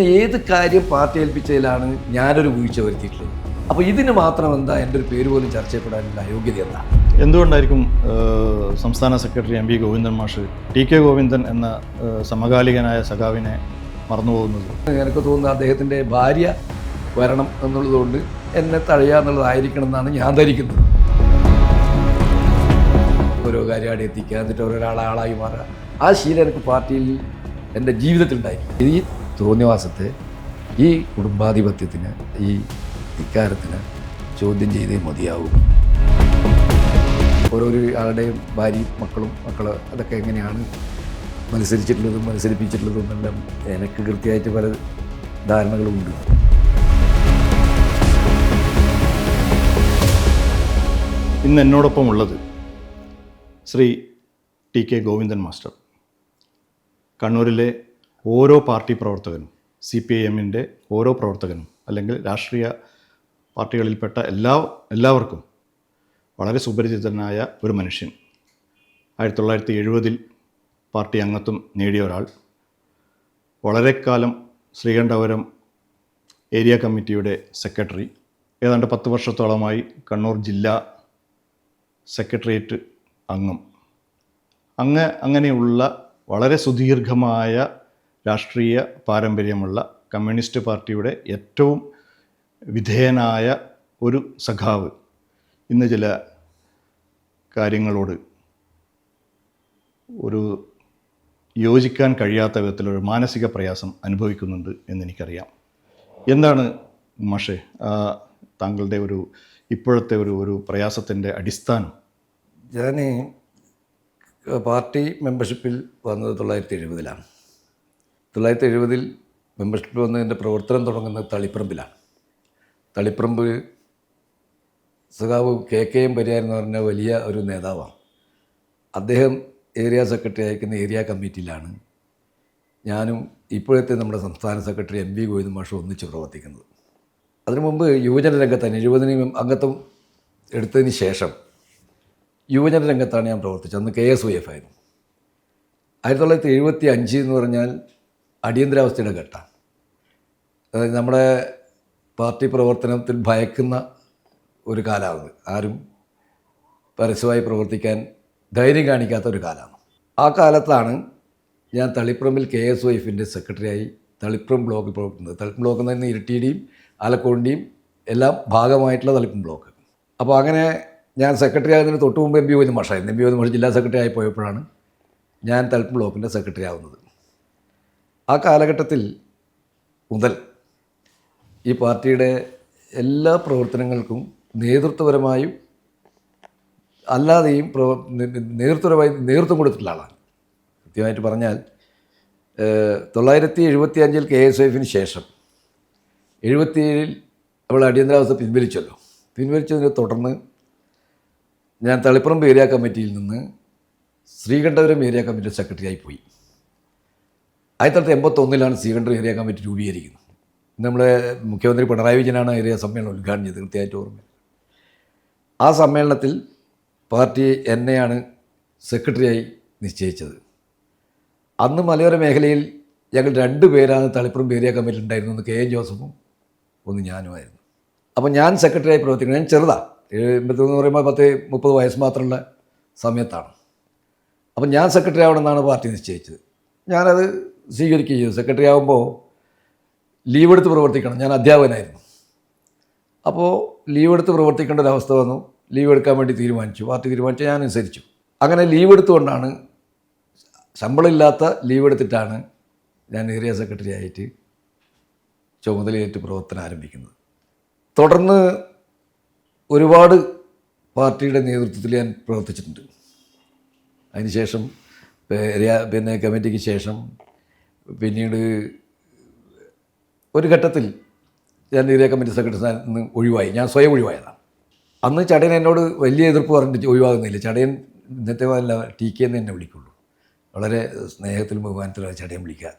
ഏത് കാര്യം പാർട്ടി ഏൽപ്പിച്ചതിലാണ് ഞാനൊരു വീഴ്ച വരുത്തിയിട്ടുള്ളത്. അപ്പോൾ ഇതിന് മാത്രം എന്താ എൻ്റെ ഒരു പേര് പോലും ചർച്ച ചെയ്യപ്പെടാനുള്ള അയോഗ്യത എന്താ? എന്തുകൊണ്ടായിരിക്കും സംസ്ഥാന സെക്രട്ടറി എം വി ഗോവിന്ദൻ മാഷ് ടി കെ ഗോവിന്ദൻ എന്ന സമകാലികനായ സഖാവിനെ മറന്നുപോകുന്നത്? എനിക്ക് തോന്നുന്നത് അദ്ദേഹത്തിൻ്റെ ഭാര്യ വരണം എന്നുള്ളതുകൊണ്ട് എന്നെ തഴയുക എന്നുള്ളതായിരിക്കണം എന്നാണ് ഞാൻ ധരിക്കുന്നത്. ഓരോ കാര്യം അവിടെ എത്തിക്കുക, എന്നിട്ട് ഓരോരാളായി മാറുക, ആ ശീലം എനിക്ക് പാർട്ടിയിൽ എൻ്റെ ജീവിതത്തിലുണ്ടായി. ഈ തോന്നിവാസത്തെ, ഈ കുടുംബാധിപത്യത്തിന്, ഈ ധിക്കാരത്തിന് ചോദ്യം ചെയ്തേ മതിയാവും. ഓരോരോ ആളുടെയും ഭാര്യയും മക്കൾ അതൊക്കെ എങ്ങനെയാണ് മത്സരിച്ചിട്ടുള്ളതും മത്സരിപ്പിച്ചിട്ടുള്ളതും എന്നെല്ലാം എനിക്ക് കൃത്യമായിട്ട് പല ധാരണകളുമുണ്ട്. ഇന്ന് എന്നോടൊപ്പം ഉള്ളത് Shri T K Govindan master. കണ്ണൂരിലെ ഓരോ പാർട്ടി പ്രവർത്തകനും, CPIM-ൻ്റെ ഓരോ പ്രവർത്തകനും, അല്ലെങ്കിൽ രാഷ്ട്രീയ പാർട്ടികളിൽപ്പെട്ട എല്ലാവർക്കും വളരെ സുപരിചിതനായ ഒരു മനുഷ്യൻ. 1970 പാർട്ടി അംഗത്വം നേടിയ ഒരാൾ. വളരെ കാലം ശ്രീകണ്ഠപുരം ഏരിയ കമ്മിറ്റിയുടെ സെക്രട്ടറി. ഏതാണ്ട് 10 വർഷത്തോളമായി കണ്ണൂർ ജില്ലാ സെക്രട്ടേറിയറ്റ് അംഗം. അങ്ങനെയുള്ള വളരെ സുദീർഘമായ രാഷ്ട്രീയ പാരമ്പര്യമുള്ള കമ്മ്യൂണിസ്റ്റ് പാർട്ടിയുടെ ഏറ്റവും വിധേയനായ ഒരു സഖാവ് ഇന്ന് ചില കാര്യങ്ങളോട് ഒരു യോജിക്കാൻ കഴിയാത്ത വിധത്തിലൊരു മാനസിക പ്രയാസം അനുഭവിക്കുന്നുണ്ട് എന്നെനിക്കറിയാം. എന്താണ് മാഷേ താങ്കളുടെ ഇപ്പോഴത്തെ ഒരു പ്രയാസത്തിൻ്റെ അടിസ്ഥാനം? ഞാൻ പാർട്ടി മെമ്പർഷിപ്പിൽ വന്നത് 1970-ലാണ്. 1970 മെമ്പർഷിപ്പിൽ വന്നതിൻ്റെ പ്രവർത്തനം തുടങ്ങുന്നത് തളിപ്പറമ്പിലാണ്. തളിപ്പറമ്പ് സഖാവ് KM പരിയാരൻ എന്ന് പറഞ്ഞ വലിയ ഒരു നേതാവാണ്. അദ്ദേഹം ഏരിയ സെക്രട്ടറി അയക്കുന്ന ഏരിയ കമ്മിറ്റിയിലാണ് ഞാനും ഇപ്പോഴത്തെ നമ്മുടെ സംസ്ഥാന സെക്രട്ടറി MV ഗോവിന്ദൻ മാഷ് ഒന്നിച്ച് പ്രവർത്തിക്കുന്നത്. അതിനു മുമ്പ് യുവജന രംഗത്താണ് 70 അംഗത്വം എടുത്തതിന് ശേഷം യുവജന രംഗത്താണ് ഞാൻ പ്രവർത്തിച്ചത്. അന്ന് KSYF ആയിരുന്നു. 1975 എന്ന് പറഞ്ഞാൽ അടിയന്തരാവസ്ഥയുടെ ഘട്ടമാണ്. അതായത് നമ്മുടെ പാർട്ടി പ്രവർത്തനത്തിൽ ഭയക്കുന്ന ഒരു കാലമാണ്. ആരും പരസ്യമായി പ്രവർത്തിക്കാൻ ധൈര്യം കാണിക്കാത്ത ഒരു കാലമാണ്. ആ കാലത്താണ് ഞാൻ തളിപ്പറമ്പിൽ KSYF-ൻ്റെ സെക്രട്ടറിയായി തളിപ്പറമ്പ് ബ്ലോക്കിൽ പ്രവർത്തിക്കുന്നത്. തളിപ്പറമ്പ് ബ്ലോക്ക് എന്ന് പറയുന്നത് ഇരിട്ടിയുടെയും ആലക്കോടിൻ്റെയും എല്ലാം ഭാഗമായിട്ടുള്ള തളിപ്പറമ്പ് ബ്ലോക്ക്. അപ്പോൾ അങ്ങനെ ഞാൻ സെക്രട്ടറി ആകുന്നതിന് തൊട്ട് മുമ്പ് MV ഗോവിന്ദൻ മാഷായിരുന്നു. MV ഗോവിന്ദൻ മാഷ് ജില്ലാ സെക്രട്ടറി ആയി പോയപ്പോഴാണ് ഞാൻ തളിപ്പറമ്പ് ബ്ലോക്കിൻ്റെ സെക്രട്ടറി ആവുന്നത്. ആ കാലഘട്ടത്തിൽ മുതൽ ഈ പാർട്ടിയുടെ എല്ലാ പ്രവർത്തനങ്ങൾക്കും നേതൃത്വപരമായും അല്ലാതെയും നേതൃത്വം കൊടുത്തിട്ടുള്ള ആളാണ്. കൃത്യമായിട്ട് പറഞ്ഞാൽ 1975 KSYF-ന് ശേഷം 77 അവൾ അടിയന്തരാവസ്ഥ പിൻവലിച്ചല്ലോ. പിൻവലിച്ചതിനെ തുടർന്ന് ഞാൻ തളിപ്പറമ്പ് ഏരിയ കമ്മിറ്റിയിൽ നിന്ന് ശ്രീകണ്ഠപുരം ഏരിയ കമ്മിറ്റി സെക്രട്ടറിയായി പോയി. 1981-ലാണ് ശ്രീകണ്ഠപുരം ഏരിയ കമ്മിറ്റി രൂപീകരിക്കുന്നത്. നമ്മളെ മുഖ്യമന്ത്രി പിണറായി വിജയനാണ് ഏരിയ സമ്മേളനം ഉദ്ഘാടനം ചെയ്തത്, കൃത്യമായിട്ട് ഓർമ്മ. ആ സമ്മേളനത്തിൽ പാർട്ടി എന്നെയാണ് സെക്രട്ടറിയായി നിശ്ചയിച്ചത്. അന്ന് മലയോര മേഖലയിൽ ഞങ്ങൾ 2 പേരാണ് തളിപ്പറമ്പ് ഏരിയ കമ്മിറ്റി ഉണ്ടായിരുന്നത്. KM ജോസഫും ഒന്ന് ഞാനുമായിരുന്നു. അപ്പോൾ ഞാൻ സെക്രട്ടറിയായി പ്രവർത്തിക്കുന്നത്. ഞാൻ ചെറുതാണ്, 83 എന്ന് പറയുമ്പോൾ 10-30 വയസ്സ് മാത്രമുള്ള സമയത്താണ്. അപ്പം ഞാൻ സെക്രട്ടറി ആവണമെന്നാണ് പാർട്ടി നിശ്ചയിച്ചത്. ഞാനത് സ്വീകരിക്കുകയും ചെയ്തു. സെക്രട്ടറി ആകുമ്പോൾ ലീവ് എടുത്ത് പ്രവർത്തിക്കണം. ഞാൻ അധ്യാപകനായിരുന്നു. അപ്പോൾ ലീവ് എടുത്ത് പ്രവർത്തിക്കേണ്ട ഒരവസ്ഥ വന്നു. ലീവ് എടുക്കാൻ വേണ്ടി തീരുമാനിച്ചു. പാർട്ടി തീരുമാനിച്ചു, ഞാൻ അനുസരിച്ചു. അങ്ങനെ ലീവ് എടുത്തുകൊണ്ടാണ്, ശമ്പളമില്ലാത്ത ലീവ് എടുത്തിട്ടാണ് ഞാൻ ഏരിയ സെക്രട്ടറി ആയിട്ട് ചുമതലയേറ്റ് പ്രവർത്തനം ആരംഭിക്കുന്നത്. തുടർന്ന് ഒരുപാട് പാർട്ടിയുടെ നേതൃത്വത്തിൽ ഞാൻ പ്രവർത്തിച്ചിട്ടുണ്ട്. അതിനുശേഷം കമ്മിറ്റിക്ക് ശേഷം പിന്നീട് ഒരു ഘട്ടത്തിൽ ഞാൻ ഏരിയ കമ്മിറ്റി സെക്രട്ടറി സ്ഥാനത്ത് നിന്ന് ഒഴിവായി. ഞാൻ സ്വയം ഒഴിവായതാണ്. അന്ന് ചടയൻ എന്നോട് വലിയ എതിർപ്പ് പറഞ്ഞിട്ട് ഒഴിവാകുന്നില്ല. ചടയൻ ഇന്നത്തെ അല്ല TK എന്ന് എന്നെ വിളിക്കുള്ളൂ. വളരെ സ്നേഹത്തിലും ബഹുമാനത്തിലും ചടയൻ വിളിക്കുക.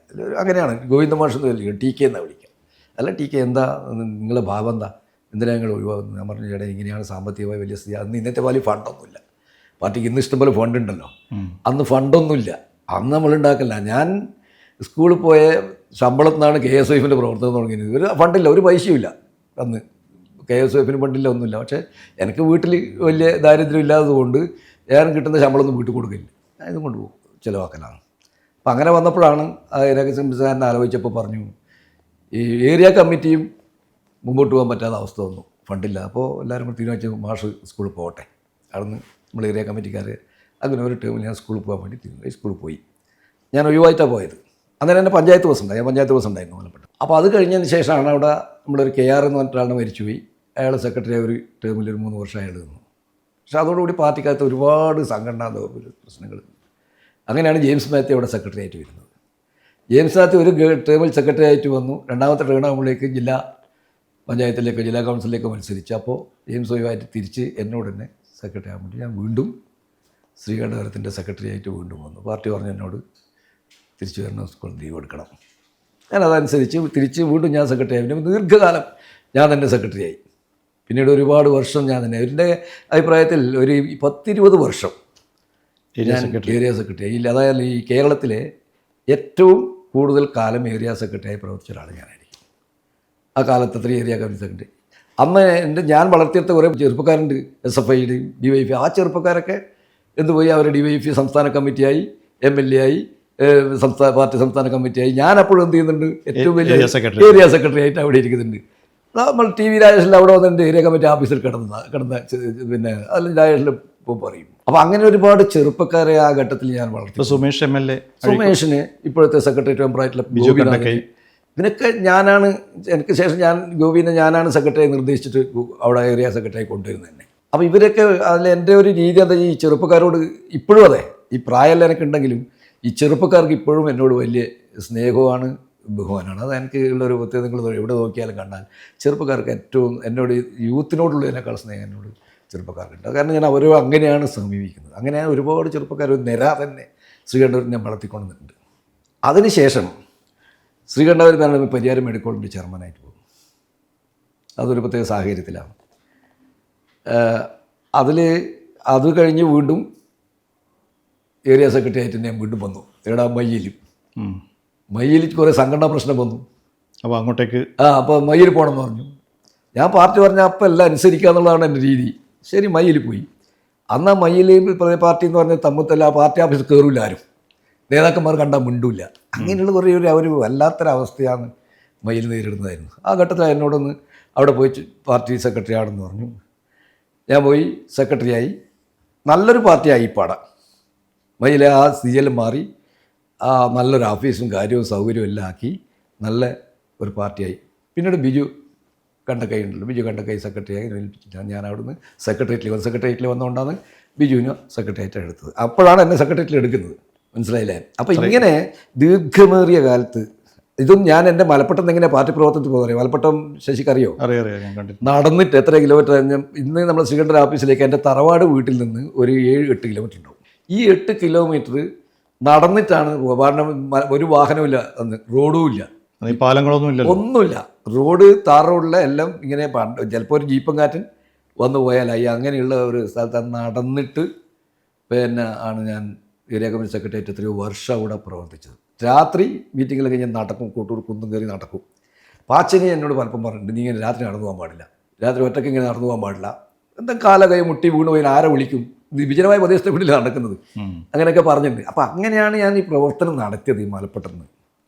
അങ്ങനെയാണ്. ഗോവിന്ദൻ മാഷ് എന്ന് വിളിക്കുക, TK എന്നാണ് വിളിക്കുക. അല്ല TK എന്താ നിങ്ങളുടെ ഭാവം എന്താ, എന്തിനാ ഞങ്ങൾ ഒഴിവാകുന്നത്? ഞാൻ പറഞ്ഞു, ചേട്ടാ ഇങ്ങനെയാണ് സാമ്പത്തികമായി വലിയ സ്ഥിതി. അന്ന് ഇന്നത്തെ പോലെ ഫണ്ടൊന്നുമില്ല. പാർട്ടിക്ക് ഇന്ന് ഇഷ്ടംപോലെ ഫണ്ട് ഉണ്ടല്ലോ. അന്ന് ഫണ്ടൊന്നുമില്ല. അന്ന് നമ്മളുണ്ടാക്കില്ല. ഞാൻ സ്കൂളിൽ പോയ ശമ്പളത്തിൽ നിന്നാണ് KSYFിൻ്റെ പ്രവർത്തനം തുടങ്ങിയത്. ഒരു ഫണ്ടില്ല, ഒരു പൈസയുമില്ല അന്ന്. KSYFിന് ഫണ്ടില്ല, ഒന്നുമില്ല. പക്ഷേ എനിക്ക് വീട്ടിൽ വലിയ ദാരിദ്ര്യം ഇല്ലാത്തതുകൊണ്ട് ഞാൻ കിട്ടുന്ന ശമ്പളമൊന്നും വീട്ടിൽ കൊടുക്കില്ല, ഞാൻ ഇതും കൊണ്ടുപോകും, ചിലവാക്കലാണ്. അപ്പം അങ്ങനെ വന്നപ്പോഴാണ് ആ ഏരിയ സംവിധാനം ആലോചിച്ചപ്പോൾ പറഞ്ഞു ഈ ഏരിയ കമ്മിറ്റിയും മുമ്പോട്ട് പോകാൻ പറ്റാത്ത അവസ്ഥ വന്നു, ഫണ്ടില്ല. അപ്പോൾ എല്ലാവരും കൂടി തീരുമാനിച്ചു മാഷ് സ്കൂളിൽ പോകട്ടെ. അവിടുന്ന് നമ്മൾ ഏരിയ കമ്മിറ്റിക്കാർ അങ്ങനെ ഒരു ടേമിൽ ഞാൻ സ്കൂളിൽ പോകാൻ വേണ്ടി തീരുമാനിച്ചു. സ്കൂളിൽ പോയി. ഞാൻ ഒഴിവായിട്ടാണ് പോയത്. അന്നേരം എൻ്റെ പഞ്ചായത്ത് ബസ് ഉണ്ടായി, ഞാൻ പഞ്ചായത്ത് ബസ് ഉണ്ടായിരുന്നു മലപ്പെട്ട. അപ്പോൾ അത് കഴിഞ്ഞതിന് ശേഷമാണ് അവിടെ നമ്മളൊരു KR എന്ന് പറഞ്ഞിട്ടാണ് മരിച്ചുപോയി. അയാൾ സെക്രട്ടറി ഒരു ടേമിൽ ഒരു 3 വർഷം അയാൾ നിന്നു. പക്ഷേ അതോടുകൂടി പാർട്ടിക്കകത്ത് ഒരുപാട് സംഘടനാ പ്രശ്നങ്ങൾ. അങ്ങനെയാണ് ജെയിംസ് മാത്യു അവിടെ സെക്രട്ടറി ആയിട്ട് വരുന്നത്. ജെയിംസ് മാത്യു ഒരു ടേമിൽ സെക്രട്ടറി ആയിട്ട് വന്നു. രണ്ടാമത്തെ ടേം ആകുമ്പോഴേക്ക് ജില്ലാ പഞ്ചായത്തിലേക്ക്, ജില്ലാ കൗൺസിലിലേക്ക് മത്സരിച്ചു. അപ്പോൾ ജെയിംസ് ഒഴിവായിട്ട് തിരിച്ച് എന്നോട് തന്നെ സെക്രട്ടറി ആകാൻ വേണ്ടി ഞാൻ വീണ്ടും ശ്രീകണ്ഠപുരത്തിൻ്റെ സെക്രട്ടറി ആയിട്ട് വീണ്ടും വന്നു. പാർട്ടി പറഞ്ഞു എന്നോട് തിരിച്ചു വരണം, സ്കൂളിൽ ലീവ് എടുക്കണം. ഞാൻ അതനുസരിച്ച് തിരിച്ച് വീണ്ടും ഞാൻ സെക്രട്ടറി ആയി. പിന്നെ ദീർഘകാലം ഞാൻ തന്നെ സെക്രട്ടറി ആയി. പിന്നീട് ഒരുപാട് വർഷം ഞാൻ തന്നെ, എൻ്റെ അഭിപ്രായത്തിൽ ഒരു 10-20 വർഷം ഞാൻ ഏരിയ സെക്രട്ടറി ആയി. അതായത് ഈ കേരളത്തിലെ ഏറ്റവും കൂടുതൽ കാലം ഏരിയ സെക്രട്ടറി ആയി പ്രവർത്തിച്ച ഒരാൾ ഞാനായിരിക്കും. ആ കാലത്ത് അത്ര ഏരിയ കമ്മിറ്റി സെക്രട്ടറി. അന്ന് ഞാൻ വളർത്തിയെടുത്ത കുറേ ചെറുപ്പക്കാരുണ്ട്, SFIയുടെയും DYFI. ആ ചെറുപ്പക്കാരൊക്കെ എന്തുപോയി, അവർ DYFI സംസ്ഥാന കമ്മിറ്റിയായി, MLA ആയി, പാർട്ടി സംസ്ഥാന കമ്മിറ്റിയായി. ഞാൻ അപ്പോഴും എന്ത് ചെയ്യുന്നുണ്ട്, ഏറ്റവും വലിയ ഏരിയ സെക്രട്ടറി ആയിട്ട് അവിടെ ഇരിക്കുന്നുണ്ട്. നമ്മൾ TV രാജേഷിൽ അവിടെ വന്നിട്ട് ഏരിയ കമ്മിറ്റി ഓഫീസിൽ കിടന്ന പിന്നെ അതിൽ രാജേഷിൽ പറയും. അപ്പോൾ അങ്ങനെ ഒരുപാട് ചെറുപ്പക്കാരെ ആ ഘട്ടത്തിൽ ഞാൻ വളർത്തി. സുമേഷ് MLA, സുമേഷിന് ഇപ്പോഴത്തെ സെക്രട്ടേറിയറ്റ് മെമ്പറായിട്ടുള്ള ഇതിനൊക്കെ ഞാനാണ്, എനിക്ക് ശേഷം ഗോപിനെ ഞാനാണ് സെക്രട്ടറി നിർദ്ദേശിച്ചിട്ട് അവിടെ ഏരിയ സെക്രട്ടറി കൊണ്ടുവരുന്നത് തന്നെ. അപ്പോൾ ഇവരൊക്കെ അതിൽ എൻ്റെ ഒരു രീതി എന്താ, ഈ ചെറുപ്പക്കാരോട് ഇപ്പോഴും അതെ, ഈ പ്രായമല്ല എനിക്കുണ്ടെങ്കിലും ഈ ചെറുപ്പക്കാർക്ക് ഇപ്പോഴും എന്നോട് വലിയ സ്നേഹമാണ്, ബഹുമാനമാണ്. അത് എനിക്ക് ഉള്ളൊരു പ്രത്യേകത. നിങ്ങൾ എവിടെ നോക്കിയാലും കണ്ടാൽ ചെറുപ്പക്കാർക്ക് ഏറ്റവും എന്നോട്, യൂത്തിനോടുള്ളതിനേക്കാൾ സ്നേഹം എന്നോട് ചെറുപ്പക്കാർക്കുണ്ട്. കാരണം ഞാൻ അവരോ അങ്ങനെയാണ് സമീപിക്കുന്നത്. അങ്ങനെ ഒരുപാട് ചെറുപ്പക്കാർ ഒരു നിര തന്നെ ശ്രീകണ്ഠപുരം ഞാൻ വളർത്തിക്കൊണ്ടിട്ടുണ്ട്. അതിനുശേഷം ശ്രീകണ്ഠപുരം പരിയാരം മെഡിക്കൽ കോളേജിൻ്റെ ചെയർമാനായിട്ട് പോകും. അതൊരു പ്രത്യേക സാഹചര്യത്തിലാണ്. അത് കഴിഞ്ഞ് വീണ്ടും ഏരിയ സെക്രട്ടറി ആയിട്ട് ഞാൻ വീണ്ടും വന്നു. എവിടെ മയ്യിലും കുറേ സംഘടനാ പ്രശ്നം വന്നു. അപ്പോൾ അങ്ങോട്ടേക്ക് അപ്പോൾ മയ്യിൽ പോകണമെന്ന് പറഞ്ഞു. ഞാൻ പാർട്ടി പറഞ്ഞാൽ അപ്പം എല്ലാം അനുസരിക്കുക എന്നുള്ളതാണ് എൻ്റെ രീതി. ശരി, മയ്യിൽ പോയി. അന്ന് ആ മയ്യിൽ പാർട്ടി എന്ന് പറഞ്ഞാൽ തമ്മിൽ ആ പാർട്ടി ഓഫീസിൽ കയറില്ല ആരും, നേതാക്കന്മാർ കണ്ടാൽ മിണ്ടില്ല. അങ്ങനെയുള്ള കുറേ ഒരു വല്ലാത്തൊരവസ്ഥയാണ് മയ്യിൽ നേരിടുന്നതായിരുന്നു. ആ ഘട്ടത്തിൽ എന്നോടൊന്ന് അവിടെ പോയി പാർട്ടി സെക്രട്ടറി ആണെന്ന് പറഞ്ഞു. ഞാൻ പോയി സെക്രട്ടറിയായി. നല്ലൊരു പാർട്ടിയായി പാടാം. മയ്യിലെ ആ സ്ഥിതിയെല്ലാം മാറി ആ നല്ലൊരു ഓഫീസും കാര്യവും സൗകര്യവും എല്ലാം ആക്കി നല്ല ഒരു പാർട്ടിയായി. പിന്നീട് ബിജു കണ്ടക്കൈ ഉണ്ടല്ലോ, ബിജു കണ്ടക്കൈ സെക്രട്ടറിയായി ഏൽപ്പിച്ചിട്ടാണ് ഞാൻ അവിടുന്ന് സെക്രട്ടേറിയറ്റിൽ വന്നുകൊണ്ടാണ് ബിജുവിനെ സെക്രട്ടേറിയറ്റ് എടുത്തത്. അപ്പോഴാണ് എന്നെ സെക്രട്ടേറിയറ്റിൽ എടുക്കുന്നത്, മനസ്സിലായില്ലേ? അപ്പോൾ ഇങ്ങനെ ദീർഘമേറിയ കാലത്ത് ഇതും ഞാൻ എൻ്റെ മലപ്പുറത്ത് എങ്ങനെ പാർട്ടി പ്രവർത്തനത്തിൽ പോകുന്നത്, മലപ്പുറം ശശിക്കറിയോ, നടന്നിട്ട് എത്ര കിലോമീറ്റർ. ഇന്ന് നമ്മൾ ശ്രീകണ്ഠപുരം ഓഫീസിലേക്ക് എൻ്റെ തറവാട് വീട്ടിൽ നിന്ന് ഒരു 7-8 കിലോമീറ്റർ ഉണ്ടാവും. ഈ 8 കിലോമീറ്റർ നടന്നിട്ടാണ്. കാരണം ഒരു വാഹനമില്ല, അന്ന് റോഡും ഇല്ല, ഒന്നുമില്ല. റോഡ് താർ റോഡില്ല, എല്ലാം ഇങ്ങനെ ചിലപ്പോൾ ഒരു ജീപ്പും കാറ്റൻ വന്നു പോയാലായി. അങ്ങനെയുള്ള ഒരു സ്ഥലത്ത് നടന്നിട്ട് പിന്നെ ആണ് ഞാൻ ഏരിയ കമ്മിറ്റി സെക്രട്ടേറിയറ്റ് എത്രയോ വർഷം അവിടെ പ്രവർത്തിച്ചത്. രാത്രി മീറ്റിങ്ങിൽ കഴിഞ്ഞ് നടക്കും, കൂട്ടൂർ കുന്നും കയറി നടക്കും. പാച്ചനി എന്നോട് പലപ്പം പറഞ്ഞിട്ടുണ്ട്, നീ ഇങ്ങനെ രാത്രി നടന്നു പോകാൻ പാടില്ല, രാത്രി ഒറ്റയ്ക്ക് ഇങ്ങനെ നടന്നു പോകാൻ പാടില്ല, എന്താ കാല കൈ മുട്ടി വീണ് പോയി ആരെ വിളിക്കും, വിജനമായ പ്രദേശത്തെ വീട്ടിൽ നടക്കുന്നത്, അങ്ങനെയൊക്കെ പറഞ്ഞിട്ടുണ്ട്. അപ്പോൾ അങ്ങനെയാണ് ഞാൻ ഈ പ്രവർത്തനം നടത്തിയത്. ഈ മലപ്പുറത്ത്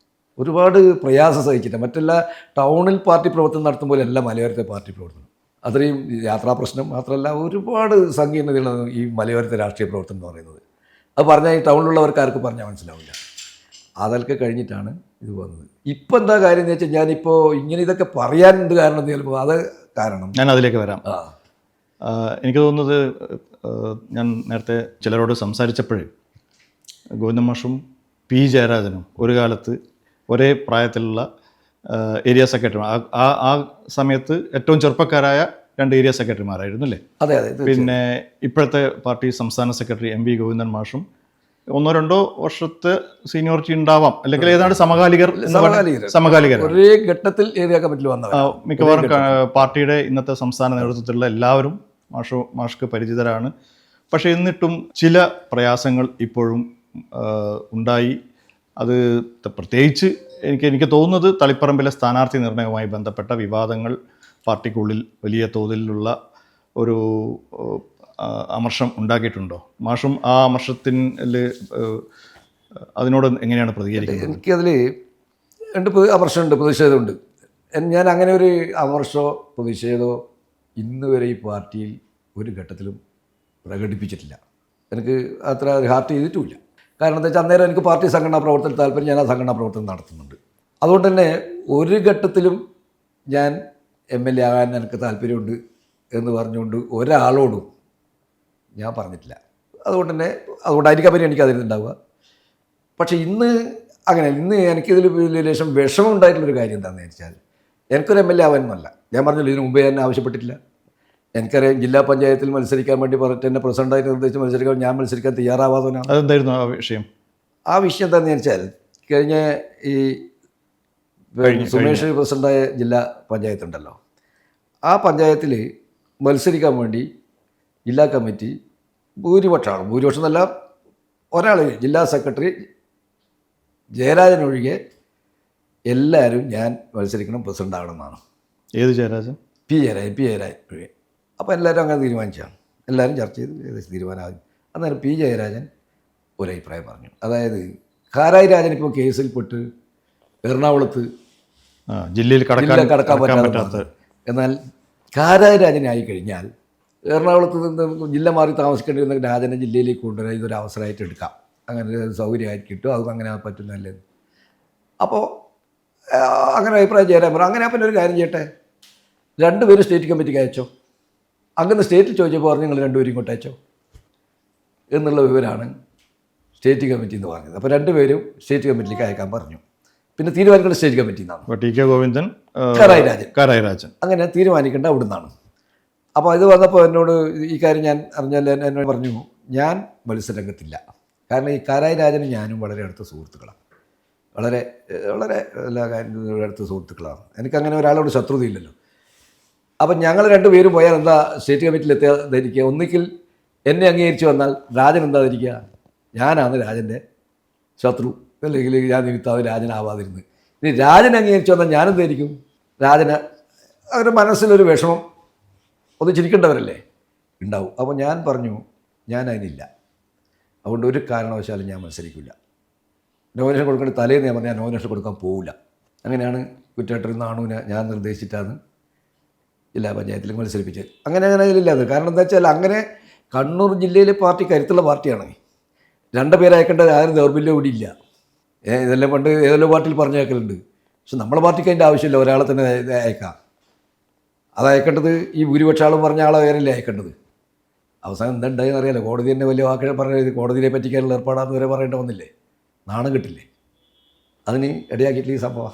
ഒരുപാട് പ്രയാസം സഹിച്ചിട്ട്, മറ്റെല്ലാ ടൗണിൽ പാർട്ടി പ്രവർത്തനം നടത്തുമ്പോൾ എല്ലാം മലയോരത്തെ പാർട്ടി പ്രവർത്തനം അത്രയും യാത്രാ പ്രശ്നം മാത്രമല്ല, ഒരുപാട് സങ്കീർണതകളാണ് ഈ മലയോരത്തെ രാഷ്ട്രീയ പ്രവർത്തനം എന്ന് പറയുന്നത്. അത് പറഞ്ഞാൽ ഈ ടൗണിലുള്ളവർക്ക് ആർക്ക് പറഞ്ഞാൽ മനസ്സിലാവില്ല. അതൊക്കെ കഴിഞ്ഞിട്ടാണ് ഇത് വന്നത്. ഇപ്പം എന്താ കാര്യം എന്ന് വെച്ചാൽ, ഞാനിപ്പോൾ ഇങ്ങനെ ഇതൊക്കെ പറയാനുണ്ട് കാരണം ചിലപ്പോൾ അത് കാരണം ഞാൻ അതിലേക്ക് വരാം. എനിക്ക് തോന്നുന്നത്, ഞാൻ നേരത്തെ ചിലരോട് സംസാരിച്ചപ്പോഴേ ഗോവിന്ദൻ മാഷും P ജയരാജനും ഒരു കാലത്ത് ഒരേ പ്രായത്തിലുള്ള ഏരിയ സെക്രട്ടറി, ആ സമയത്ത് ഏറ്റവും ചെറുപ്പക്കാരായ 2 ഏരിയ സെക്രട്ടറിമാരായിരുന്നു അല്ലേ? അതെ. പിന്നെ ഇപ്പോഴത്തെ പാർട്ടി സംസ്ഥാന സെക്രട്ടറി MV ഗോവിന്ദൻ മാഷും 1-2 വർഷത്തെ സീനിയോറിറ്റി ഉണ്ടാവാം, അല്ലെങ്കിൽ ഏതാണ്ട് സമകാലികർ ഒരേ ഘട്ടത്തിൽ ഏരിയ കമ്മിറ്റിയിൽ വന്നവർ. മിക്കവാറും പാർട്ടിയുടെ ഇന്നത്തെ സംസ്ഥാന നേതൃത്വത്തിലുള്ള എല്ലാവരും മാഷ്ക്ക് പരിചിതരാണ്. പക്ഷേ എന്നിട്ടും ചില പ്രയാസങ്ങൾ ഇപ്പോഴും ഉണ്ടായി. അത് പ്രത്യേകിച്ച് എനിക്ക് തോന്നുന്നത് തളിപ്പറമ്പിലെ സ്ഥാനാർത്ഥി നിർണയവുമായി ബന്ധപ്പെട്ട വിവാദങ്ങൾ പാർട്ടിക്കുള്ളിൽ വലിയ തോതിലുള്ള ഒരു അമർഷം ഉണ്ടാക്കിയിട്ടുണ്ടോ? മാഷും ആ അമർഷത്തിൽ അതിനോട് എങ്ങനെയാണ് പ്രതികരിക്കുന്നത്? എനിക്കതിൽ അമർഷമുണ്ട്, പ്രതിഷേധമുണ്ട്. ഞാൻ അങ്ങനെ ഒരു അമർഷമോ പ്രതിഷേധമോ ഇന്ന് വരെ ഈ പാർട്ടിയിൽ ഒരു ഘട്ടത്തിലും പ്രകടിപ്പിച്ചിട്ടില്ല. എനിക്ക് അത്ര ഹാർട്ട് ചെയ്തിട്ടുമില്ല. കാരണം എന്താ വെച്ചാൽ അന്നേരം എനിക്ക് പാർട്ടി സംഘടനാ പ്രവർത്തനം താല്പര്യം, ഞാൻ ആ സംഘടനാ പ്രവർത്തനം നടത്തുന്നുണ്ട്. അതുകൊണ്ട് തന്നെ ഒരു ഘട്ടത്തിലും ഞാൻ MLA ആകാൻ എനിക്ക് താല്പര്യമുണ്ട് എന്ന് പറഞ്ഞുകൊണ്ട് ഒരാളോടും ഞാൻ പറഞ്ഞിട്ടില്ല. അതുകൊണ്ടായിരിക്കാം പിന്നെ എനിക്ക് അതിനുണ്ടാവുക. പക്ഷേ ഇന്ന് അങ്ങനെ എനിക്കിതിൽ ലേശം വിഷമം ഉണ്ടായിട്ടുള്ളൊരു കാര്യം എന്താണെന്ന് വെച്ചാൽ, എനിക്കൊരു MLA ആവാനൊന്നുമല്ല. ഞാൻ പറഞ്ഞല്ലോ, ഇതിനു മുമ്പേ എന്നെ ആവശ്യപ്പെട്ടിട്ടില്ല. എനിക്കറിയാം, ജില്ലാ പഞ്ചായത്തിൽ മത്സരിക്കാൻ വേണ്ടി പറഞ്ഞിട്ട് എന്നെ പ്രസിഡൻ്റായിട്ട് നിർദ്ദേശിച്ച് മത്സരിക്കാൻ ഞാൻ മത്സരിക്കാൻ തയ്യാറാവാത്തവനാണ്. അതെന്തായിരുന്നു ആ വിഷയം? ആ വിഷയം എന്താണെന്ന് വെച്ചാൽ, കഴിഞ്ഞ ഈ സുമേഷ് പ്രസിഡൻ്റായ ജില്ലാ പഞ്ചായത്ത് ഉണ്ടല്ലോ, ആ പഞ്ചായത്തിൽ മത്സരിക്കാൻ വേണ്ടി ജില്ലാ കമ്മിറ്റി ഭൂരിപക്ഷം എന്നല്ല, ഒരാൾ ജില്ലാ സെക്രട്ടറി ജയരാജൻ ഒഴികെ എല്ലാവരും ഞാൻ മത്സരിക്കണം, പ്രസിഡൻ്റ് ആകണമെന്നാണ്. ഏത് ജയരാജൻ? പി ജയരാജൻ ഒഴികെ. അപ്പോൾ എല്ലാവരും അങ്ങനെ തീരുമാനിച്ചാണ്. എല്ലാവരും ചർച്ച ചെയ്ത് ഏകദേശം തീരുമാനമാകും. അന്നേരം P ജയരാജൻ ഒരഭിപ്രായം പറഞ്ഞു. അതായത് കാരായി രാജൻ ഇപ്പോൾ കേസിൽപ്പെട്ട് എറണാകുളത്ത് ജില്ലയിൽ കടക്കാൻ പറ്റാത്ത, എന്നാൽ കാരായി രാജനെ ആയിക്കഴിഞ്ഞാൽ എറണാകുളത്ത് നിന്ന് ജില്ല മാറി താമസിക്കേണ്ടി വരുന്ന രാജനെ ജില്ലയിലേക്ക് കൊണ്ടുവരാൻ ഇതൊരു അവസരമായിട്ട് എടുക്കാം, അങ്ങനെ ഒരു സൗകര്യമായിട്ട് കിട്ടും, അത് അങ്ങനെ പറ്റുന്നല്ലേ. അപ്പോൾ അങ്ങനെ അഭിപ്രായം ചേരാൻ പറഞ്ഞു. അങ്ങനെ അപ്പം ഒരു കാര്യം ചെയ്യട്ടെ, രണ്ടുപേരും സ്റ്റേറ്റ് കമ്മിറ്റിക്ക് അയച്ചോ. അങ്ങനെ സ്റ്റേറ്റിൽ ചോദിച്ചപ്പോൾ പറഞ്ഞു നിങ്ങൾ രണ്ടുപേരും ഇങ്ങോട്ട് അയച്ചോ എന്നുള്ള വിവരമാണ് സ്റ്റേറ്റ് കമ്മിറ്റി എന്ന് പറഞ്ഞത്. അപ്പോൾ രണ്ടുപേരും സ്റ്റേറ്റ് കമ്മിറ്റിയിലേക്ക് അയക്കാൻ പറഞ്ഞു. പിന്നെ തീരുമാനിക്കേണ്ട സ്റ്റേറ്റ് കമ്മിറ്റി നിന്നാണ്. TK ഗോവിന്ദൻ, കാരായി രാജൻ അങ്ങനെ തീരുമാനിക്കേണ്ട അവിടെ നിന്നാണ്. അപ്പോൾ ഇത് വന്നപ്പോൾ എന്നോട് ഈ കാര്യം ഞാൻ അറിഞ്ഞാൽ എന്നോട് പറഞ്ഞു, ഞാൻ മത്സരരംഗത്തില്ല. കാരണം ഈ കാരായി രാജനും ഞാനും വളരെ അടുത്ത സുഹൃത്തുക്കളാണ്, വളരെ വളരെ എല്ലാ കാര്യങ്ങളും അടുത്ത സുഹൃത്തുക്കളാണ്. എനിക്കങ്ങനെ ഒരാളോട് ശത്രുതയില്ലല്ലോ. അപ്പം ഞങ്ങൾ രണ്ടുപേരും പോയാൽ എന്താ സ്റ്റേറ്റ് കമ്മിറ്റിയിൽ ധരിക്കുക? ഒന്നിക്കിൽ എന്നെ അംഗീകരിച്ച് വന്നാൽ രാജൻ എന്താ ധരിക്കുക? ഞാനാണ് രാജൻ്റെ ശത്രു, അല്ലെങ്കിൽ ഞാൻ നിമിത്താവ് രാജനാവാതിരുന്ന്. ഇനി രാജൻ അംഗീകരിച്ച് വന്നാൽ ഞാനെന്തായിരിക്കും? രാജന് അവരുടെ മനസ്സിലൊരു വിഷമം, ഒന്ന് ചിരിക്കേണ്ടവരല്ലേ ഉണ്ടാവും. അപ്പോൾ ഞാൻ പറഞ്ഞു, ഞാൻ അതിനില്ല, അതുകൊണ്ട് ഒരു കാരണവശാലും ഞാൻ മത്സരിക്കില്ല. നോമിനേഷൻ കൊടുക്കേണ്ട തലേന്ന് ഞാൻ പറഞ്ഞു ഞാൻ നോമിനേഷൻ കൊടുക്കാൻ പോവില്ല. അങ്ങനെയാണ് കുറ്റാട്ടറിൽ നാണുവിനെ ഞാൻ നിർദ്ദേശിച്ചിട്ടാണ് ജില്ലാ പഞ്ചായത്തിൽ മത്സരിപ്പിച്ചത്. അങ്ങനെ അതിലില്ലാതെ. കാരണം എന്താ വെച്ചാൽ, അങ്ങനെ കണ്ണൂർ ജില്ലയിലെ പാർട്ടി കരുത്തുള്ള പാർട്ടിയാണ്. രണ്ട് പേരെ അയക്കേണ്ടത് ആരും ദൗർബല്യം കൂടി ഇല്ല. ഇതെല്ലാം പണ്ട് ഏതെല്ലോ പാർട്ടിയിൽ പറഞ്ഞേക്കലുണ്ട്. പക്ഷെ നമ്മുടെ പാർട്ടിക്ക് അതിൻ്റെ ആവശ്യമില്ല, ഒരാളെ തന്നെ അയക്കാം. അത് അയക്കേണ്ടത് ഈ ഭൂരിപക്ഷ ആളും പറഞ്ഞ ആളെ വേറെയല്ലേ അയക്കേണ്ടത്. അവസാനം എന്തുണ്ടായെന്ന് അറിയാലോ, കോടതി തന്നെ വലിയ വാക്കുകൾ പറഞ്ഞത് കോടതിയെ പറ്റിക്കാനുള്ള ഏർപ്പാടാന്ന് വരെ പറയേണ്ട വന്നില്ലേ, നാണം കിട്ടില്ലേ. അതിന് ഇടയാക്കിയിട്ടില്ല ഈ സംഭവം.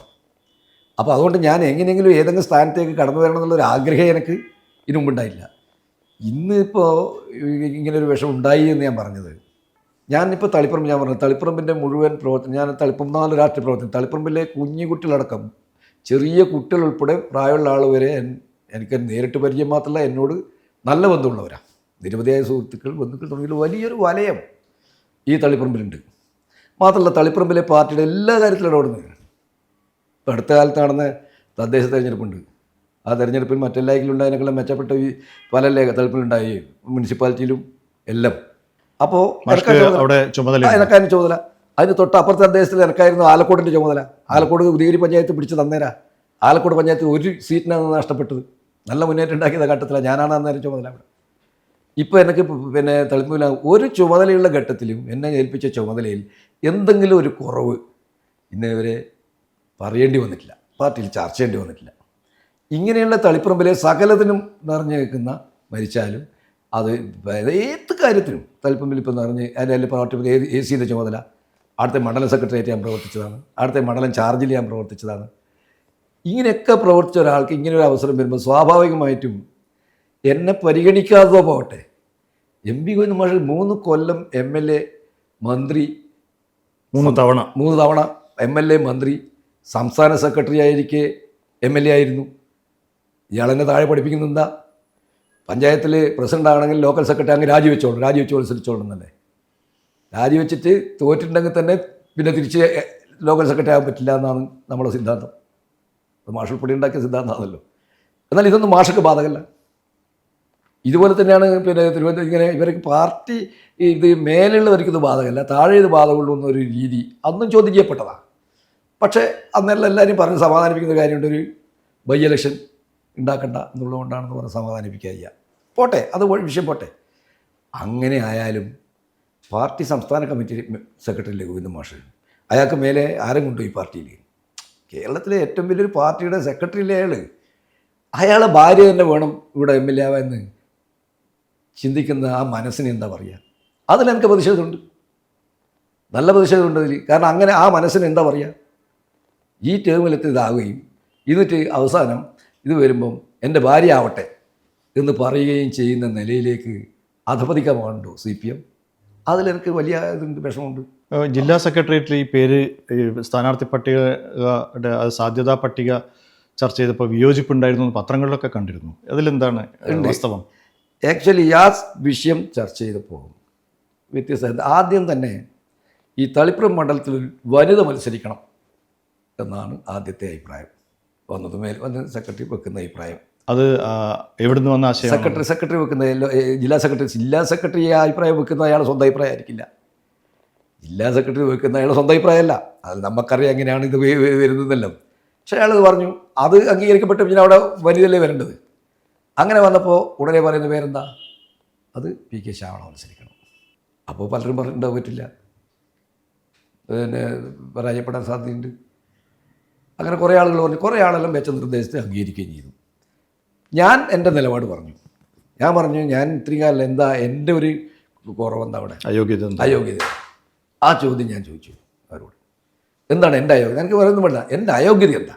അപ്പോൾ അതുകൊണ്ട് ഞാൻ എങ്ങനെയെങ്കിലും ഏതെങ്കിലും സ്ഥാനത്തേക്ക് കടന്നു വരണം എന്നുള്ളൊരു ആഗ്രഹം എനിക്ക് ഇതിനു മുമ്പുണ്ടായില്ല. ഇന്നിപ്പോൾ ഇങ്ങനൊരു വിഷം ഉണ്ടായി എന്ന് ഞാൻ പറഞ്ഞത്, ഞാനിപ്പോൾ തളിപ്പറമ്പ് ഞാൻ പറഞ്ഞത് തളിപ്പറമ്പിൻ്റെ മുഴുവൻ പ്രവർത്തനം, ഞാൻ തളിപ്പറമ്പ് 4 രാഷ്ട്രീയ പ്രവർത്തനം, തളിപ്പറമ്പിലെ കുഞ്ഞു കുട്ടികളടക്കം ചെറിയ കുട്ടികൾ ഉൾപ്പെടെ പ്രായമുള്ള ആൾ വരെ എനിക്ക് നേരിട്ട് പരിചയം മാത്രമല്ല, എന്നോട് നല്ല ബന്ധമുള്ളവരാണ്. നിരവധിയായ സുഹൃത്തുക്കൾ, ബന്ധുക്കൾ തുടങ്ങിയ വലിയൊരു വലയം ഈ തളിപ്പറമ്പിലുണ്ട്. മാത്രമല്ല തളിപ്പറമ്പിലെ പാർട്ടിയുടെ എല്ലാ കാര്യത്തിലും ഇടപെടുന്നത്. ഇപ്പോൾ അടുത്ത കാലത്ത് നടന്ന തദ്ദേശ തെരഞ്ഞെടുപ്പുണ്ട്. ആ തെരഞ്ഞെടുപ്പിൽ മറ്റെല്ലാറ്റിലും ഉണ്ടായതിനേക്കാളും മെച്ചപ്പെട്ട ഈ പല തളിപ്പിലുണ്ടായി, മുനിസിപ്പാലിറ്റിയിലും എല്ലാം. അപ്പോൾ എനക്കായിരുന്നു ചുമതല. അതിന് തൊട്ടപ്പുറത്തെ തദ്ദേശത്തിൽ എനക്കായിരുന്നു ആലക്കോടിൻ്റെ ചുമതല. ആലക്കോട് ഉദയഗിരി പഞ്ചായത്ത് പിടിച്ച് തന്നേരാ. ആലക്കോട് പഞ്ചായത്ത് ഒരു സീറ്റിനാണ് നഷ്ടപ്പെട്ടത്. നല്ല മുന്നേറ്റം ഉണ്ടാക്കിയത് ഘട്ടത്തിലാണ്. ഞാനാണ് അന്നേരം ചുമതല അവിടെ. ഇപ്പോൾ എനിക്ക് പിന്നെ തളിപ്പറമ്പിൽ ഒരു ചുമതലയുള്ള ഘട്ടത്തിലും എന്നെ ഏൽപ്പിച്ച ചുമതലയിൽ എന്തെങ്കിലും ഒരു കുറവ് ഇന്നേവരെ പറയേണ്ടി വന്നിട്ടില്ല, പാർട്ടിയിൽ ചർച്ച ചെയ്യേണ്ടി വന്നിട്ടില്ല. ഇങ്ങനെയുള്ള തളിപ്പറമ്പിലെ സകലത്തിനും നിറഞ്ഞു നിൽക്കുന്ന, മരിച്ചാലും അത് ഏത് കാര്യത്തിനും തളിപ്പറമ്പിൽ ഇപ്പോൾ നിറഞ്ഞ് അതിൻ്റെ പാർട്ടി AC ചുമതല, അവിടുത്തെ മണ്ഡലം സെക്രട്ടറിയായിട്ട് ഞാൻ പ്രവർത്തിച്ചതാണ്, അവിടുത്തെ മണ്ഡലം ചാർജിൽ ഞാൻ പ്രവർത്തിച്ചതാണ്. ഇങ്ങനെയൊക്കെ പ്രവർത്തിച്ച ഒരാൾക്ക് ഇങ്ങനൊരു അവസരം വരുമ്പോൾ സ്വാഭാവികമായിട്ടും എന്നെ പരിഗണിക്കാതെ പോകട്ടെ. MP ഗോവിന്ദൻ മാഷ് 3 കൊല്ലം MLA, മന്ത്രി, 3 തവണ MLA, മന്ത്രി, സംസ്ഥാന സെക്രട്ടറി ആയിരിക്കെ MLA ആയിരുന്നു. ഇയാളെന്നെ താഴെ പഠിപ്പിക്കുന്നെന്താ? പഞ്ചായത്തിൽ പ്രസിഡൻ്റ് ആണെങ്കിൽ ലോക്കൽ സെക്രട്ടറി അങ്ങ് രാജിവെച്ചോളൂ മത്സരിച്ചോളൂ എന്നല്ലേ. രാജിവെച്ചിട്ട് തോറ്റിട്ടുണ്ടെങ്കിൽ തന്നെ പിന്നെ തിരിച്ച് ലോക്കൽ സെക്രട്ടറി ആകാൻ പറ്റില്ല എന്നാണ് നമ്മുടെ സിദ്ധാന്തം. അത് മാഷുൾപ്പെടെ ഉണ്ടാക്കിയ സിദ്ധാന്തമാണല്ലോ. എന്നാൽ ഇതൊന്നും മാഷക്ക് ബാധകമല്ല. ഇതുപോലെ തന്നെയാണ് തിരുവനന്തപുരം ഇങ്ങനെ ഇവർക്ക് പാർട്ടി ഇത് മേലുള്ളവർക്ക് ഇത് ബാധകമല്ല, താഴെ ഇത് ബാധകമുള്ളൂ എന്നൊരു രീതി അന്നും ചോദ്യം ചെയ്യപ്പെട്ടതാണ്. പക്ഷേ അന്നെല്ലാം എല്ലാവരും പറഞ്ഞ് സമാധാനിപ്പിക്കുന്ന കാര്യമുണ്ട്, ഒരു ബൈ ഇലക്ഷൻ ഉണ്ടാക്കണ്ട എന്നുള്ളതുകൊണ്ടാണെന്ന് പറഞ്ഞ് സമാധാനിപ്പിക്കുക. പോട്ടെ, അത് വിഷയം പോട്ടെ. അങ്ങനെ ആയാലും പാർട്ടി സംസ്ഥാന കമ്മിറ്റി സെക്രട്ടറിയിലെ ഗോവിന്ദൻ മാഷ്, അയാൾക്ക് മേലെ ആരും കൊണ്ടുപോയി പാർട്ടിയിൽ? കേരളത്തിലെ ഏറ്റവും വലിയൊരു പാർട്ടിയുടെ സെക്രട്ടറിയിലെ അയാളെ ഭാര്യ തന്നെ വേണം ഇവിടെ MLA ആവാമെന്ന് ചിന്തിക്കുന്ന ആ മനസ്സിന് എന്താ പറയുക? അതിലെനിക്ക് പ്രതിഷേധമുണ്ട്, നല്ല പ്രതിഷേധമുണ്ട് അതിൽ. കാരണം അങ്ങനെ ആ മനസ്സിന് എന്താ പറയുക? ഈ ടേമിലെത്തി ഇതാവുകയും എന്നിട്ട് അവസാനം ഇത് വരുമ്പം എൻ്റെ ഭാര്യ ആവട്ടെ എന്ന് പറയുകയും ചെയ്യുന്ന നിലയിലേക്ക് അധപതിക്കാൻ വേണ്ടോ CPM? അതിലെനിക്ക് വലിയ ഇതുണ്ട്, വിഷമമുണ്ട്. ജില്ലാ സെക്രട്ടേറിയറ്റിൽ ഈ പേര് സ്ഥാനാർത്ഥി പട്ടികയുടെ സാധ്യതാ പട്ടിക ചർച്ച ചെയ്തപ്പോൾ വിയോജിപ്പുണ്ടായിരുന്നു പത്രങ്ങളിലൊക്കെ കണ്ടിരുന്നു. അതിലെന്താണ് വാസ്തവം? ആക്ച്വലി ആ വിഷയം ചർച്ച ചെയ്തപ്പോൾ വ്യത്യസ്തത. ആദ്യം തന്നെ ഈ തളിപ്പുറം മണ്ഡലത്തിൽ വനിത മത്സരിക്കണം എന്നാണ് ആദ്യത്തെ അഭിപ്രായം വന്നത്. വന്ന് സെക്രട്ടറി വെക്കുന്ന അഭിപ്രായം. അത് എവിടുന്ന് വന്ന ആശയം? സെക്രട്ടറി വെക്കുന്ന ജില്ലാ സെക്രട്ടറി ആ അഭിപ്രായം വെക്കുന്ന അയാൾ സ്വന്തം അഭിപ്രായം ആയിരിക്കില്ല. ജില്ലാ സെക്രട്ടറി വെക്കുന്ന അയാൾ സ്വന്തം അഭിപ്രായമല്ല. അത് നമുക്കറിയാം എങ്ങനെയാണ് ഇത് വരുന്നതെല്ലാം. പക്ഷേ അയാൾ പറഞ്ഞു അത് അംഗീകരിക്കപ്പെട്ട് പിന്നെ അവിടെ വനിതയല്ലേ വരേണ്ടത്. അങ്ങനെ വന്നപ്പോൾ ഉടനെ പറയുന്ന പേരെന്താ? അത് PK ശ്യാമള മത്സരിക്കണം. അപ്പോൾ പലരും പറഞ്ഞിട്ടുണ്ടാവും പറ്റില്ല, പിന്നെ പരാജയപ്പെടാൻ സാധ്യതയുണ്ട്. അങ്ങനെ കുറേ ആളുകൾ പറഞ്ഞു. കുറേ ആളെല്ലാം വെച്ച നിർദ്ദേശത്തെ അംഗീകരിക്കുകയും ചെയ്തു. ഞാൻ എൻ്റെ നിലപാട് പറഞ്ഞു. ഞാൻ പറഞ്ഞു, ഞാൻ ഇത്രയും കാലം എന്താ എൻ്റെ ഒരു കുറവെന്താ അവിടെ? അയോഗ്യത. ആ ചോദ്യം ഞാൻ ചോദിച്ചു അവരോട്. എന്താണ് എൻ്റെ അയോഗ്യത? എനിക്ക് പറയുന്നത് വേണ്ട, എൻ്റെ അയോഗ്യത എന്താ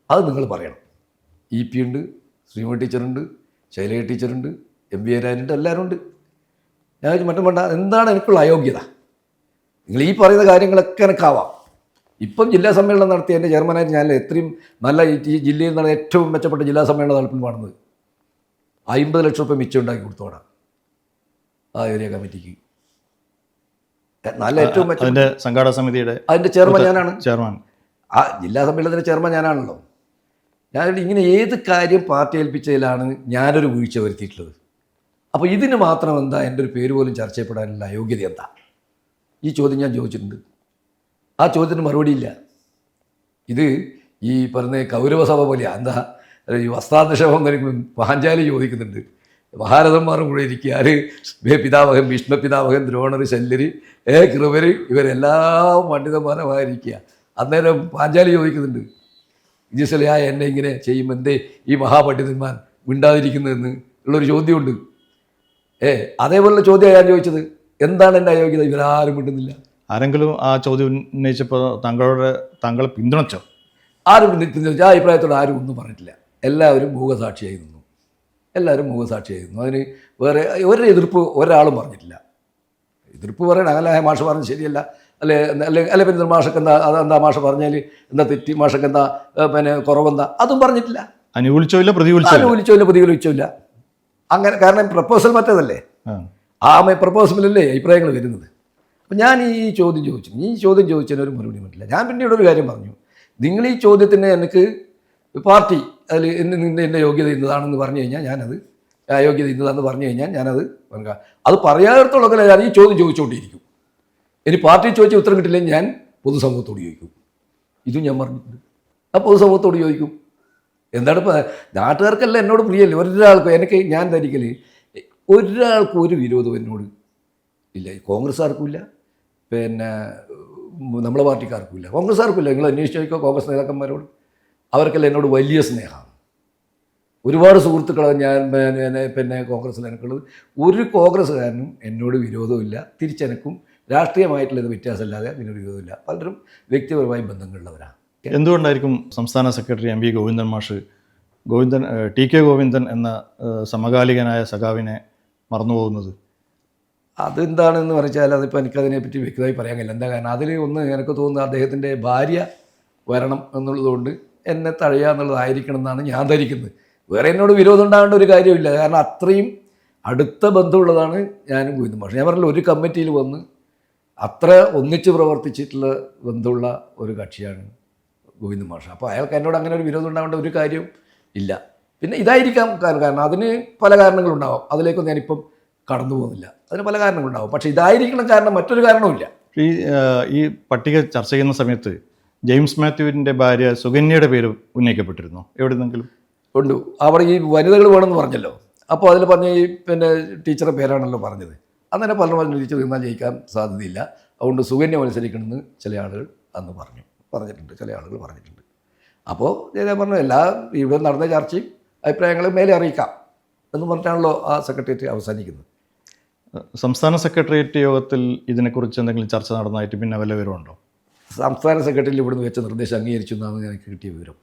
അത് നിങ്ങൾ പറയണം. EP ഉണ്ട്, ശ്രീമതി ടീച്ചറുണ്ട്, ശൈലജ ടീച്ചറുണ്ട്, MB രാജുണ്ട്, എല്ലാവരും ഉണ്ട്. ഞാൻ മറ്റും വേണ്ട, എന്താണ് എനിക്കുള്ള അയോഗ്യത? നിങ്ങൾ ഈ പറയുന്ന കാര്യങ്ങളൊക്കെ എനിക്കാവാം. ഇപ്പം ജില്ലാ സമ്മേളനം നടത്തി എൻ്റെ ചെയർമാനായിട്ട് ഞാൻ എത്രയും നല്ല ഈ ജില്ലയിൽ നിന്നാണ് ഏറ്റവും മെച്ചപ്പെട്ട ജില്ലാ സമ്മേളനം നടത്തുന്നതാണ്. 50 ലക്ഷം രൂപ മിച്ചം ഉണ്ടാക്കി കൊടുത്തോടാം ആ ഏരിയ കമ്മിറ്റിക്ക്. നല്ല ഏറ്റവും മെച്ചപ്പെട്ട സംഘാടക സമിതിയുടെ അതിൻ്റെ ചെയർമാൻ ഞാനാണ്. ആ ജില്ലാ സമ്മേളനത്തിൻ്റെ ചെയർമാൻ ഞാനാണല്ലോ. ഞാനിവിടെ ഇങ്ങനെ ഏത് കാര്യം പാർട്ടി ഏൽപ്പിച്ചതിലാണ് ഞാനൊരു വീഴ്ച വരുത്തിയിട്ടുള്ളത്. അപ്പോൾ ഇതിന് മാത്രം എന്താ എൻ്റെ ഒരു പേര് പോലും ചർച്ച ചെയ്യപ്പെടാനുള്ള അയോഗ്യത എന്താ? ഈ ചോദ്യം ഞാൻ ചോദിച്ചിട്ടുണ്ട്. ആ ചോദ്യത്തിന് മറുപടിയില്ല. ഇത് ഈ പറഞ്ഞ കൗരവസഭ പോലെയാ. എന്താ ഈ വസ്ത്രാദശമം കഴിക്കുമ്പോൾ പാഞ്ചാലി ചോദിക്കുന്നുണ്ട്, മഹാരഥന്മാർ കൂടെ ഇരിക്കുക, ആര് പിതാമഹൻ, ഭീഷ്മ പിതാമഹൻ, ദ്രോണർ, ശല്യര്, കൃപര്, ഇവരെല്ലാം പണ്ഡിതന്മാരമായിരിക്കുക. അന്നേരം പാഞ്ചാലി ചോദിക്കുന്നുണ്ട്, ഇജിസലയാ എന്നെ ഇങ്ങനെ ചെയ്യുമ്പോൾ എന്തേ ഈ മഹാപണ്ഡിതന്മാർ മിണ്ടാതിരിക്കുന്നതെന്ന് ഉള്ളൊരു ചോദ്യമുണ്ട്. അതേപോലുള്ള ചോദ്യമാണ് ഞാൻ ചോദിച്ചത്. എന്താണ് എൻ്റെ അയോഗ്യത? ഇവരാരും മിണ്ടുന്നില്ല. ആരെങ്കിലും ആ ചോദ്യം ഉന്നയിച്ചപ്പോൾ താങ്കളെ പിന്തുണച്ചോ? ആരും പിന്തുണച്ചു. ആ അഭിപ്രായത്തോട് ആരും ഒന്നും പറഞ്ഞിട്ടില്ല. എല്ലാവരും മൂകസാക്ഷിയായി നിന്നു. അതിന് വേറെ ഒരു എതിർപ്പ് ഒരാളും പറഞ്ഞിട്ടില്ല. എതിർപ്പ് പറയണം, അങ്ങനെ മാഷ് പറഞ്ഞത് ശരിയല്ല, അല്ലെ പിന്നെ മാഷക്ക് എന്താ, അതെന്താ മാഷ് പറഞ്ഞാൽ എന്താ തെറ്റി, മാഷക്ക് എന്താ പിന്നെ കുറവെന്താ, അതും പറഞ്ഞിട്ടില്ല. അനുകൂലിച്ചോ പ്രതികൂലിച്ചോ ഇല്ല. അങ്ങനെ, കാരണം പ്രപ്പോസൽ മറ്റേതല്ലേ, ആ പ്രപ്പോസലല്ലേ അഭിപ്രായങ്ങൾ വരുന്നത്. അപ്പം ഞാൻ ഈ ചോദ്യം ചോദിച്ചതിന് ഒരു മറുപടി പറ്റില്ല. ഞാൻ പിന്നീട് ഒരു കാര്യം പറഞ്ഞു, നിങ്ങൾ ഈ ചോദ്യത്തിന് എനിക്ക് പാർട്ടി അതിൽ എൻ്റെ യോഗ്യത ഇന്നതാണെന്ന് പറഞ്ഞു കഴിഞ്ഞാൽ ഞാനത്, അയോഗ്യത ഇന്നതാണെന്ന് പറഞ്ഞു കഴിഞ്ഞാൽ ഞാനത് അത് പറയാത്തടത്തോളം ഞാൻ ഈ ചോദ്യം ചോദിച്ചുകൊണ്ടിരിക്കും. ഇനി പാർട്ടി ചോദിച്ച ഉത്തരം കിട്ടില്ലെങ്കിൽ ഞാൻ പൊതുസമൂഹത്തോട് ചോദിക്കും. ഇതും ഞാൻ പറഞ്ഞിട്ടുണ്ട്. ആ പൊതുസമൂഹത്തോട് ചോദിക്കും. എന്താണ് ഇപ്പോൾ നാട്ടുകാർക്കല്ല എന്നോട് പ്രിയല്ലേ, ഒരാൾക്കും ഞാൻ ധരിക്കൽ ഒരാൾക്കും ഒരു വിരോധം എന്നോട് ഇല്ല. കോൺഗ്രസ്സുകാർക്കും ഇല്ല, പിന്നെ നമ്മളെ പാർട്ടിക്കാർക്കും ഇല്ല, കോൺഗ്രസ്സുകാർക്കും ഇല്ല. നിങ്ങൾ അന്വേഷിച്ച് നോക്കിയോ കോൺഗ്രസ് നേതാക്കന്മാരോട്, അവർക്കെല്ലാം എന്നോട് വലിയ സ്നേഹമാണ്. ഒരുപാട് സുഹൃത്തുക്കളെ ഞാൻ പിന്നെ കോൺഗ്രസ്സിൽ എനിക്കുള്ളത്. ഒരു കോൺഗ്രസ്സുകാരനും എന്നോട് വിരോധമില്ല, തിരിച്ചെനക്കും രാഷ്ട്രീയമായിട്ടുള്ള വ്യത്യാസമില്ലാതെ അതിനൊരു വിരോധമില്ല. പലരും വ്യക്തിപരമായ ബന്ധങ്ങളുള്ളവരാണ്. എന്തുകൊണ്ടായിരിക്കും സംസ്ഥാന സെക്രട്ടറി MV ഗോവിന്ദൻ മാഷ് TK ഗോവിന്ദൻ എന്ന സമകാലികനായ സഖാവിനെ മറന്നുപോകുന്നത്? അതെന്താണെന്ന് പറഞ്ഞാൽ അതിപ്പോൾ എനിക്കതിനെപ്പറ്റി വ്യക്തമായി പറയാൻ കഴിയില്ല. എന്താ കാരണം, അതിൽ ഒന്ന് എനിക്ക് തോന്നുന്നത് അദ്ദേഹത്തിൻ്റെ ഭാര്യ വരണം എന്നുള്ളതുകൊണ്ട് എന്നെ തഴയുക എന്നുള്ളതായിരിക്കണം എന്നാണ് ഞാൻ ധരിക്കുന്നത്. വേറെ എന്നോട് വിരോധം ഉണ്ടാകേണ്ട ഒരു കാര്യമില്ല. കാരണം അത്രയും അടുത്ത ബന്ധമുള്ളതാണ് ഞാനും ഗോവിന്ദൻ മാഷ്. ഞാൻ പറഞ്ഞില്ല, ഒരു കമ്മിറ്റിയിൽ വന്ന് അത്ര ഒന്നിച്ച് പ്രവർത്തിച്ചിട്ടുള്ള ബന്ധമുള്ള ഒരു കക്ഷിയാണ് ഗോവിന്ദ മാഷ്. അപ്പോൾ അയാൾക്ക് എന്നോട് അങ്ങനെ ഒരു വിരോധം ഉണ്ടാവേണ്ട ഒരു കാര്യം ഇല്ല. പിന്നെ ഇതായിരിക്കാം കാരണം അതിന് പല കാരണങ്ങളുണ്ടാവും, അതിലേക്കൊന്നും ഞാനിപ്പം കടന്നു പോകുന്നില്ല. അതിന് പല കാരണങ്ങളുണ്ടാവും, പക്ഷേ ഇതായിരിക്കണം കാരണം, മറ്റൊരു കാരണവുമില്ല. ഈ പട്ടിക ചർച്ച ചെയ്യുന്ന സമയത്ത് ജെയിംസ് മാത്യുവിൻ്റെ ഭാര്യ സുകന്യയുടെ പേര് ഉന്നയിക്കപ്പെട്ടിരുന്നു എവിടെന്നെങ്കിലും? ഉണ്ട്. അവിടെ ഈ വനിതകൾ വേണമെന്ന് പറഞ്ഞല്ലോ, അപ്പോൾ അതിൽ പറഞ്ഞ ഈ പിന്നെ ടീച്ചറെ പേരാണല്ലോ പറഞ്ഞത്. അന്നേരം പലരും പറഞ്ഞു ടീച്ചർ നിന്നാൽ ജയിക്കാൻ സാധ്യതയില്ല, അതുകൊണ്ട് സുകന്യ മത്സരിക്കണമെന്ന് ചില ആളുകൾ അന്ന് പറഞ്ഞിട്ടുണ്ട്, ചില ആളുകൾ പറഞ്ഞിട്ടുണ്ട്. അപ്പോൾ ഞാൻ പറഞ്ഞു എല്ലാ ഇവിടെ നടന്ന ചർച്ചയും അഭിപ്രായങ്ങളും മേലെ അറിയിക്കാം എന്ന് പറഞ്ഞിട്ടാണല്ലോ ആ സെക്രട്ടേറിയറ്റ് അവസാനിക്കുന്നത്. സംസ്ഥാന സെക്രട്ടേറിയറ്റ് യോഗത്തിൽ ഇതിനെക്കുറിച്ച് എന്തെങ്കിലും ചർച്ച നടന്നതായിട്ട് പിന്നെ വല്ല വിവരമുണ്ടോ? സംസ്ഥാന സെക്രട്ടറിയിൽ ഇവിടുന്ന് വെച്ച നിർദ്ദേശം അംഗീകരിച്ചു എന്നാണ് എനിക്ക് കിട്ടിയ വിവരം.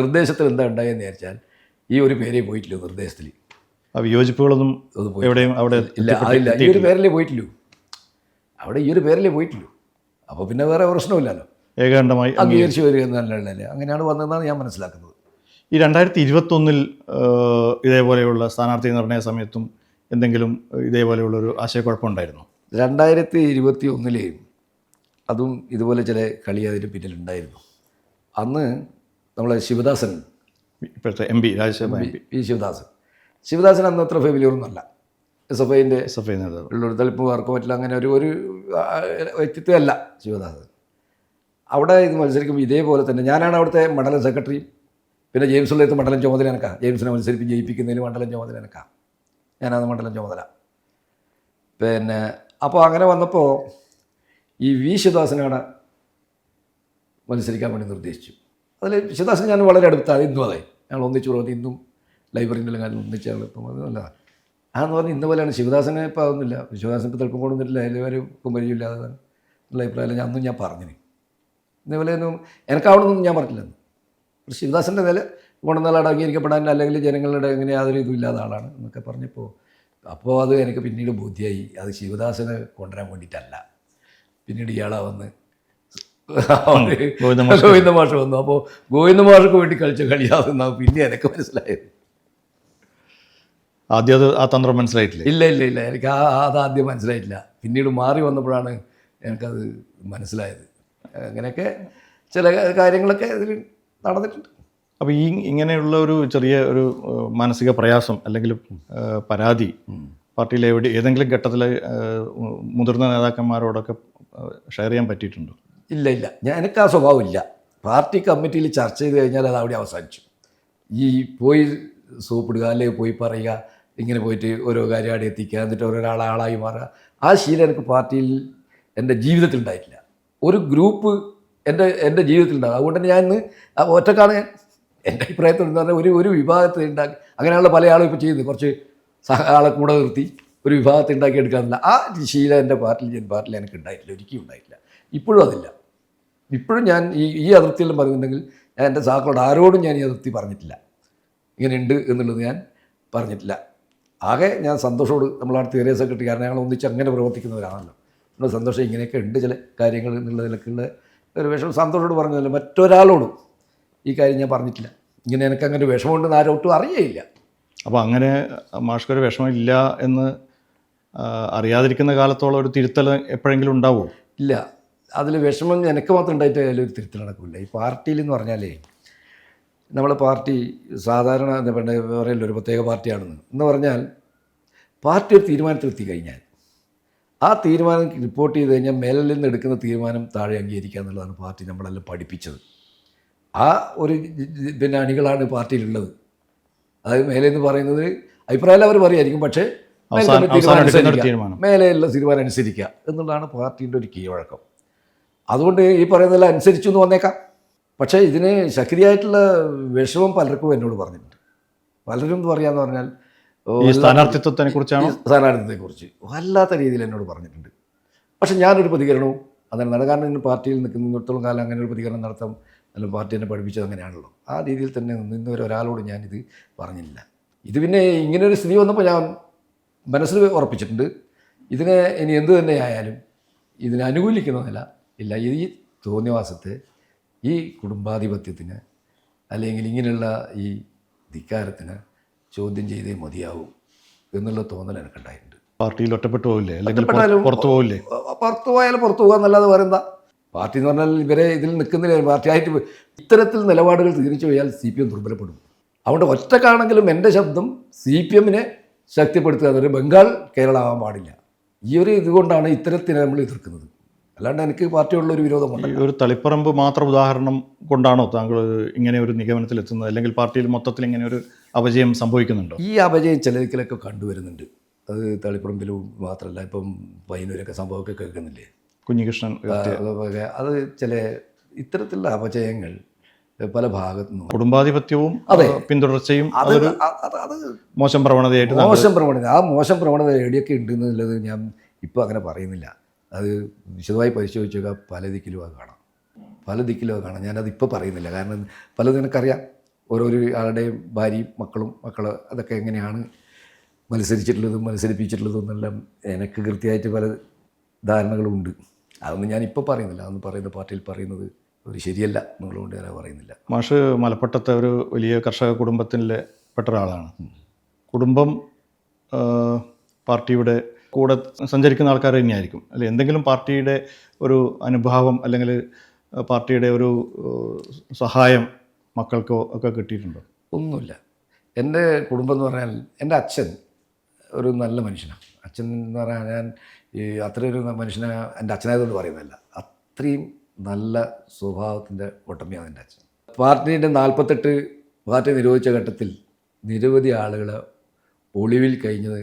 നിർദ്ദേശത്തിൽ എന്താ ഉണ്ടായെന്ന് വിചാരിച്ചാൽ ഈ ഒരു പേരേ പോയിട്ടില്ല നിർദ്ദേശത്തിൽ. ആ വിയോജിപ്പുകളൊന്നും എവിടെയും അവിടെ ഇല്ല. ഈ ഒരു പേരല്ലേ പോയിട്ടില്ലൂ, അവിടെ ഈ ഒരു പേരല്ലേ പോയിട്ടില്ലൂ. അപ്പോൾ പിന്നെ വേറെ പ്രശ്നമില്ലല്ലോ, ഏകാണ്ടമായി അംഗീകരിച്ചു വരിക എന്നല്ലേ, അങ്ങനെയാണ് വന്നതെന്നാണ് ഞാൻ മനസ്സിലാക്കുന്നത്. ഈ 2021 ഇതേപോലെയുള്ള സ്ഥാനാർത്ഥി നിർണയ സമയത്തും എന്തെങ്കിലും ഇതേപോലെയുള്ളൊരു ആശയക്കുഴപ്പമുണ്ടായിരുന്നു? 2021 അതും ഇതുപോലെ ചില കളി അതിന് പിന്നിലുണ്ടായിരുന്നു. അന്ന് നമ്മളെ ശിവദാസൻ, ഇപ്പോഴത്തെ MP രാജ്യസഭ പി ശിവദാസൻ അന്ന് അത്ര ഫെമിലിയറൊന്നുമല്ല. SFIൻ്റെ നേതാവ് ഉള്ളൊരു തളിപ്പുകാർക്കോ പറ്റില്ല, അങ്ങനെ ഒരു വ്യക്തിത്വമല്ല ശിവദാസൻ. അവിടെ ഇത് മത്സരിക്കുമ്പോൾ ഇതേപോലെ തന്നെ ഞാനാണ് അവിടുത്തെ മണ്ഡലം സെക്രട്ടറി. പിന്നെ ജെയിംസ് ഉള്ളത്ത് മണ്ഡലം ചുമതല എനക്കാം, ജെയിംസിനെ ജയിപ്പിക്കുന്നതിന് മണ്ഡലം ചുമതല എനക്കാം, ഞാനത് മണ്ഡലം ചുമതല. പിന്നെ അപ്പോൾ അങ്ങനെ വന്നപ്പോൾ ഈ ശിവദാസനാണ് മത്സരിക്കാൻ വേണ്ടി നിർദ്ദേശിച്ചു. അതിൽ ശിവദാസൻ ഞാൻ വളരെ അടുത്താണ്, ഇന്നും അതെ, ഞങ്ങൾ ഒന്നിച്ചു പ്രവർത്തി, ഇന്നും ലൈബ്രറിൻ്റെ കാര്യം ഒന്നിച്ച് ഞങ്ങൾ ഇപ്പം അത് നല്ലതാണ്. അതെന്ന് പറഞ്ഞാൽ ഇന്ന പോലെയാണ് ശിവദാസനെ ഇപ്പോൾ അതൊന്നുമില്ല, ശിവദാസൻ ഇപ്പോൾ തൽപ്പം കൊണ്ടൊന്നുമില്ല, എല്ലാവരും കുമ്പരിയില്ലാതെ ഉള്ള അഭിപ്രായം ഞാൻ അന്നും ഞാൻ പറഞ്ഞിന്. ഇന്നപോലെയൊന്നും എനിക്കാവണമെന്നൊന്നും ഞാൻ പറഞ്ഞില്ലെന്ന്. ശിവദാസൻ്റെ നില ഗുണനിലയുടെ അംഗീകരിക്കപ്പെടാൻ അല്ലെങ്കിൽ ജനങ്ങളുടെ എങ്ങനെ യാതൊരു ഇതും ഇല്ലാത്ത ആളാണ് എന്നൊക്കെ പറഞ്ഞപ്പോൾ അപ്പോൾ അത് എനിക്ക് പിന്നീട് ബോധ്യമായി അത് ശിവദാസനെ കൊണ്ടുവരാൻ വേണ്ടിയിട്ടല്ല. പിന്നീട് ഇയാളാ വന്ന് ഗോവിന്ദ മാഷ് വന്നു. അപ്പോൾ ഗോവിന്ദ മാഷക്ക് വേണ്ടി കളിച്ച കളിയാകുന്ന പിന്നെ എനിക്ക് മനസ്സിലായത്. ആദ്യം അത് ആ തന്ത്രം മനസ്സിലായിട്ടില്ല? ഇല്ല എനിക്ക് അതാദ്യം മനസ്സിലായിട്ടില്ല. പിന്നീട് മാറി വന്നപ്പോഴാണ് എനിക്കത് മനസ്സിലായത്. അങ്ങനെയൊക്കെ ചില കാര്യങ്ങളൊക്കെ ഇതിൽ നടന്നിട്ടുണ്ട്. അപ്പോൾ ഇങ്ങനെയുള്ള ഒരു ചെറിയ ഒരു മാനസിക പ്രയാസം അല്ലെങ്കിൽ പരാതി പാർട്ടിയിലെ ഏതെങ്കിലും ഘട്ടത്തിൽ മുതിർന്ന നേതാക്കന്മാരോടൊക്കെ ഷെയർ ചെയ്യാൻ പറ്റിയിട്ടുണ്ടോ? ഇല്ല എനിക്ക് ആ സ്വഭാവം ഇല്ല. പാർട്ടി കമ്മിറ്റിയിൽ ചർച്ച ചെയ്ത് കഴിഞ്ഞാൽ അത് അവിടെ അവസാനിച്ചു. ഈ പോയി സോപ്പിടുക അല്ലെങ്കിൽ പോയി പറയുക, ഇങ്ങനെ പോയിട്ട് ഓരോ കാര്യം അവിടെ എത്തിക്കുക, എന്നിട്ട് ഓരോരാളായി മാറുക, ആ ശീലം എനിക്ക് പാർട്ടിയിൽ എൻ്റെ ജീവിതത്തിൽ ഉണ്ടായിട്ടില്ല. ഒരു ഗ്രൂപ്പ് എൻ്റെ ജീവിതത്തിലുണ്ടാകും. അതുകൊണ്ട് തന്നെ ഞാൻ ഇന്ന് ഒറ്റക്കാണ് എൻ്റെ അഭിപ്രായത്തിൽ എന്ന് പറഞ്ഞാൽ ഒരു വിഭാഗത്തെ ഉണ്ടാക്കി, അങ്ങനെയുള്ള പല ആളും ഇപ്പോൾ ചെയ്യുന്നത്, കുറച്ച് ആളെ കൂടെ നിർത്തി ഒരു വിഭാഗത്തെ ഉണ്ടാക്കി എടുക്കാറില്ല. ആ ശീലം എൻ്റെ പാർട്ടിയിൽ എനിക്ക് ഉണ്ടായിട്ടില്ല, ഒരിക്കലും ഉണ്ടായിട്ടില്ല. ഇപ്പോഴും അതില്ല. ഇപ്പോഴും ഞാൻ ഈ അതിർത്തിയെല്ലാം പറയുന്നുണ്ടെങ്കിൽ ഞാൻ എൻ്റെ സഹാക്കളോട് ആരോടും ഞാൻ ഈ അതിർത്തി പറഞ്ഞിട്ടില്ല, ഇങ്ങനെയുണ്ട് എന്നുള്ളത് ഞാൻ പറഞ്ഞിട്ടില്ല. ആകെ ഞാൻ സന്തോഷത്തോട് നമ്മളടുത്ത് ഏരിയ സെക്രട്ടറി, കാരണം ഞങ്ങൾ ഒന്നിച്ച് അങ്ങനെ പ്രവർത്തിക്കുന്നവരാണല്ലോ, നമ്മൾ സന്തോഷം ഇങ്ങനെയൊക്കെ ഉണ്ട് ചില കാര്യങ്ങൾ എന്നുള്ളതിലൊക്കെയുള്ള ഒരു വിഷമം സന്തോഷത്തോട് പറഞ്ഞതല്ല. മറ്റൊരാളോടും ഈ കാര്യം ഞാൻ പറഞ്ഞിട്ടില്ല, ഇങ്ങനെ എനിക്കങ്ങനെ വിഷമമുണ്ടെന്ന് ആരോട്ടും അറിയേയില്ല. അപ്പോൾ അങ്ങനെ മാഷ്ക്കൊരു വിഷമമില്ല എന്ന് അറിയാതിരിക്കുന്ന കാലത്തോളം ഒരു തിരുത്തൽ എപ്പോഴെങ്കിലും ഉണ്ടാവുമോ? ഇല്ല, അതിൽ വിഷമം എനിക്ക് മാത്രം ഉണ്ടായിട്ട് അതിലൊരു തിരുത്തൽ നടക്കില്ല. ഈ പാർട്ടിയിൽ എന്ന് പറഞ്ഞാലേ നമ്മളെ പാർട്ടി സാധാരണ എന്താ പറയല്ലോ ഒരു പ്രത്യേക പാർട്ടിയാണെന്ന് എന്ന് പറഞ്ഞാൽ പാർട്ടി ഒരു തീരുമാനത്തിലെത്തി കഴിഞ്ഞാൽ ആ തീരുമാനം റിപ്പോർട്ട് ചെയ്ത് കഴിഞ്ഞാൽ മേലിൽ നിന്ന് എടുക്കുന്ന തീരുമാനം താഴെ അംഗീകരിക്കുക എന്നുള്ളതാണ് പാർട്ടി നമ്മളെല്ലാം പഠിപ്പിച്ചത്. ആ ഒരു പിന്നെ അണികളാണ് പാർട്ടിയിലുള്ളത്. അതായത് മേലെ എന്ന് പറയുന്നത് അഭിപ്രായം അവർ പറയുമായിരിക്കും, പക്ഷേ മേലെയുള്ള തീരുമാനം അനുസരിക്കുക എന്നുള്ളതാണ് പാർട്ടീൻ്റെ ഒരു കീഴ്വഴക്കം. അതുകൊണ്ട് ഈ പറയുന്നതെല്ലാം അനുസരിച്ചു എന്ന് വന്നേക്കാം. പക്ഷേ ഇതിന് ശക്തിയായിട്ടുള്ള വിഷമം പലർക്കും എന്നോട് പറഞ്ഞിട്ടുണ്ട്. പലരും പറയാന്ന് പറഞ്ഞാൽ സ്ഥാനാർത്ഥിത്വത്തെക്കുറിച്ച് വല്ലാത്ത രീതിയിൽ എന്നോട് പറഞ്ഞിട്ടുണ്ട്. പക്ഷേ ഞാനൊരു പ്രതികരണവും അതാണ് കാരണം പാർട്ടിയിൽ നിൽക്കുന്നിടത്തോളം കാലം അങ്ങനെ ഒരു പ്രതികരണം നടത്താം, അല്ലെങ്കിൽ പാർട്ടി എന്നെ പഠിപ്പിച്ചത് അങ്ങനെയാണല്ലോ. ആ രീതിയിൽ തന്നെ ഒരാളോട് ഞാനിത് പറഞ്ഞില്ല. ഇത് പിന്നെ ഇങ്ങനൊരു സ്ഥിതി വന്നപ്പോൾ ഞാൻ മനസ്സിൽ ഉറപ്പിച്ചിട്ടുണ്ട്, ഇതിനെ ഇനി എന്ത് തന്നെ ആയാലും ഇതിനെ അനുകൂലിക്കുന്നതല്ല ഇല്ല. ഈ തോന്നിവാസത്തെ, ഈ കുടുംബാധിപത്യത്തിന് അല്ലെങ്കിൽ ഇങ്ങനെയുള്ള ഈ ധിക്കാരത്തിന് ചോദ്യം ചെയ്തേ മതിയാവും എന്നുള്ള തോന്നൽ എനിക്കുണ്ടായിട്ടുണ്ട്. പാർട്ടിയിൽ ഒറ്റപ്പെട്ടു പോവില്ലേ, അല്ലെങ്കിൽ ഒറ്റപ്പെട്ടാലും പുറത്തു പോവില്ലേ? പുറത്തു പോയാലും പുറത്തു പോകാന്നല്ലാതെ പറയുന്ന പാർട്ടി എന്ന് പറഞ്ഞാൽ ഇവരെ ഇതിൽ നിൽക്കുന്നില്ല. പാർട്ടിയായിട്ട് ഇത്തരത്തിൽ നിലപാടുകൾ തിരിച്ചു പോയാൽ CPM ദുർബലപ്പെടും. അതുകൊണ്ട് ഒറ്റക്കാണെങ്കിലും എൻ്റെ ശബ്ദം CPM-നെ ശക്തിപ്പെടുത്തുക. അതൊരു ബംഗാൾ കേരള ആവാൻ പാടില്ല. ഈ ഒരു ഇതുകൊണ്ടാണ് ഇത്തരത്തിനെ നമ്മൾ എതിർക്കുന്നത്. അല്ലാണ്ട് എനിക്ക് പാർട്ടിയോടുള്ള ഒരു വിരോധമുണ്ട്. ഈ ഒരു തളിപ്പറമ്പ് മാത്രം ഉദാഹരണം കൊണ്ടാണോ താങ്കൾ ഇങ്ങനെ ഒരു നിഗമനത്തിലെത്തുന്നത്, അല്ലെങ്കിൽ പാർട്ടിയിൽ മൊത്തത്തിൽ ഇങ്ങനെ ഒരു അപജയം സംഭവിക്കുന്നുണ്ടോ? ഈ അപജയം ചിലരിക്കലൊക്കെ കണ്ടുവരുന്നുണ്ട്. അത് തളിപ്പറമ്പിലും മാത്രമല്ല, ഇപ്പം പയ്യന്നൂരൊക്കെ സംഭവമൊക്കെ കേൾക്കുന്നില്ലേ, കുഞ്ഞികൃഷ്ണൻ അതൊക്കെ. അത് ചില ഇത്തരത്തിലുള്ള അപജയങ്ങൾ പല ഭാഗത്തു നിന്നും കുടുംബാധിപത്യവും പിന്തുടർച്ചയും അത് മോശം പ്രവണതയായിട്ട് മോശം പ്രവണത. ആ മോശം പ്രവണത എവിടെയൊക്കെ ഉണ്ടെന്നുള്ളത് ഞാൻ ഇപ്പോൾ അങ്ങനെ പറയുന്നില്ല. അത് വിശദമായി പരിശോധിച്ച് നോക്കുക. പല ദിക്കിലും അത് കാണാം, പല ദിക്കിലും അത് കാണാം. ഞാനതിപ്പോൾ പറയുന്നില്ല. കാരണം പലതും എനിക്കറിയാം. ഓരോരോ ആളുടെയും ഭാര്യയും മക്കൾ അതൊക്കെ എങ്ങനെയാണ് മത്സരിച്ചിട്ടുള്ളതും മത്സരിപ്പിച്ചിട്ടുള്ളതും എന്നെല്ലാം എനിക്ക് കൃത്യമായിട്ട് പല ധാരണകളുമുണ്ട്. അതൊന്നും ഞാനിപ്പോൾ പറയുന്നില്ല. അതൊന്നും പറയുന്ന പാർട്ടിയിൽ പറയുന്നത് ഒരു ശരിയല്ല എന്നുള്ളതുകൊണ്ട് ഞാൻ പറയുന്നില്ല. മാഷ് മലപ്പട്ടത്തെ ഒരു വലിയ കർഷക കുടുംബത്തിലെ പെട്ട ഒരാളാണ്. കുടുംബം പാർട്ടിയുടെ കൂടെ സഞ്ചരിക്കുന്ന ആൾക്കാർ തന്നെയായിരിക്കും അല്ലെ? എന്തെങ്കിലും പാർട്ടിയുടെ ഒരു അനുഭാവം അല്ലെങ്കിൽ പാർട്ടിയുടെ ഒരു സഹായം മക്കൾക്കോ ഒക്കെ കിട്ടിയിട്ടുണ്ടോ? ഒന്നുമില്ല. എൻ്റെ കുടുംബം എന്ന് പറഞ്ഞാൽ എൻ്റെ അച്ഛൻ ഒരു നല്ല മനുഷ്യനാണ്. അച്ഛൻ എന്ന് പറഞ്ഞാൽ ഞാൻ അത്രയൊരു മനുഷ്യനെ എൻ്റെ അച്ഛനായതുകൊണ്ട് പറയുന്നതല്ല, അത്രയും നല്ല സ്വഭാവത്തിൻ്റെ ഒട്ടമയാണ് എൻ്റെ അച്ഛൻ. പാർട്ടിയുടെ 48 പാർട്ടി നിരോധിച്ച ഘട്ടത്തിൽ നിരവധി ആളുകൾ ഒളിവിൽ കഴിഞ്ഞത്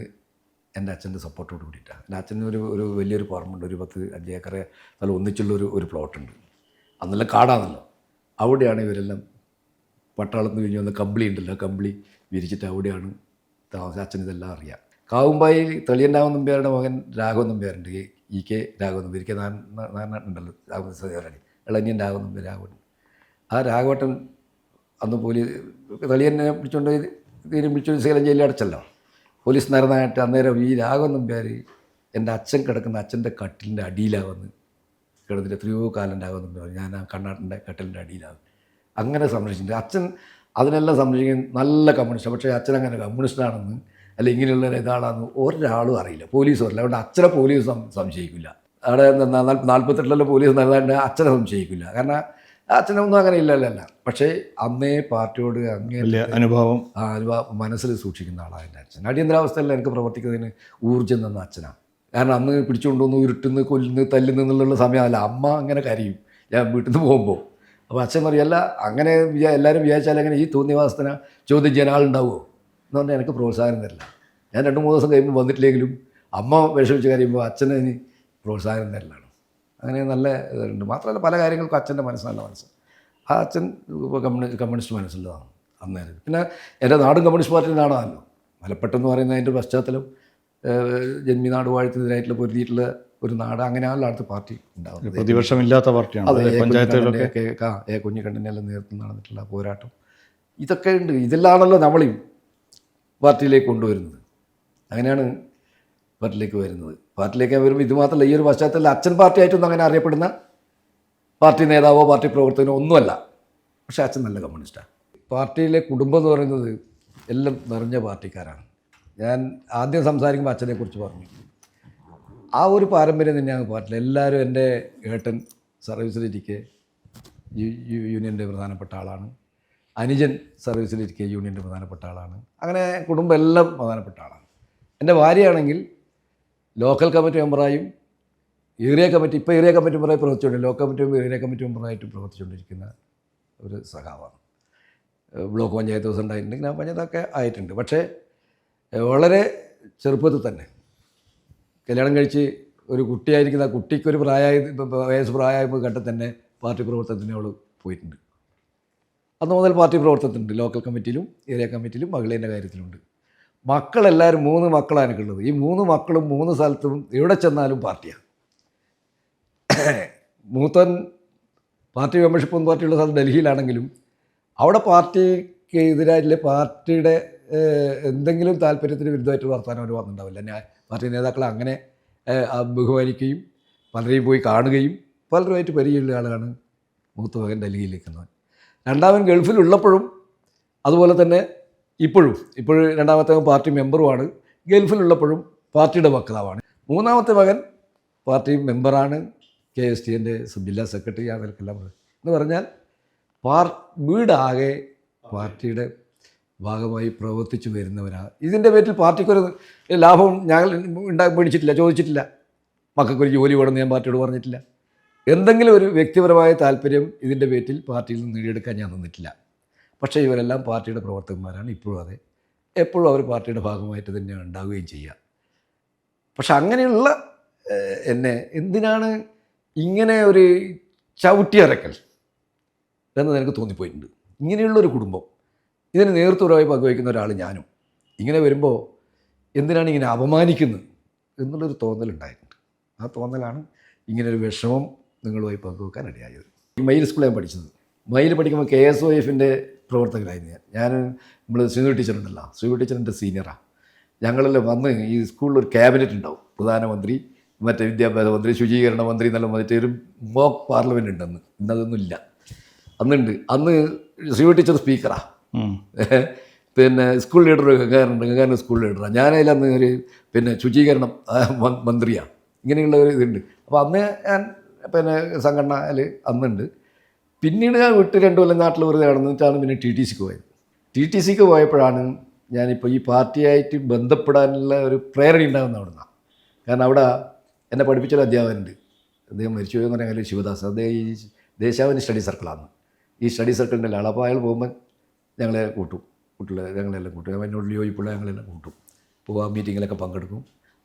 എൻ്റെ അച്ഛൻ്റെ സപ്പോർട്ടോട് കൂടിയിട്ടാണ്. എൻ്റെ അച്ഛന് ഒരു വലിയൊരു പറമ്പുണ്ട്, ഒരു 10-5 ഏക്കർ നല്ല ഒന്നിച്ചുള്ള ഒരു പ്ലോട്ടുണ്ട്. അന്നെല്ലാം കാടാണല്ലോ. അവിടെയാണ് ഇവരെല്ലാം പട്ടാളത്ത് നിന്ന് കഴിഞ്ഞ് വന്ന കമ്പിളി ഉണ്ടല്ലോ, കമ്പിളി വിരിച്ചിട്ട് അവിടെയാണ് താമസം. അച്ഛൻ ഇതെല്ലാം അറിയാം. കാവുമ്പായിൽ തെളിയൻ രാഘവൻ നമ്പ്യാരുടെ മകൻ രാഘവൻ നമ്പ്യാരുണ്ട്, EK രാഘവൻ നമ്പ്യാർ, EK നാരായണനുണ്ടല്ലോ, രാഘവൻ ഇളഞ്ഞൻ രാഘവൻ നമ്പ്യാർ, രാഘവൻ. ആ രാഘവട്ടൻ അന്ന് തെളിയനെ പിടിച്ചുകൊണ്ട് പിടിച്ചൊരു സേലം ജയിലിൽ അടച്ചല്ലോ, പോലീസ് നേർന്നായിട്ട്. അന്നേരം ഈ രാഘവൻ നമ്പ്യാർ എൻ്റെ അച്ഛൻ കിടക്കുന്ന അച്ഛൻ്റെ കട്ടിലിൻ്റെ അടിയിലാണ് വന്ന് കിടന്നിട്ട് എത്രയോ കാലം രാഘവൻ നമ്പ്യാർ ഞാൻ ആ കണ്ണാട്ടിൻ്റെ കട്ടിലിൻ്റെ അടിയിലാണ് അങ്ങനെ സംരക്ഷിച്ചിട്ടുണ്ട്. അച്ഛൻ അതിനെല്ലാം സംരക്ഷിക്കാൻ നല്ല കമ്മ്യൂണിസ്റ്റാണ്. പക്ഷേ അച്ഛൻ അങ്ങനെ കമ്മ്യൂണിസ്റ്റാണെന്ന് അല്ല ഇങ്ങനെയുള്ള ഇതാളാണെന്ന് ഒരാളും അറിയില്ല, പോലീസും അറിയില്ല. അതുകൊണ്ട് അച്ഛനെ പോലീസ് സംശയിക്കില്ല. അവിടെ 48 പോലീസ് നടന്നാണ്ട് അച്ഛനെ സംശയിക്കില്ല. കാരണം അച്ഛനൊന്നും അങ്ങനെ ഇല്ലല്ല. പക്ഷേ അന്നേ പാർട്ടിയോട് അങ്ങനെ അനുഭവം മനസ്സിൽ സൂക്ഷിക്കുന്ന ആളാണ് എൻ്റെ അച്ഛൻ. അടിയന്തരാവസ്ഥയിൽ എനിക്ക് പ്രവർത്തിക്കുന്നതിന് ഊർജ്ജം തന്ന അച്ഛനാണ്. കാരണം അന്ന് പിടിച്ചുകൊണ്ടുവന്ന് ഉരുട്ടുന്ന് കൊല്ലുന്ന് തല്ലുന്ന് എന്നുള്ള സമയമല്ല. അമ്മ അങ്ങനെ കരയും ഞാൻ വീട്ടിൽ നിന്ന് പോകുമ്പോൾ. അപ്പോൾ അച്ഛൻ പറയും, അല്ല അങ്ങനെ എല്ലാവരും വിചാരിച്ചാൽ അങ്ങനെ ഈ തോന്നിയവാസത്തിനെ ചോദ്യം ചെയ്യാൻ ആളുണ്ടാവുമോ എന്ന് പറഞ്ഞാൽ എനിക്ക് പ്രോത്സാഹനം തരില്ല. ഞാൻ 2-3 ദിവസം കഴിയുമ്പോൾ വന്നിട്ടില്ലെങ്കിലും അമ്മ വിഷമിച്ച് കരയുമ്പോൾ അച്ഛനെ ഇനി പ്രോത്സാഹനം തരലാണ്. അങ്ങനെ നല്ല ഇതുണ്ട്. മാത്രമല്ല പല കാര്യങ്ങൾക്കും അച്ഛൻ്റെ മനസ്സ് നല്ല മനസ്സ്. ആ അച്ഛൻ കമ്മ്യൂണിസ്റ്റ് മനസ്സുള്ളതാണ് അന്നേരം. പിന്നെ എൻ്റെ നാടും കമ്മ്യൂണിസ്റ്റ് പാർട്ടിയുടെ നാടാണല്ലോ. മലപ്പട്ടം എന്ന് പറയുന്ന അതിൻ്റെ പശ്ചാത്തലം ജന്മിനാട് വാഴ്ത്തിനെതിരായിട്ടുള്ള പൊരുതിയിട്ടുള്ള ഒരു നാട്. അങ്ങനെയാണല്ലോ അടുത്ത പാർട്ടി ഉണ്ടാകുന്നത്. പ്രതിപക്ഷമില്ലാത്ത പാർട്ടിയാണ്. പഞ്ചായത്തുകളൊക്കെ കുഞ്ഞിക്കണ്ണനെല്ലാം നേതൃത്വം നടന്നിട്ടുള്ള പോരാട്ടം ഇതൊക്കെ ഉണ്ട്. ഇതെല്ലാമാണല്ലോ നമ്മളെയും പാർട്ടിയിലേക്ക് കൊണ്ടുവരുന്നത്. അങ്ങനെയാണ് പാർട്ടിയിലേക്ക് വരുന്നത്. പാർട്ടിയിലേക്ക് വരുമ്പോൾ ഇത് മാത്രമല്ല, ഈ ഒരു പശ്ചാത്തലത്തിൽ അച്ഛൻ പാർട്ടിയായിട്ടൊന്നും അങ്ങനെ അറിയപ്പെടുന്ന പാർട്ടി നേതാവോ പാർട്ടി പ്രവർത്തകനോ ഒന്നുമല്ല. പക്ഷേ അച്ഛൻ നല്ല കമ്മ്യൂണിസ്റ്റാണ്. പാർട്ടിയിലെ കുടുംബം എന്ന് പറയുന്നത് എല്ലാം നിറഞ്ഞ പാർട്ടിക്കാരാണ്. ഞാൻ ആദ്യം സംസാരിക്കുമ്പോൾ അച്ഛനെക്കുറിച്ച് പറഞ്ഞു. ആ ഒരു പാരമ്പര്യം തന്നെയാണ് പാർട്ടിയിൽ. എല്ലാവരും എൻ്റെ ഏട്ടൻ സർവീസിലിരിക്കെ യൂണിയൻ്റെ പ്രധാനപ്പെട്ട ആളാണ്. അനുജൻ സർവീസിലിരിക്കെ യൂണിയൻ്റെ പ്രധാനപ്പെട്ട ആളാണ്. അങ്ങനെ കുടുംബം എല്ലാം പ്രധാനപ്പെട്ട ആളാണ്. എൻ്റെ ഭാര്യയാണെങ്കിൽ ലോക്കൽ കമ്മിറ്റി മെമ്പറായും ഏരിയ കമ്മിറ്റി മെമ്പറായി പ്രവർത്തിച്ചുകൊണ്ട് local committee member area committee മെമ്പറായിട്ട് പ്രവർത്തിച്ചുകൊണ്ടിരിക്കുന്ന ഒരു സഖാവാണ്. ബ്ലോക്ക് പഞ്ചായത്ത് ദിവസം ഉണ്ടായിട്ടുണ്ട്, ഗ്രാമപഞ്ചായത്തൊക്കെ ആയിട്ടുണ്ട്. പക്ഷേ വളരെ ചെറുപ്പത്തിൽ തന്നെ കല്യാണം കഴിച്ച് ഒരു കുട്ടിയായിരിക്കുന്ന ആ കുട്ടിക്കൊരു വയസ്സ് പ്രായമായപ്പോൾ ഘട്ടത്തിൽ തന്നെ പാർട്ടി പ്രവർത്തനത്തിന് അവൾ പോയിട്ടുണ്ട്. അന്ന് മുതൽ പാർട്ടി പ്രവർത്തനത്തിനുണ്ട്. ലോക്കൽ കമ്മിറ്റിയിലും ഏരിയ കമ്മിറ്റിയിലും മകളേൻ്റെ കാര്യത്തിലുണ്ട്. മക്കളെല്ലാവരും 3 മക്കളാണ് എനിക്കുള്ളത്. ഈ 3 മക്കളും 3 സ്ഥലത്തും എവിടെ ചെന്നാലും പാർട്ടിയാണ്. മൂത്തൻ പാർട്ടി മെമ്പർഷിപ്പും പാർട്ടിയുള്ള സ്ഥലം ഡൽഹിയിലാണെങ്കിലും അവിടെ പാർട്ടിക്ക് എതിരായിട്ടുള്ള പാർട്ടിയുടെ എന്തെങ്കിലും താല്പര്യത്തിന് വിരുദ്ധമായിട്ട് വർത്താനം അവർ വന്നിട്ടുണ്ടാവില്ല. പാർട്ടി നേതാക്കളെ അങ്ങനെ ബഹുമാനിക്കുകയും പലരെയും പോയി കാണുകയും പലരുമായിട്ട് പരിചയമുള്ള ആളാണ് മൂത്ത മകൻ ഡൽഹിയിൽ നിൽക്കുന്നത്. രണ്ടാമൻ ഗൾഫിലുള്ളപ്പോഴും അതുപോലെ തന്നെ ഇപ്പോഴും രണ്ടാമത്തെ പാർട്ടി മെമ്പറുമാണ്. ഗൾഫിലുള്ളപ്പോഴും പാർട്ടിയുടെ വക്താവാണ്. മൂന്നാമത്തെ മകൻ പാർട്ടി മെമ്പറാണ്, KSTൻ്റെ ജില്ലാ സെക്രട്ടറി, അവർക്കെല്ലാം എന്ന് പറഞ്ഞാൽ വീടാകെ പാർട്ടിയുടെ ഭാഗമായി പ്രവർത്തിച്ചു വരുന്നവരാണ്. ഇതിൻ്റെ പേരിൽ പാർട്ടിക്കൊരു ലാഭം ഞങ്ങൾ മേടിച്ചിട്ടില്ല, ചോദിച്ചിട്ടില്ല. മക്കൾക്കൊരു ജോലി വേണമെന്ന് ഞാൻ പാർട്ടിയോട് പറഞ്ഞിട്ടില്ല. എന്തെങ്കിലും ഒരു വ്യക്തിപരമായ താല്പര്യം ഇതിൻ്റെ പേരിൽ പാർട്ടിയിൽ നിന്ന് നേടിയെടുക്കാൻ ഞാൻ നിന്നിട്ടില്ല. പക്ഷേ ഇവരെല്ലാം പാർട്ടിയുടെ പ്രവർത്തകന്മാരാണ്, ഇപ്പോഴും അതെ, എപ്പോഴും അവർ പാർട്ടിയുടെ ഭാഗമായിട്ട് തന്നെയാണ് ഉണ്ടാവുകയും ചെയ്യുക. പക്ഷെ അങ്ങനെയുള്ള എന്നെ എന്തിനാണ് ഇങ്ങനെ ഒരു ചവിട്ടിയറക്കൽ എന്ന് എനിക്ക് തോന്നിപ്പോയിട്ടുണ്ട്. ഇങ്ങനെയുള്ളൊരു കുടുംബം, ഇതിന് നേതൃത്വമായി പങ്കുവയ്ക്കുന്ന ഒരാൾ ഞാനും, ഇങ്ങനെ വരുമ്പോൾ എന്തിനാണ് ഇങ്ങനെ അപമാനിക്കുന്നത് എന്നുള്ളൊരു തോന്നലുണ്ടായിട്ടുണ്ട്. ആ തോന്നലാണ് ഇങ്ങനൊരു വിഷമം നിങ്ങളുമായി പങ്കുവെക്കാൻ ഇടയായത്. മയിൽ സ്കൂളിൽ ഞാൻ പഠിച്ചത്. മയിൽ പഠിക്കുമ്പോൾ KSOF-ൻ്റെ പ്രവർത്തകരായിരുന്നു ഞാൻ. നമ്മൾ ശ്രീ ടീച്ചറുണ്ടല്ലോ, ശ്രീ ടീച്ചറിൻ്റെ സീനിയറാണ്. ഞങ്ങളെല്ലാം വന്ന് ഈ സ്കൂളിലൊരു ക്യാബിനറ്റ് ഉണ്ടാവും, പ്രധാനമന്ത്രി, മറ്റേ വിദ്യാഭ്യാസ മന്ത്രി, ശുചീകരണ മന്ത്രി എന്നുള്ള മറ്റൊരു മോക്ക് പാർലമെൻറ്റ് ഉണ്ടെന്ന്. ഇന്നതൊന്നുമില്ല, അന്നുണ്ട്. അന്ന് ശ്രീ ടീച്ചർ സ്പീക്കറാണ്, പിന്നെ സ്കൂൾ ലീഡർ ഗംഗാരൻ സ്കൂൾ ലീഡറാണ്. ഞാനതിലന്ന് ഒരു ശുചീകരണം മന്ത്രിയാണ്. ഇങ്ങനെയുള്ള ഒരു ഇതുണ്ട്. അപ്പോൾ അന്ന് ഞാൻ സംഘടനയിൽ അന്നുണ്ട്. പിന്നീട് ഞാൻ വിട്ട് 2 കൊല്ലം നാട്ടിൽ വെറുതെ നടന്നിട്ടാണ് പിന്നെ TTCക്ക് പോയത്. TTCക്ക് പോയപ്പോഴാണ് ഞാനിപ്പോൾ ഈ പാർട്ടിയായിട്ട് ബന്ധപ്പെടാനുള്ള ഒരു പ്രേരണ ഉണ്ടാകുന്ന അവിടെ നിന്നാണ്. കാരണം അവിടെ എന്നെ പഠിപ്പിച്ചൊരു അധ്യാപകനുണ്ട്, അദ്ദേഹം മരിച്ചുപോയി എന്ന് പറഞ്ഞാൽ ശിവദാസ്. അദ്ദേഹം ഈ ദേശാഭിമാനി സ്റ്റഡി സർക്കിളാണ്, ഈ സ്റ്റഡി സർക്കിളിൻ്റെ ആൾ. അപ്പോൾ അയാൾ പോകുമ്പോൾ ഞങ്ങളെ കൂട്ടും, ഞങ്ങളെല്ലാം കൂട്ടും, എന്നോട് യോജിപ്പുള്ള ഞങ്ങളെല്ലാം കൂട്ടും, പോകാൻ മീറ്റിങ്ങിലൊക്കെ പങ്കെടുക്കും.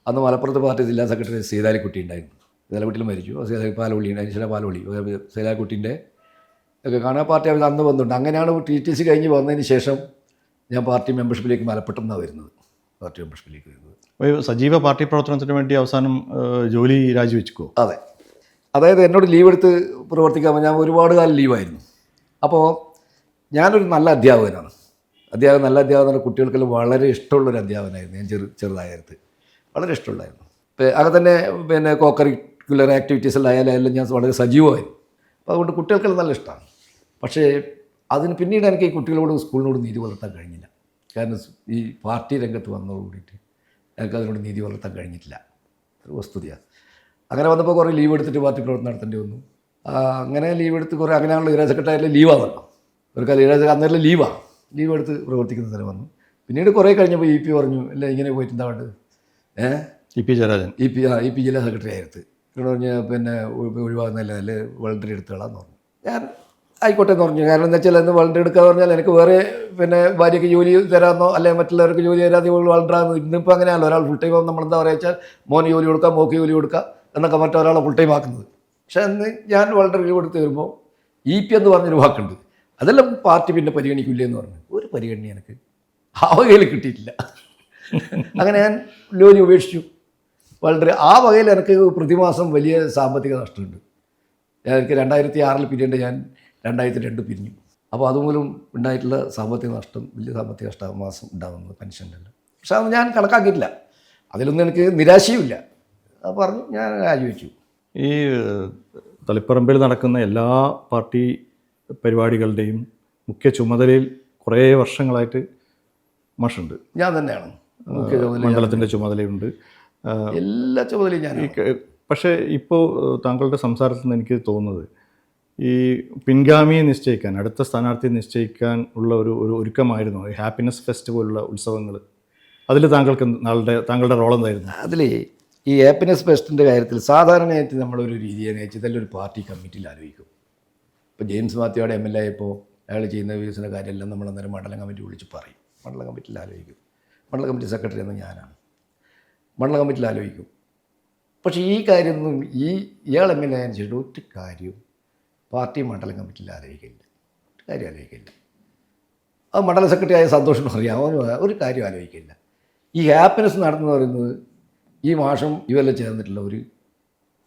അന്ന് മലപ്പുറത്ത് പാർട്ടി ജില്ലാ സെക്രട്ടറി സീതാലിക്കുട്ടി ഉണ്ടായിരുന്നു. സീതാലിക്കുട്ടി മരിച്ചു. പാലവള്ളി അതിനുശേഷം പാലവള്ളി സീതാലിക്കുട്ടീൻ്റെ ഒക്കെ കാണാൻ പാർട്ടി അന്ന് വന്നിട്ടുണ്ട്. അങ്ങനെയാണ് TTC കഴിഞ്ഞ് വന്നതിന് ശേഷം ഞാൻ പാർട്ടി മെമ്പർഷിപ്പിലേക്ക് മലപ്പെട്ടെന്നാണ് വരുന്നത്, പാർട്ടി മെമ്പർഷിപ്പിലേക്ക് വരുന്നത്. സജീവ പാർട്ടി പ്രവർത്തനത്തിന് വേണ്ടി അവസാനം ജോലി രാജിവെച്ചോ? അതെ, അതായത് എന്നോട് ലീവ് എടുത്ത് പ്രവർത്തിക്കാൻ ഞാൻ ഒരുപാട് കാലം ലീവായിരുന്നു. അപ്പോൾ ഞാനൊരു നല്ല അധ്യാപകനാണ്. നല്ല അധ്യാപകനാണ്. കുട്ടികൾക്കെല്ലാം വളരെ ഇഷ്ടമുള്ളൊരു അധ്യാപകനായിരുന്നു ഞാൻ ചെറുതായത്, വളരെ ഇഷ്ടമുള്ളായിരുന്നു. അങ്ങനെ തന്നെ കോ കരിക്കുലർ ആക്ടിവിറ്റീസിലായാലും ഞാൻ വളരെ സജീവമായിരുന്നു. അപ്പോൾ അതുകൊണ്ട് കുട്ടികൾക്കെല്ലാം നല്ല ഇഷ്ടമാണ്. പക്ഷേ അതിന് പിന്നീട് എനിക്ക് ഈ കുട്ടികളോട് സ്കൂളിനോട് നീതി പുലർത്താൻ കഴിഞ്ഞില്ല. കാരണം ഈ പാർട്ടി രംഗത്ത് വന്നതോട് കൂടിയിട്ട് എനിക്ക് അതിനോട് നീതി പുലർത്താൻ കഴിഞ്ഞിട്ടില്ല, ഒരു വസ്തുതയാണ്. അങ്ങനെ വന്നപ്പോൾ കുറേ ലീവ് എടുത്തിട്ട് പാർട്ടി പ്രവർത്തനം നടത്തേണ്ടി വന്നു. അങ്ങനെ ലീവ് എടുത്ത് കുറേ, അങ്ങനെയാണല്ലോ ഏരിയ സെക്രട്ടറിയായാലും ലീവാണല്ലോ, ഒരു കാലം ഏരിയ അന്നേരം ലീവ് എടുത്ത് പ്രവർത്തിക്കുന്ന സ്ഥലം വന്നു. പിന്നീട് കുറേ കഴിഞ്ഞപ്പോൾ EP പറഞ്ഞു, ഇല്ല ഇങ്ങനെ പോയിട്ട് എന്താ വേണ്ടത്, EP ജയരാജൻ EP ജില്ലാ സെക്രട്ടറി ആയിരുന്നു. എന്നോട് പറഞ്ഞ് ഒഴിവാകുന്നതല്ല, അല്ലെ വളണ്ടറി എടുത്തുകളാന്ന് പറഞ്ഞു. ഞാൻ ആയിക്കോട്ടെ എന്ന് പറഞ്ഞു. കാരണം എന്താ വെച്ചാൽ എന്ന് വളണ്ടറി എടുക്കാന്ന് പറഞ്ഞാൽ എനിക്ക് വേറെ ഭാര്യയ്ക്ക് ജോലി തരാമെന്നോ അല്ലെങ്കിൽ മറ്റുള്ളവർക്ക് ജോലി തരാതെ വളണ്ടറാന്ന്. ഇന്നിപ്പോൾ അങ്ങനെയാണല്ലോ, ഒരാൾ ഫുൾ ടൈം നമ്മളെന്താ പറയുക വെച്ചാൽ മോന് ജോലി കൊടുക്കുക, മോക്ക് ജോലി കൊടുക്കുക എന്നൊക്കെ മറ്റൊരാളെ ഫുൾ ടൈം ആക്കുന്നത്. പക്ഷേ അന്ന് ഞാൻ വളണ്ടറി ലീവ് എടുത്ത് വരുമ്പോൾ EP എന്ന് പറഞ്ഞൊരു വാക്കുണ്ട്, അതെല്ലാം പാർട്ടി പിന്നെ പരിഗണിക്കില്ല എന്ന് പറഞ്ഞു. ഒരു പരിഗണന എനിക്ക് ആ വകയിൽ കിട്ടിയിട്ടില്ല. അങ്ങനെ ഞാൻ ജോലി ഉപേക്ഷിച്ചു. വളരെ ആ വകയിൽ എനിക്ക് പ്രതിമാസം വലിയ സാമ്പത്തിക നഷ്ടമുണ്ട്. എനിക്ക് 2006 പിരിയേണ്ട ഞാൻ 2002 പിരിഞ്ഞു. അപ്പോൾ അതുമൂലം ഉണ്ടായിട്ടുള്ള സാമ്പത്തിക നഷ്ടം, വലിയ സാമ്പത്തിക നഷ്ടം മാസം ഉണ്ടാകുന്നത് പെൻഷൻ്റെ. പക്ഷെ അത് ഞാൻ കണക്കാക്കിയിട്ടില്ല, അതിലൊന്നും എനിക്ക് നിരാശയുമില്ല. അത് പറഞ്ഞു ഞാൻ രാജിവെച്ചു. ഈ തളിപ്പറമ്പിൽ നടക്കുന്ന എല്ലാ പാർട്ടി പരിപാടികളുടെയും മുഖ്യ ചുമതലയിൽ കുറേ വർഷങ്ങളായിട്ട് മാഷുണ്ട്. ഞാൻ തന്നെയാണ് മുഖ്യ ചുമതല, മണ്ഡലത്തിൻ്റെ ചുമതലയുണ്ട്, എല്ലാ ചുമതലയും ഞാൻ. പക്ഷേ ഇപ്പോൾ താങ്കളുടെ സംസാരത്തിൽ നിന്ന് എനിക്ക് തോന്നുന്നത് ഈ പിൻഗാമിയെ നിശ്ചയിക്കാൻ, അടുത്ത സ്ഥാനാർത്ഥിയെ നിശ്ചയിക്കാൻ ഉള്ള ഒരു ഒരുക്കമായിരുന്നു ഈ ഹാപ്പിനെസ് ഫെസ്റ്റ് പോലുള്ള ഉത്സവങ്ങൾ. അതിൽ താങ്കളുടെ റോൾ എന്തായിരുന്നു? അതിൽ ഈ ഹാപ്പിനെസ് ഫെസ്റ്റിൻ്റെ കാര്യത്തിൽ സാധാരണയായിട്ട് നമ്മളൊരു രീതിയെന്ന് വെച്ചാൽ ഇതെല്ലാം ഒരു പാർട്ടി കമ്മിറ്റിയിൽ ആലോചിക്കും. ഇപ്പോൾ ജെയിംസ് മാത്യുവിടെ MLA ആയപ്പോൾ അയാൾ ചെയ്യുന്ന വികസന കാര്യമെല്ലാം നമ്മൾ അന്നേരം മണ്ഡലം കമ്മിറ്റി വിളിച്ച് പറയും, മണ്ഡലം കമ്മിറ്റിയിൽ ആലോചിക്കും. മണ്ഡലം കമ്മിറ്റി സെക്രട്ടറി എന്ന ഞാനാണ്, മണ്ഡലം കമ്മിറ്റിയിൽ ആലോചിക്കും. പക്ഷേ ഈ കാര്യമൊന്നും ഇയാൾ MLA ആയതിനു ശേഷം ഒറ്റ കാര്യവും പാർട്ടി മണ്ഡലം കമ്മിറ്റിയിൽ ആലോചിക്കില്ല, ഒരു കാര്യം ആലോചിക്കില്ല. അത് മണ്ഡലം സെക്രട്ടറി ആയ സന്തോഷം അറിയാം, ഒരു കാര്യം ആലോചിക്കില്ല. ഈ ഹാപ്പിനെസ് നടന്നു പറയുന്നത് ഈ മാസം ഇവരെല്ലാം ചേർന്നിട്ടുള്ള ഒരു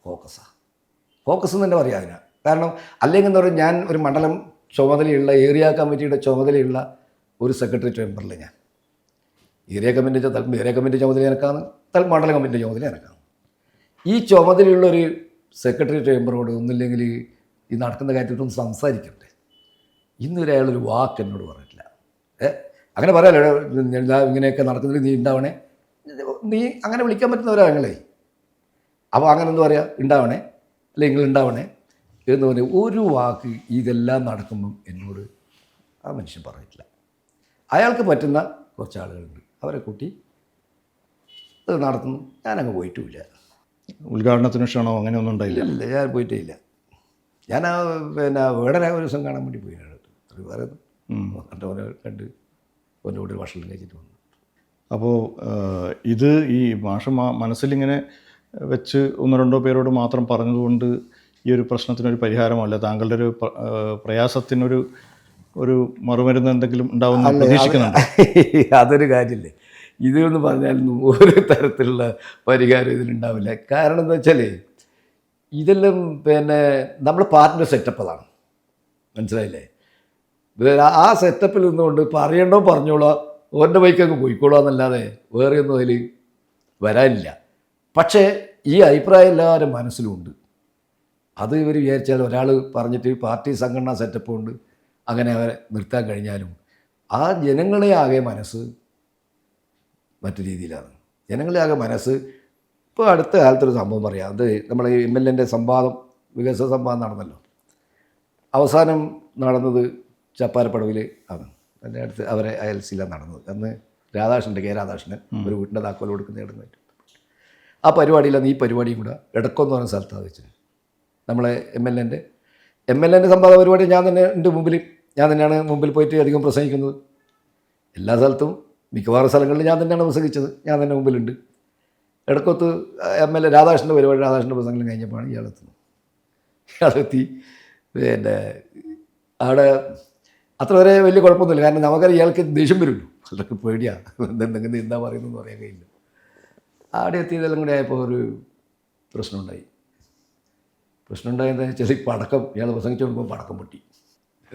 ഫോക്കസ് എന്ന് തന്നെ പറയാം അതിനാണ്. കാരണം അല്ലെങ്കിൽ എന്താ പറയുക, ഞാൻ ഒരു മണ്ഡലം ചുമതലയുള്ള ഏരിയ കമ്മിറ്റിയുടെ ചുമതലയുള്ള ഒരു സെക്രട്ടറി മെമ്പറിൽ ഞാൻ ഏരിയ കമ്മിറ്റി ചുമതല എനക്കാണ്, മണ്ഡലം കമ്മിറ്റിൻ്റെ ചുമതല എനക്കാണ്. ഈ ചുമതലയുള്ളൊരു സെക്രട്ടറി മെമ്പറോട് ഒന്നില്ലെങ്കിൽ ഈ നടക്കുന്ന കാര്യത്തിലൊന്നും സംസാരിക്കട്ടെ. ഇന്നുവരെ അയാളൊരു വാക്ക് എന്നോട് പറഞ്ഞിട്ടില്ല. അങ്ങനെ പറയാമല്ലോ, ഇങ്ങനെയൊക്കെ നടക്കുന്നതിൽ നീ ഉണ്ടാവണേ, നീ അങ്ങനെ വിളിക്കാൻ പറ്റുന്നവരാ ഞങ്ങളെ. അപ്പോൾ അങ്ങനെ എന്താ പറയുക, ഉണ്ടാവണേ അല്ലെങ്കിൽ നിങ്ങൾ ഉണ്ടാവണേ എന്ന് പറഞ്ഞ് ഒരു വാക്ക് ഇതെല്ലാം നടക്കുമ്പം എന്നോട് ആ മനുഷ്യൻ പറഞ്ഞിട്ടില്ല. അയാൾക്ക് പറ്റുന്ന കുറച്ച് ആളുകളുണ്ട്, അവരെ കൂട്ടി അത് നടത്തുന്നു. ഞാനങ്ങ് പോയിട്ടുമില്ല. ഉദ്ഘാടനത്തിന് ക്ഷണോ അങ്ങനെയൊന്നും ഉണ്ടായില്ല? ഇല്ല, ഞാൻ പോയിട്ടേ ഇല്ല. ഞാൻ വേടന ഒരു ദിവസം കാണാൻ വേണ്ടി പോയി. വേറെ ഓനെ കണ്ട് ഓൻ്റെ കൂടെ ഭക്ഷണം കഴിച്ചിട്ട് വന്നു. അപ്പോൾ ഇത് ഈ മാഷ് മനസ്സിലിങ്ങനെ വെച്ച് ഒന്നോ രണ്ടോ പേരോട് മാത്രം പറഞ്ഞതുകൊണ്ട് ഈ ഒരു പ്രശ്നത്തിനൊരു പരിഹാരമല്ല, താങ്കളുടെ ഒരു പ്രയാസത്തിനൊരു മറുമരുന്ന് എന്തെങ്കിലും ഉണ്ടാവുമെന്ന് പ്രതീക്ഷിക്കുന്നുണ്ട്? അതൊരു കാര്യമില്ലേ, ഇതെന്ന് പറഞ്ഞാലൊന്നും ഒരു തരത്തിലുള്ള പരിഹാരം ഇതിനുണ്ടാവില്ല. കാരണം എന്താ വെച്ചാൽ ഇതെല്ലാം നമ്മൾ പാർട്ടിൻ്റെ സെറ്റപ്പ് അതാണ്, മനസ്സിലായില്ലേ? ആ സെറ്റപ്പിൽ നിന്നുകൊണ്ട് പറയണ്ടോ പറഞ്ഞോളാം, ഓൻ്റെ ബൈക്കങ്ങ് പോയിക്കോളാം എന്നല്ലാതെ വേറെ ഒന്നും അതിൽ വരാനില്ല. പക്ഷേ ഈ അഭിപ്രായം എല്ലാവരും മനസ്സിലുണ്ട്. അത് ഇവർ വിചാരിച്ചാൽ ഒരാൾ പറഞ്ഞിട്ട് പാർട്ടി സംഘടനാ സെറ്റപ്പ് കൊണ്ട് അങ്ങനെ അവരെ നിർത്താൻ കഴിഞ്ഞാലും ആ ജനങ്ങളെ ആകെ മനസ്സ് മറ്റു രീതിയിലാണ്. ജനങ്ങളെ ആകെ മനസ്സ് ഇപ്പോൾ അടുത്ത കാലത്തൊരു സംഭവം പറയാം. അത് നമ്മളെ MLA സംവാദം, വികസന സംവാദം നടന്നല്ലോ. അവസാനം നടന്നത് ചപ്പാരപ്പടവിൽ ആണ്. എൻ്റെ അടുത്ത് അവരെ അയൽസിലാണ് നടന്നത്. അന്ന് കെ രാധാകൃഷ്ണൻ ഒരു വീട്ടിൻ്റെ താക്കോൽ കൊടുക്കുന്ന ഇടങ്ങായിട്ട് ആ പരിപാടിയിലാണ് ഈ പരിപാടിയും കൂടെ ഇടക്കൊന്ന് പറഞ്ഞ സ്ഥലത്താണ് വെച്ചത്. നമ്മളെ MLA സംവാദ പരിപാടി ഞാൻ തന്നെ എൻ്റെ മുമ്പിൽ, ഞാൻ തന്നെയാണ് മുമ്പിൽ പോയിട്ട് അധികം പ്രസംഗിക്കുന്നത്. എല്ലാ സ്ഥലത്തും മിക്കവാറും സ്ഥലങ്ങളിൽ ഞാൻ തന്നെയാണ് പ്രസംഗിച്ചത്, ഞാൻ തന്നെ മുമ്പിലുണ്ട്. ഇടക്കൊത്ത് MLA രാധാകൃഷ്ണൻ്റെ പരിപാടി, രാധാകൃഷ്ണൻ്റെ പ്രസംഗം കഴിഞ്ഞപ്പോഴാണ് ഇയാളെത്തി. അവിടെ അത്ര വരെ വലിയ കുഴപ്പമൊന്നുമില്ല. കാരണം നമുക്കറിയാം ഇയാൾക്ക് ദേഷ്യം വരുമല്ലോ, അതൊക്കെ പേടിയാണ്, എന്തെങ്കിലും എന്താ പറയുന്നതെന്ന് പറയാൻ കഴിയില്ല. അവിടെ എത്തിയതെല്ലാം കൂടി ആയപ്പോൾ ഒരു പ്രശ്നമുണ്ടായി. എന്താ വെച്ചാൽ ഈ പടക്കം ഇയാൾ പ്രസംഗിച്ചു കൊടുക്കുമ്പോൾ പടക്കം പൊട്ടി.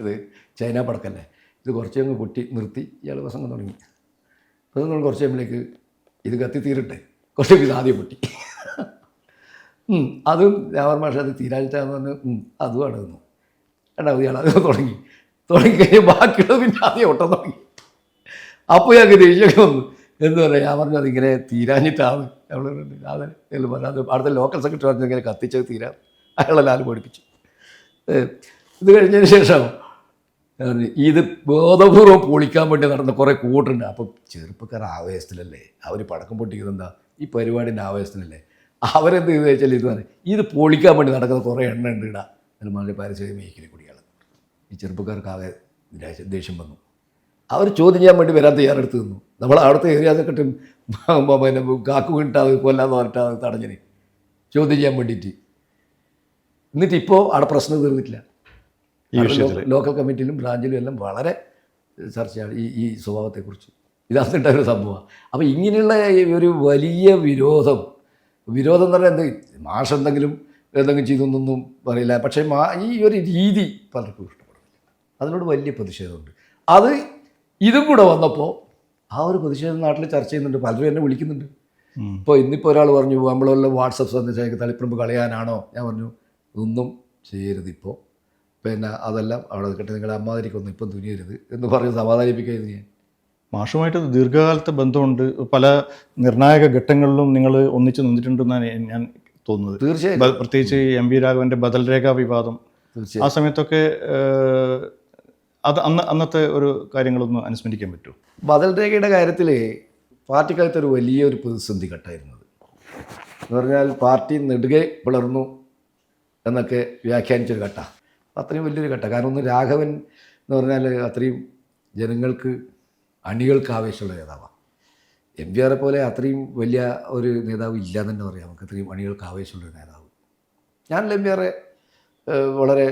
ഇത് ചൈന പടക്കല്ലേ, ഇത് കുറച്ചങ്ങ് പൊട്ടി നിർത്തി ഇയാൾ പ്രസംഗം തുടങ്ങി. പ്രസംഗം കുറച്ച് കഴിയുമ്പോഴേക്ക് ഇത് കത്തി തീരട്ടെ, കുറച്ച് ഇത് ആദ്യം പൊട്ടി. അതും രാമർ മാഷ അത് തീരാഴ്ചയെന്ന് പറഞ്ഞ് അതുമാണ് തന്നു. രണ്ടാമത് ഇയാൾ അത് തുടങ്ങിക്കഴിഞ്ഞാൽ ബാക്കിയുള്ളത് പിന്നെ ആദ്യം ഓട്ടം തുടങ്ങി. അപ്പോൾ ഞങ്ങൾക്ക് ദേഷ്യമൊക്കെ വന്നു. എന്താ പറയുക, ഞാൻ പറഞ്ഞു അതിങ്ങനെ തീരാഞ്ഞിട്ടാണ് അത് പറഞ്ഞു. അത് അടുത്ത ലോക്കൽ സെക്രട്ടറി പറഞ്ഞു ഇങ്ങനെ കത്തിച്ചത് തീരാൻ, അയാളെല്ലാവരും പഠിപ്പിച്ചു. ഇത് കഴിഞ്ഞതിന് ശേഷം ഇത് ബോധപൂർവ്വം പൊളിക്കാൻ വേണ്ടി നടന്ന കുറേ കൂട്ടുണ്ട്. അപ്പോൾ ചെറുപ്പക്കാർ ആവേശത്തിലല്ലേ, അവർ പടക്കം പൊട്ടിക്കുന്നത് എന്താ ഈ പരിപാടിൻ്റെ ആവേശത്തിലല്ലേ. അവരെന്ത് ചെയ്തു വെച്ചാൽ ഇത് പൊളിക്കാൻ വേണ്ടി നടക്കുന്ന കുറേ എണ്ണ ഉണ്ട് ഇടാം എന്ന് പറഞ്ഞ് പാരിസ്ഥിതിക മേഖലയിൽ കൂടിയാണ്. ഈ ചെറുപ്പക്കാർക്ക് ആകെ ദേഷ്യം വന്നു. അവർ ചോദ്യം ചെയ്യാൻ വേണ്ടി വരാൻ തയ്യാറെടുത്ത് നിന്നു. നമ്മൾ അവിടുത്തെ ഏരിയ സെക്രട്ടറി കാക്ക് വീണിട്ടാൽ കൊല്ലാന്ന് പറഞ്ഞിട്ട് തടഞ്ഞിന് ചോദ്യം ചെയ്യാൻ വേണ്ടിയിട്ട്. എന്നിട്ട് ഇപ്പോൾ അവിടെ പ്രശ്നം തീർന്നിട്ടില്ല. ലോക്കൽ കമ്മിറ്റിയിലും ബ്രാഞ്ചിലും എല്ലാം വളരെ ചർച്ചയാണ് ഈ സ്വഭാവത്തെക്കുറിച്ച്. ഇതായിട്ടുള്ള ഒരു സംഭവമാണ്. അപ്പോൾ ഇങ്ങനെയുള്ള ഒരു വലിയ വിരോധം എന്ന് പറഞ്ഞാൽ മാഷ് എന്തെങ്കിലും ചെയ്തൊന്നും പറയില്ല. പക്ഷേ ഈ ഒരു രീതി പലർക്കും ഇഷ്ടപ്പെടുന്നില്ല. അതിനോട് വലിയ പ്രതിഷേധമുണ്ട്. അത് ഇതും കൂടെ വന്നപ്പോൾ ആ ഒരു പ്രതിഷേധം നാട്ടിൽ ചർച്ച ചെയ്യുന്നുണ്ട്. പലരും എന്നെ വിളിക്കുന്നുണ്ട്. ഇപ്പോൾ ഇന്നിപ്പോൾ ഒരാൾ പറഞ്ഞു നമ്മളെല്ലാം വാട്സപ്പ് സന്ദേശം തളിപ്പറമ്പ് കളയാനാണോ? ഞാൻ പറഞ്ഞു ഒന്നും ചെയ്യരുത്, ഇപ്പോൾ അതെല്ലാം അവിടെ നിൽക്കട്ടെ, നിങ്ങളുടെ അമ്മാതിരിക്കൊന്നും ഇപ്പം തുനിയരുത് എന്ന് പറഞ്ഞ് സമാധാനിപ്പിക്കരുത്. ഞാൻ മാഷുമായിട്ട് ദീർഘകാലത്തെ ബന്ധമുണ്ട്, പല നിർണായക ഘട്ടങ്ങളിലും നിങ്ങൾ ഒന്നിച്ച് നിന്നിട്ടുണ്ടെന്നാണ് ഞാൻ തോന്നുന്നത്. തീർച്ചയായും. പ്രത്യേകിച്ച് MV രാഘവൻ്റെ ബദൽ രേഖ വിവാദം, ആ സമയത്തൊക്കെ അത് അന്നത്തെ ഒരു കാര്യങ്ങളൊന്ന് അനുസ്മരിക്കാൻ പറ്റുമോ? ബദൽ രേഖയുടെ കാര്യത്തിൽ പാർട്ടിക്കകത്തൊരു വലിയൊരു പ്രതിസന്ധി ഘട്ടമായിരുന്നത്. എന്ന് പറഞ്ഞാൽ പാർട്ടി നെടുകെ പിളർന്നു എന്നൊക്കെ വ്യാഖ്യാനിച്ചൊരു ഘട്ടമാണ്. അത്രയും വലിയൊരു ഘട്ടം. കാരണം ഒന്ന് രാഘവൻ എന്ന് പറഞ്ഞാൽ അത്രയും ജനങ്ങൾക്ക് അണികൾക്ക് ആവേശമുള്ള നേതാവാണ്. MVR പോലെ അത്രയും വലിയ ഒരു നേതാവ് ഇല്ല എന്ന് തന്നെ പറയാം. നമുക്ക് അത്രയും അണികൾക്ക് ആവേശമുള്ളൊരു നേതാവ്. ഞാൻ MVR വളരെ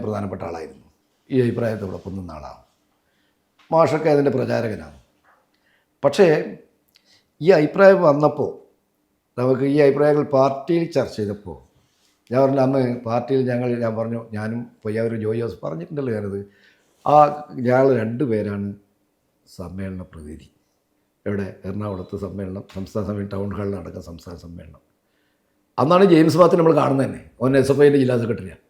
പ്രധാനപ്പെട്ട ആളായിരുന്നു. ഈ അഭിപ്രായത്തോടൊപ്പം നിന്ന ആളാണ്. മാഷൊക്കെ അതിൻ്റെ പ്രചാരകനാണ്. പക്ഷേ ഈ അഭിപ്രായം വന്നപ്പോൾ നമുക്ക് ഈ അഭിപ്രായങ്ങൾ പാർട്ടിയിൽ ചർച്ച ചെയ്തപ്പോൾ ഞാൻ പറഞ്ഞു, അന്ന് പാർട്ടിയിൽ ഞാൻ പറഞ്ഞു, ഞാനും പൊയ്യാവൂർ ജോയി ജോസ് പറഞ്ഞിട്ടുണ്ടല്ലോ ഞാനത്, ഞങ്ങൾ 2 പേരാണ് സമ്മേളന പ്രതിനിധി. എവിടെ? എറണാകുളത്ത് സമ്മേളനം, സംസ്ഥാന സമ്മേളനം, ടൗൺ ഹാളിൽ നടക്കുന്ന സംസ്ഥാന സമ്മേളനം. അന്നാണ് ജെയിംസ് മാത്യു നമ്മൾ കാണുന്നത് തന്നെ. അവൻ SFIൻ്റെ ജില്ലാ സെക്രട്ടറിയാണ്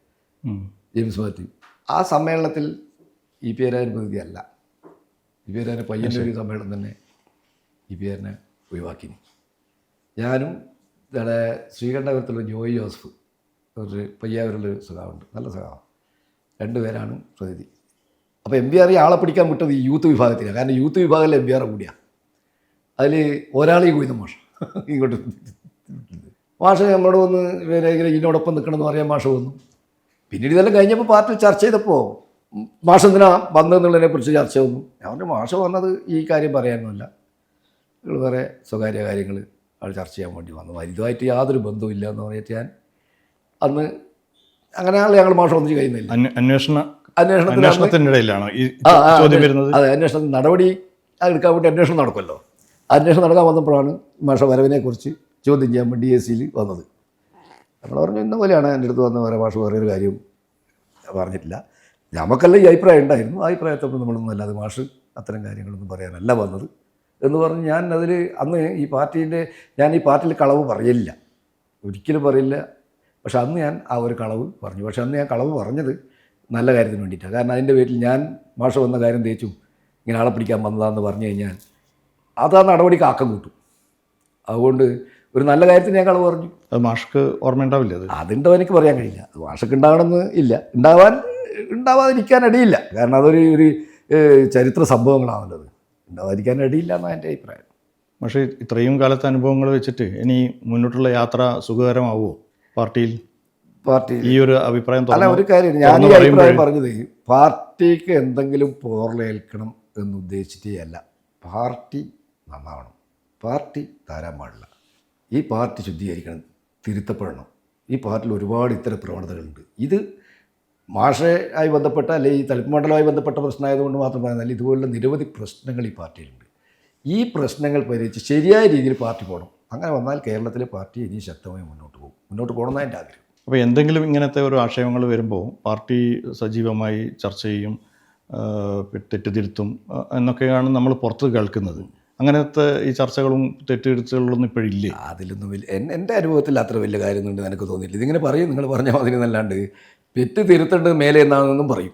ജെയിംസ് മാത്യു. ആ സമ്മേളനത്തിൽ EPR പ്രതിനിധിയല്ല. EPR പയ്യന്നൂർ സമ്മേളനം തന്നെ EPR ഒഴിവാക്കിനി. ഞാനും ഇവിടെ ശ്രീകണ്ഠപുരത്തുള്ള ജോയി ജോസഫ് ഒരു പയ്യാവൂരുള്ളൊരു സഖാവുണ്ട്, നല്ല സഖാവ്, രണ്ടുപേരാണ് പ്രതിനിധി. അപ്പോൾ എം പി ആർ ആളെ പിടിക്കാൻ വിട്ടത് ഈ യൂത്ത് വിഭാഗത്തിലാണ്. കാരണം യൂത്ത് വിഭാഗത്തിൽ എം പി ആർ കൂടിയാണ്. അതിൽ ഒരാളീ പോയി മാഷ ഇങ്ങോട്ട് മാഷ നമ്മളോട് വന്ന് ഇവരെ ഇതിനോടൊപ്പം നിൽക്കണം എന്ന് പറയാൻ മാഷ വന്നു. പിന്നീട് ഇതെല്ലാം കഴിഞ്ഞപ്പോൾ പാർട്ടി ചർച്ച ചെയ്തപ്പോൾ മാഷ എന്തിനാ വന്നതെന്നുള്ളതിനെ കുറിച്ച് ചർച്ച വന്നു. ഞാൻ പറഞ്ഞു മാഷ വന്നത് ഈ കാര്യം പറയാനൊന്നുമല്ല, നിങ്ങൾ വേറെ സ്വകാര്യ കാര്യങ്ങൾ അത് ചർച്ച ചെയ്യാൻ വേണ്ടി വന്നു, ഇതുമായിട്ട് യാതൊരു ബന്ധവുമില്ല എന്ന് പറഞ്ഞിട്ട് ഞാൻ അന്ന് അങ്ങനെയാണല്ലോ ഞങ്ങൾ മാഷ ഒന്നിച്ച് കഴിയുന്നില്ല. അന്വേഷണത്തിനിടയിലാണോ ഈ ചോദ്യം വരുന്നത്? അതെ, അന്വേഷണത്തിന് നടപടി എടുക്കാൻ വേണ്ടി അന്വേഷണം നടക്കുമല്ലോ. അന്വേഷണം നടക്കാൻ വന്നപ്പോഴാണ് മാഷ വരവിനെക്കുറിച്ച് ചോദ്യം ചെയ്യാൻ വേണ്ടി DSCയിൽ വന്നത്. നമ്മൾ പറഞ്ഞു ഇന്ന പോലെയാണ് എൻ്റെ അടുത്ത് വന്ന വേറെ മാഷ വേറെ ഒരു കാര്യവും പറഞ്ഞിട്ടില്ല, നമുക്കെല്ലാം ഈ അഭിപ്രായം ഉണ്ടായിരുന്നു, ആ അഭിപ്രായത്തോട് നമ്മളൊന്നും അല്ലാതെ മാഷ് അത്തരം കാര്യങ്ങളൊന്നും പറയാനല്ല വന്നത് എന്ന് പറഞ്ഞ് ഞാൻ അതിൽ അന്ന് ഞാൻ ഈ പാർട്ടിയിൽ കളവ് പറയില്ല, ഒരിക്കലും പറയില്ല. പക്ഷെ അന്ന് ഞാൻ ആ ഒരു കളവ് പറഞ്ഞു. പക്ഷെ അന്ന് ഞാൻ കളവ് പറഞ്ഞത് നല്ല കാര്യത്തിന് വേണ്ടിയിട്ടാണ്. കാരണം അതിൻ്റെ പേരിൽ ഞാൻ മാഷ വന്ന കാര്യം തേച്ചും ഇങ്ങനെ ആളെ പിടിക്കാൻ വന്നതാണെന്ന് പറഞ്ഞു കഴിഞ്ഞാൽ അത് ആ നടപടിക്ക് ആക്കം കൂട്ടും. അതുകൊണ്ട് ഒരു നല്ല കാര്യത്തിന് ഞാൻ കളവ് പറഞ്ഞു. അത് മാഷ്ക്ക് ഓർമ്മയുണ്ടാവില്ല? അതുണ്ടോ എനിക്ക് പറയാൻ കഴിയില്ല. അത് മാഷക്ക് ഉണ്ടാകണമെന്ന് ഇല്ല, ഉണ്ടാവാതിരിക്കാൻ ഇടയില്ല. കാരണം അതൊരു ചരിത്ര സംഭവങ്ങളാണുള്ളത്, ഉണ്ടാവാതിരിക്കാൻ ഇടയില്ല എന്നാണ് എൻ്റെ അഭിപ്രായം. പക്ഷേ ഇത്രയും കാലത്തെ അനുഭവങ്ങൾ വെച്ചിട്ട് ഇനി മുന്നോട്ടുള്ള യാത്ര സുഖകരമാവുമോ പാർട്ടി ഈ ഒരു അഭിപ്രായം? അല്ല, ഒരു കാര്യം ഞാൻ ഈ അഭിപ്രായം പറഞ്ഞത് പാർട്ടിക്ക് എന്തെങ്കിലും പോർലേൽക്കണം എന്ന് ഉദ്ദേശിച്ചിട്ടേ അല്ല. പാർട്ടി നന്നാവണം, പാർട്ടി താരാൻ പാടില്ല, ഈ പാർട്ടി ശുദ്ധീകരിക്കണം, തിരുത്തപ്പെടണം. ഈ പാർട്ടിയിൽ ഒരുപാട് ഇത്തരം പ്രവണതകളുണ്ട്. ഇത് മാഷയായി ബന്ധപ്പെട്ട അല്ലെങ്കിൽ ഈ തളിപ്പ് മണ്ഡലവുമായി ബന്ധപ്പെട്ട പ്രശ്നമായതുകൊണ്ട് മാത്രം പറയുന്നില്ല, ഇതുപോലുള്ള നിരവധി പ്രശ്നങ്ങൾ ഈ പാർട്ടിയിലുണ്ട്. ഈ പ്രശ്നങ്ങൾ പരിഹരിച്ച് ശരിയായ രീതിയിൽ പാർട്ടി പോകണം. അങ്ങനെ വന്നാൽ കേരളത്തിലെ പാർട്ടി ഇനി ശക്തമായി മുന്നോട്ട് പോകണമെന്നാണ് എൻ്റെ ആഗ്രഹം. അപ്പോൾ എന്തെങ്കിലും ഇങ്ങനത്തെ ഒരു ആശയങ്ങൾ വരുമ്പോൾ പാർട്ടി സജീവമായി ചർച്ച ചെയ്യും, തെറ്റുതിരുത്തും എന്നൊക്കെയാണ് നമ്മൾ പുറത്ത് കേൾക്കുന്നത്. അങ്ങനത്തെ ഈ ചർച്ചകളും തെറ്റുതിരുത്തലുകളൊന്നും ഇപ്പോഴില്ലേ? അതിലൊന്നും എൻ്റെ അനുഭവത്തിൽ അത്ര വലിയ കാര്യമൊന്നും എനിക്ക് തോന്നിയില്ല. ഇതിങ്ങനെ പറയും, നിങ്ങൾ പറഞ്ഞ മാതിരി എന്നല്ലാണ്ട് തെറ്റ് തിരുത്തേണ്ടത് മേലെ എന്നാണെന്നും പറയും.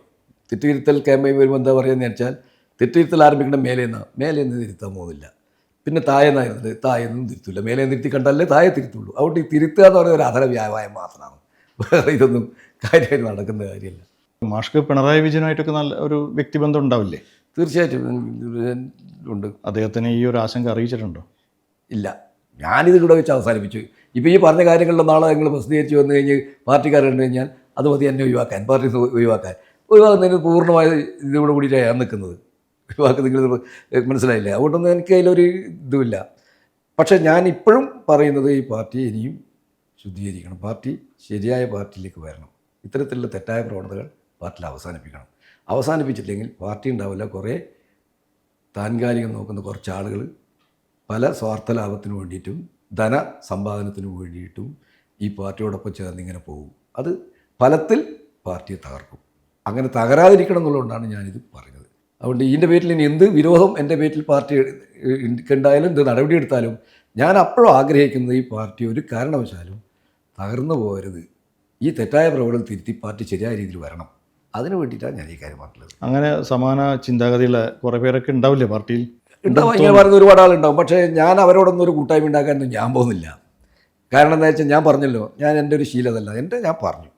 തെറ്റുതിരുത്തൽ ക്യാമ്പയിൻ വരുമ്പോൾ എന്താ പറയുകയെന്ന് വെച്ചാൽ തെറ്റുതിരുത്തൽ ആരംഭിക്കേണ്ട മേലെ നിന്ന് തിരുത്താൻ പോകുന്നില്ല. പിന്നെ താഴെന്നായിരുന്നത് താഴെയൊന്നും തിരുത്തില്ല, മേലെ തിരുത്തി കണ്ടാലേ താഴെ തിരുത്തുള്ളൂ. അതുകൊണ്ട് ഈ തിരുത്തുക എന്ന് പറയുന്ന ഒരു അധര വ്യാപാരം മാത്രമാണ്, വേറെ ഇതൊന്നും കാര്യമായിട്ട് നടക്കുന്ന കാര്യമല്ല. മാഷ്ക്ക് പിണറായി വിജയനായിട്ടൊക്കെ നല്ല ഒരു വ്യക്തിബന്ധം ഉണ്ടാവില്ലേ? തീർച്ചയായിട്ടും ഉണ്ട്. അദ്ദേഹത്തിന് ഈ ഒരു ആശങ്ക അറിയിച്ചിട്ടുണ്ടോ? ഇല്ല, ഞാനിത് ഇവിടെ വെച്ച് അവസാനിപ്പിച്ചു. ഇപ്പോൾ ഈ പറഞ്ഞ കാര്യങ്ങളിലും നാളെ നിങ്ങൾ പ്രസിദ്ധീകരിച്ച് വന്നു കഴിഞ്ഞ് പാർട്ടിക്കാരുണ്ട് കഴിഞ്ഞാൽ അത് മതി എന്നെ ഒഴിവാക്കാൻ, പാർട്ടി ഒഴിവാക്കുന്നതിന് പൂർണ്ണമായ ഇതിനോട് കൂടിയിട്ടാണ് ഞാൻ നിൽക്കുന്നത്. ഒഴിവാക്കി നിങ്ങൾ മനസ്സിലായില്ലേ? അതുകൊണ്ടൊന്നും എനിക്ക് അതിലൊരു ഇതുമില്ല. പക്ഷേ ഞാൻ ഇപ്പോഴും പറയുന്നത് ഈ പാർട്ടി ഇനിയും ശുദ്ധീകരിക്കണം, പാർട്ടി ശരിയായ പാർട്ടിയിലേക്ക് വരണം. ഇത്തരത്തിലുള്ള തെറ്റായ പ്രവണതകൾ പാർട്ടിയിൽ അവസാനിപ്പിച്ചില്ലെങ്കിൽ പാർട്ടി ഉണ്ടാവില്ല. കുറേ താൻകാലികം നോക്കുന്ന കുറച്ച് ആളുകൾ പല സ്വാർത്ഥ ലാഭത്തിന് വേണ്ടിയിട്ടും ധന സമ്പാദനത്തിന് വേണ്ടിയിട്ടും ഈ പാർട്ടിയോടൊപ്പം ചേർന്നിങ്ങനെ പോകും. അത് ഫലത്തിൽ പാർട്ടിയെ തകർക്കും. അങ്ങനെ തകരാതിരിക്കണം എന്നുള്ളതുകൊണ്ടാണ് ഞാനിത് പറഞ്ഞത്. അതുകൊണ്ട് ഇതിൻ്റെ പേരിൽ ഇനി എന്ത് വിരോധം എൻ്റെ പേരിൽ പാർട്ടി ഉണ്ടായാലും എന്ത് നടപടിയെടുത്താലും ഞാൻ അപ്പോഴും ആഗ്രഹിക്കുന്നത് ഈ പാർട്ടി ഒരു കാരണവശാലും തകർന്നു പോകരുത്. ഈ തെറ്റായ പ്രവണതകൾ തിരുത്തി പാർട്ടി ശരിയായ രീതിയിൽ വരണം. അതിന് വേണ്ടിയിട്ടാണ് ഞാൻ ഈ കാര്യം പറഞ്ഞത്. അങ്ങനെ സമാന ചിന്താഗതിയുള്ള കുറേ പേരൊക്കെ ഉണ്ടാവില്ലേ പാർട്ടിയിൽ? ഉണ്ടാവും, ഇങ്ങനെ പറയുന്ന ഒരുപാട് ആളുണ്ടാവും. പക്ഷേ ഞാൻ അവരോടൊന്നും ഒരു കൂട്ടായ്മ ഉണ്ടാക്കാനൊന്നും ഞാൻ പോകുന്നില്ല. കാരണം എന്താ വെച്ചാൽ ഞാൻ പറഞ്ഞല്ലോ, എൻ്റെ ഒരു ശീലമല്ല, ഞാൻ പറഞ്ഞു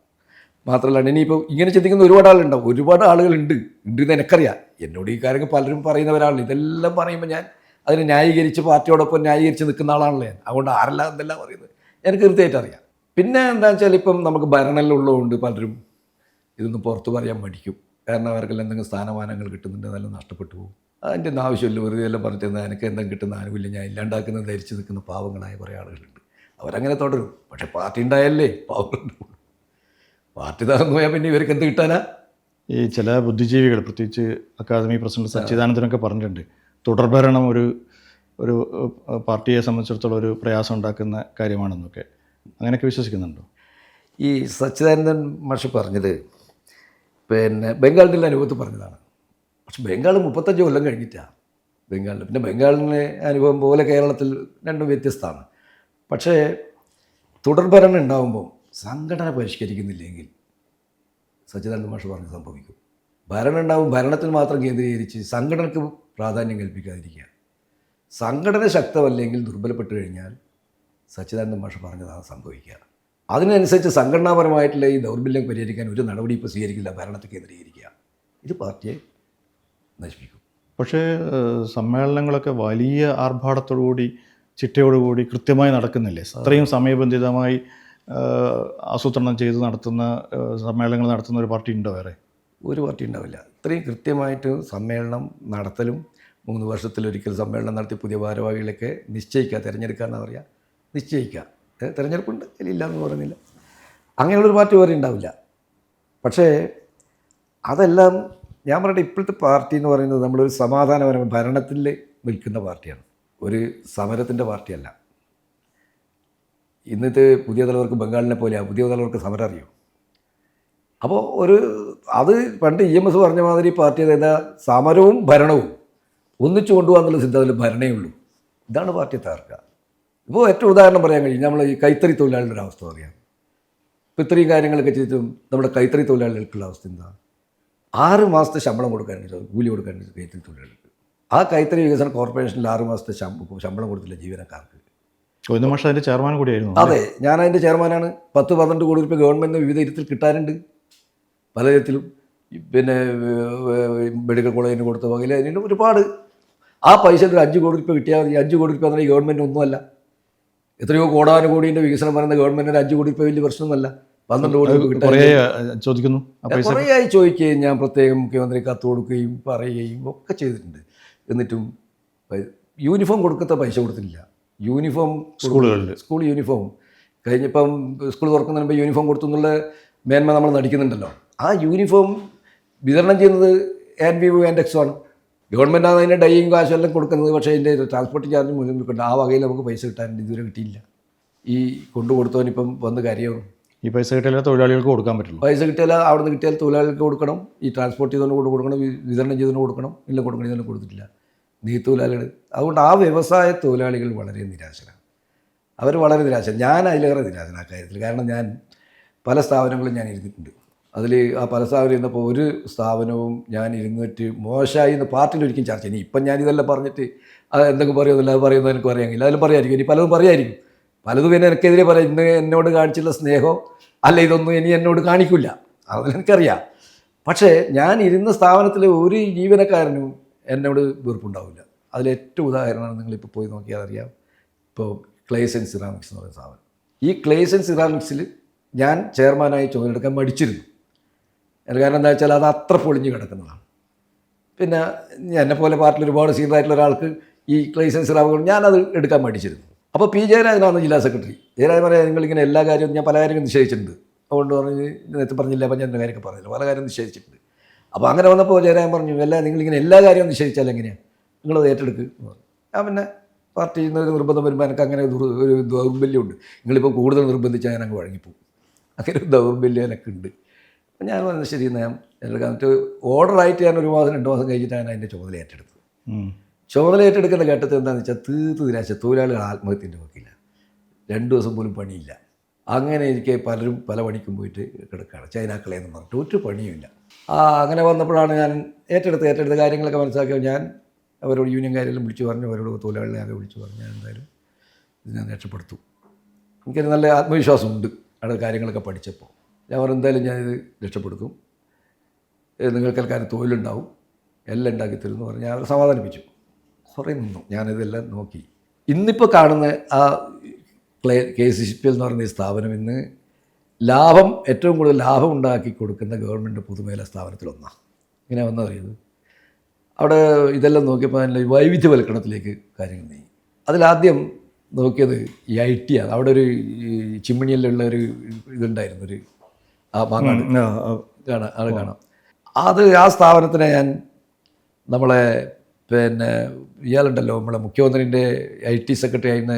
മാത്രമല്ല. ഇനിയിപ്പോൾ ഇങ്ങനെ ചിന്തിക്കുന്ന ഒരുപാട് ആളുണ്ടാവും, ഒരുപാട് ആളുകളുണ്ട് എന്ന് എനിക്കറിയാം. എന്നോട് ഈ കാര്യങ്ങൾ പലരും പറയുന്നവരാണ്. ഇതെല്ലാം പറയുമ്പോൾ ഞാൻ അതിനെ ന്യായീകരിച്ച് പാർട്ടിയോടൊപ്പം ന്യായീകരിച്ച് നിൽക്കുന്ന ആളാണല്ലോ ഞാൻ. അതുകൊണ്ട് ആരെല്ലാം എന്തെല്ലാം പറയുന്നത് എനിക്ക് കൃത്യമായിട്ട് അറിയാം. പിന്നെ എന്താണെന്ന് വെച്ചാൽ ഇപ്പം നമുക്ക് ഭരണമുള്ളതുകൊണ്ട് പലരും ഇതൊന്നും പുറത്ത് പറയാൻ മടിക്കും. കാരണം അവർക്കെല്ലാം എന്തെങ്കിലും സ്ഥാനമാനങ്ങൾ കിട്ടുന്നുണ്ട്, അതെല്ലാം നഷ്ടപ്പെട്ടു പോകും. അതിൻ്റെ ഒന്നും ആവശ്യമില്ല. വെറുതെ എല്ലാം പറഞ്ഞിട്ട് എനിക്ക് എന്തെങ്കിലും കിട്ടുന്ന ആനുകൂല്യം ഞാൻ ഇല്ലാണ്ടാക്കുന്നത് ധരിച്ച് നിൽക്കുന്ന പാവങ്ങളായ കുറേ ആളുകളുണ്ട്. അവരങ്ങനെ തുടരും. പക്ഷേ പാർട്ടി ഉണ്ടായല്ലേ പാവങ്ങളുണ്ട്. പാർട്ടി തകർന്നു പോയാൽ പിന്നെ ഇവർക്ക് എന്ത് കിട്ടാനാ? ഈ ചില ബുദ്ധിജീവികൾ, പ്രത്യേകിച്ച് അക്കാദമി പ്രസിഡന്റ് സച്ചിദാനന്ദനൊക്കെ പറഞ്ഞിട്ടുണ്ട്, തുടർഭരണം ഒരു പാർട്ടിയെ സംബന്ധിച്ചിടത്തോളം ഒരു പ്രയാസം ഉണ്ടാക്കുന്ന കാര്യമാണെന്നൊക്കെ. അങ്ങനെയൊക്കെ വിശ്വസിക്കുന്നുണ്ടോ? ഈ സച്ചിദാനന്ദൻ മാഷ് പറഞ്ഞത് പിന്നെ ബംഗാളിൻ്റെ അനുഭവത്തിൽ പറഞ്ഞതാണ്. പക്ഷെ ബംഗാൾ 35 കൊല്ലം കഴിഞ്ഞിട്ടാണ് ബംഗാളിൽ. പിന്നെ ബംഗാളിൻ്റെ അനുഭവം പോലെ കേരളത്തിൽ രണ്ടും വ്യത്യസ്തമാണ്. പക്ഷേ തുടർഭരണം ഉണ്ടാകുമ്പോൾ സംഘടന പരിഷ്കരിക്കുന്നില്ലെങ്കിൽ സച്ചിദാനന്ദ മാഷ് പറഞ്ഞ് സംഭവിക്കും. ഭരണം ഉണ്ടാവും, ഭരണത്തിൽ മാത്രം കേന്ദ്രീകരിച്ച് സംഘടനയ്ക്ക് പ്രാധാന്യം കൽപ്പിക്കാതിരിക്കുക. സംഘടന ശക്തമല്ലെങ്കിൽ, ദുർബലപ്പെട്ട് കഴിഞ്ഞാൽ സച്ചിദാനന്ദ മാഷ് പറഞ്ഞതാണ് സംഭവിക്കുക. അതിനനുസരിച്ച് സംഘടനാപരമായിട്ടുള്ള ഈ ദൗർബല്യം പരിഹരിക്കാൻ ഒരു നടപടി ഇപ്പോൾ സ്വീകരിക്കില്ല, ഭരണത്തെ കേന്ദ്രീകരിക്കുക. ഇത് പാർട്ടിയെ നശിപ്പിക്കും. പക്ഷേ സമ്മേളനങ്ങളൊക്കെ വലിയ ആർഭാടത്തോടുകൂടി ചിട്ടയോടുകൂടി കൃത്യമായി നടക്കുന്നില്ലേ? അത്രയും സമയബന്ധിതമായി ആസൂത്രണം ചെയ്ത് നടത്തുന്ന സമ്മേളനങ്ങൾ നടത്തുന്ന ഒരു പാർട്ടി ഉണ്ടോ വേറെ? ഒരു പാർട്ടി ഉണ്ടാവില്ല. ഇത്രയും കൃത്യമായിട്ട് സമ്മേളനം നടത്തലും 3 വർഷത്തിലൊരിക്കൽ സമ്മേളനം നടത്തി പുതിയ ഭാരവാഹികളൊക്കെ നിശ്ചയിക്കുക, തിരഞ്ഞെടുക്കുക എന്നാ പറയുക, നിശ്ചയിക്കുക. തിരഞ്ഞെടുപ്പുണ്ട്, ഇല്ലയെന്ന് പറയുന്നില്ല. അങ്ങനെയുള്ളൊരു പാർട്ടി വേറെ ഉണ്ടാവില്ല. പക്ഷേ അതെല്ലാം ഞാൻ പറയട്ടെ, ഇപ്പോഴത്തെ പാർട്ടി എന്ന് പറയുന്നത് നമ്മളൊരു സമാധാനപരമായ ഭരണത്തിൽ നിൽക്കുന്ന പാർട്ടിയാണ്, ഒരു സമരത്തിൻ്റെ പാർട്ടിയല്ല. ഇന്നത്തെ പുതിയ തലവർക്ക് ബംഗാളിനെ പോലെയാണ്, പുതിയ തലവർക്ക് സമരം അറിയും. അപ്പോൾ അത് പണ്ട് EMS പറഞ്ഞ മാതിരി പാർട്ടി അതായത് സമരവും ഭരണവും ഒന്നിച്ചു കൊണ്ടുപോകാന്നുള്ള സിദ്ധാന്തത്തിൽ ഭരണേ ഉള്ളൂ. ഇതാണ് പാർട്ടിയെ തകർക്കുക. ഇപ്പോൾ ഏറ്റവും ഉദാഹരണം പറയാൻ കഴിയും, നമ്മൾ ഈ കൈത്തറി തൊഴിലാളികളുടെ അവസ്ഥ പറയാം. ഇപ്പോൾ ഇത്രയും കാര്യങ്ങളൊക്കെ ചെയ്തിട്ടും നമ്മുടെ കൈത്തറി തൊഴിലാളികൾക്കുള്ള അവസ്ഥ എന്താ? 6 മാസത്തെ ശമ്പളം കൊടുക്കാനുണ്ട്, കൂലി കൊടുക്കാനുണ്ട് കൈത്തറി തൊഴിലാളികൾക്ക്. ആ കൈത്തറി വികസന കോർപ്പറേഷനിൽ 6 മാസത്തെ ശമ്പളം കൊടുത്തില്ല ജീവനക്കാർക്ക്. ഗോവിന്ദ മാഷ് അതിൻ്റെ ചെയർമാൻ കൂടിയായിരുന്നു. അതെ, ഞാൻ അതിൻ്റെ ചെയർമാനാണ്. 10-12 കോടി രൂപ ഗവൺമെൻറ്റിന് വിവിധ ഇനത്തിൽ കിട്ടാനുണ്ട്, പല തരത്തിലും. പിന്നെ മെഡിക്കൽ കോളേജിന് കൊടുത്ത വകയിൽ അതിന് ഒരുപാട്. ആ പൈസ ഒരു 5 കോടി രൂപ കിട്ടിയാൽ മതി. 5 കോടി രൂപ എന്നാൽ ഈ ഗവൺമെൻറ് ഒന്നുമല്ല. എത്രയോ കോടാനുകോടിൻ്റെ വികസനം പറയുന്ന ഗവൺമെൻറ്റിന് 5 കോടി രൂപ വലിയ പ്രശ്നമൊന്നുമല്ല. 12 കോടി രൂപ കിട്ടാൻ ചോദിക്കുന്നു. കുറേയായി ചോദിക്കുകയും ഞാൻ പ്രത്യേകം മുഖ്യമന്ത്രി കത്ത് കൊടുക്കുകയും പറയുകയും ഒക്കെ ചെയ്തിട്ടുണ്ട്. എന്നിട്ടും യൂണിഫോം കൊടുക്കത്ത പൈസ കൊടുത്തില്ല. യൂണിഫോം സ്കൂൾ യൂണിഫോം കഴിഞ്ഞപ്പം സ്കൂൾ തുറക്കുന്നതിന് മുമ്പ് യൂണിഫോം കൊടുത്തു എന്നുള്ള മേന്മ നമ്മൾ നടിക്കുന്നുണ്ടല്ലോ. ആ യൂണിഫോം വിതരണം ചെയ്യുന്നത് ANVU ആൻഡ് ആണ്. ഗവൺമെൻറ്റാണ് അതിൻ്റെ ഡൈയും കാശും എല്ലാം കൊടുക്കുന്നത്. പക്ഷേ അതിൻ്റെ ട്രാൻസ്പോർട്ട് ചാർജ് മുഴുവൻ കൊടുക്കേണ്ട. ആ വകയിൽ നമുക്ക് പൈസ കിട്ടാനുണ്ട്, ഇതുവരെ കിട്ടിയില്ല. ഈ കൊണ്ടുകൊടുത്തവനിപ്പം വന്ന് കാര്യമാണ്. ഈ പൈസ കിട്ടിയാലേ തൊഴിലാളികൾക്ക് കൊടുക്കാൻ പറ്റുള്ളൂ. പൈസ കിട്ടിയാൽ അവിടെ നിന്ന് കിട്ടിയാൽ തൊഴിലാളികൾക്ക് കൊടുക്കണം, ഈ ട്രാൻസ്പോർട്ട് ചെയ്തതിന് കൊടുക്കണം, വിതരണം ചെയ്തതിന് കൊടുക്കണം. ഇല്ല കൊടുക്കണം, ഇതെല്ലാം കൊടുത്തിട്ടില്ല നീതി തൊഴിലാളികൾ. അതുകൊണ്ട് ആ വ്യവസായ തൊഴിലാളികൾ വളരെ നിരാശരാണ്. അവർ വളരെ നിരാശ. ഞാൻ അതിലേറെ നിരാശന ആ കാര്യത്തിൽ. കാരണം ഞാൻ പല സ്ഥാപനങ്ങളും ഞാൻ ഇരുന്നിട്ടുണ്ട്. അതിൽ ആ പല സ്ഥാപനം ഇരുന്നപ്പോൾ ഒരു സ്ഥാപനവും ഞാൻ ഇരുന്നിട്ട് മോശമായി എന്ന് പാർട്ടിയിൽ ഒരിക്കലും ചർച്ച. ഇനി ഇപ്പം ഞാനിതെല്ലാം പറഞ്ഞിട്ട് അത് എന്തൊക്കെ പറയുന്നില്ല, അത് പറയുന്നത് എനിക്ക് പറയാമെങ്കിൽ അതിലും പറയായിരിക്കും. ഇനി പലതും പറയായിരിക്കും, പലതും പിന്നെ എനിക്കെതിരെ പറയാം. ഇന്ന് എന്നോട് കാണിച്ചുള്ള സ്നേഹം അല്ല ഇതൊന്നും ഇനി എന്നോട് കാണിക്കില്ല, അതെനിക്കറിയാം. പക്ഷേ ഞാൻ ഇരുന്ന സ്ഥാപനത്തിലെ ഒരു ജീവനക്കാരനും എന്നോട് വെറുപ്പുണ്ടാവില്ല. അതിലേറ്റവും ഉദാഹരണമാണ് നിങ്ങളിപ്പോൾ പോയി നോക്കിയാൽ അറിയാം. ഇപ്പോൾ ക്ലേസ് ആൻഡ് സിറാമിക്സ് എന്ന് പറയുന്ന സ്ഥാപനം. ഈ ക്ലേസ് ആൻഡ് സിറാമിക്സിൽ ഞാൻ ചെയർമാനായി ചുമതലയെടുക്കാൻ മടിച്ചിരുന്നു. കാരണം എന്താ വെച്ചാൽ അത് അത്ര പൊളിഞ്ഞ് കിടക്കുന്നതാണ്. പിന്നെ എന്നെപ്പോലെ പാർട്ടിയിൽ ഒരുപാട് സീനിയറായിട്ടുള്ള ഒരാൾക്ക് ഈ ക്ലേസ് ആൻഡ് സിറാമിക്സ് ഞാനത് എടുക്കാൻ മടിച്ചിരുന്നു. അപ്പോൾ P. ജയരാജനാണ് ജില്ലാ സെക്രട്ടറി. ജയരാജൻ പറയാം, നിങ്ങളിങ്ങനെ എല്ലാ കാര്യവും ഞാൻ പല കാര്യങ്ങളും നിശ്ചയിച്ചിട്ടുണ്ട്. അതുകൊണ്ട് പറഞ്ഞ് നേരത്തെ പറഞ്ഞില്ല, അപ്പം ഞാൻ എൻ്റെ കാര്യമൊക്കെ പറഞ്ഞില്ല, പല കാര്യം നിശ്ചയിച്ചിട്ടുണ്ട്. അപ്പോൾ അങ്ങനെ വന്നപ്പോൾ ജയരാജൻ പറഞ്ഞു, നിങ്ങളിങ്ങനെ എല്ലാ കാര്യവും നിശ്ചയിച്ചാൽ എങ്ങനെയാണ്, നിങ്ങളത് ഏറ്റെടുക്കുക എന്ന് പറഞ്ഞു. ഞാൻ പിന്നെ പാർട്ടിയിൽ നിന്ന് ഒരു നിർബന്ധം വരുമ്പോൾ എനിക്ക് അങ്ങനെ ഒരു ദൗർബല്യമുണ്ട്. നിങ്ങളിപ്പോൾ കൂടുതൽ നിർബന്ധിച്ചാൽ ഞാൻ അങ്ങ് വഴങ്ങിപ്പോവും. അങ്ങനെ ഒരു ദൗർബല്യം എനിക്ക് ഉണ്ട്. അപ്പം ഞാൻ പറഞ്ഞു ശരി, ഞാൻ എന്നിട്ട് ഓർഡറായിട്ട് ഞാൻ 1 മാസം 2 മാസം കഴിഞ്ഞിട്ടാണ് അതിൻ്റെ ചുമതല ഏറ്റെടുത്തത്. ചുമതല ഏറ്റെടുക്കുന്ന ഘട്ടത്തിൽ എന്താണെന്ന് വെച്ചാൽ തീർത്ത് നിരാശ. തൊഴിലാളികൾ ആത്മഹത്യൻ്റെ വക്കില്ല, 2 ദിവസം പോലും പണിയില്ല. അങ്ങനെ എനിക്ക് പലരും പല പണിക്കും പോയിട്ട് കിടക്കുകയാണ്, ചൈനാക്കളെന്ന് പറഞ്ഞിട്ട് ഒരു പണിയുമില്ല. അങ്ങനെ വന്നപ്പോഴാണ് ഞാൻ ഏറ്റെടുത്ത കാര്യങ്ങളൊക്കെ മനസ്സിലാക്കിയത്. ഞാൻ അവരോട് യൂണിയൻകാരെല്ലാം വിളിച്ചു പറഞ്ഞു, അവരോട് തൊഴിലാളികളെ ആകെ വിളിച്ചു പറഞ്ഞു, ഞാൻ എന്തായാലും ഇത് ഞാൻ രക്ഷപ്പെടുത്തും. എനിക്കൊരു നല്ല ആത്മവിശ്വാസമുണ്ട് അവിടെ കാര്യങ്ങളൊക്കെ പഠിച്ചപ്പോൾ. ഞാൻ പറഞ്ഞു എന്തായാലും ഞാനിത് രക്ഷപ്പെടുത്തും, നിങ്ങൾക്കെല്ലാം തൊഴിലുണ്ടാവും, എല്ലാം ഉണ്ടാക്കി തരുമെന്ന് പറഞ്ഞ് ഞാൻ അവരെ സമാധാനിപ്പിച്ചു. കുറേ നിന്നു, ഞാനിതെല്ലാം നോക്കി. ഇന്നിപ്പോൾ കാണുന്ന ആ KCCPL എന്ന് പറയുന്ന ഈ സ്ഥാപനം ഇന്ന് ഏറ്റവും കൂടുതൽ ലാഭം ഉണ്ടാക്കി കൊടുക്കുന്ന ഗവൺമെൻറ് പൊതുമേഖലാ സ്ഥാപനത്തിലൊന്നാണ്. ഇങ്ങനെ വന്നറിയുന്നത് അവിടെ ഇതെല്ലാം നോക്കിയപ്പോൾ അതിൻ്റെ വൈവിധ്യവൽക്കരണത്തിലേക്ക് കാര്യങ്ങൾ നീങ്ങി. അതിലാദ്യം നോക്കിയത് ഈ IT ആണ്. അവിടെ ഒരു ചിമ്മിണിയിലുള്ള ഒരു ഇതുണ്ടായിരുന്നു, ഒരു മാങ്ങാട് കാണാം. ആ സ്ഥാപനത്തിനെ ഞാൻ നമ്മളെ പിന്നെ ഇയാളുണ്ടല്ലോ നമ്മുടെ മുഖ്യമന്ത്രിൻ്റെ IT സെക്രട്ടറി ആയിരുന്ന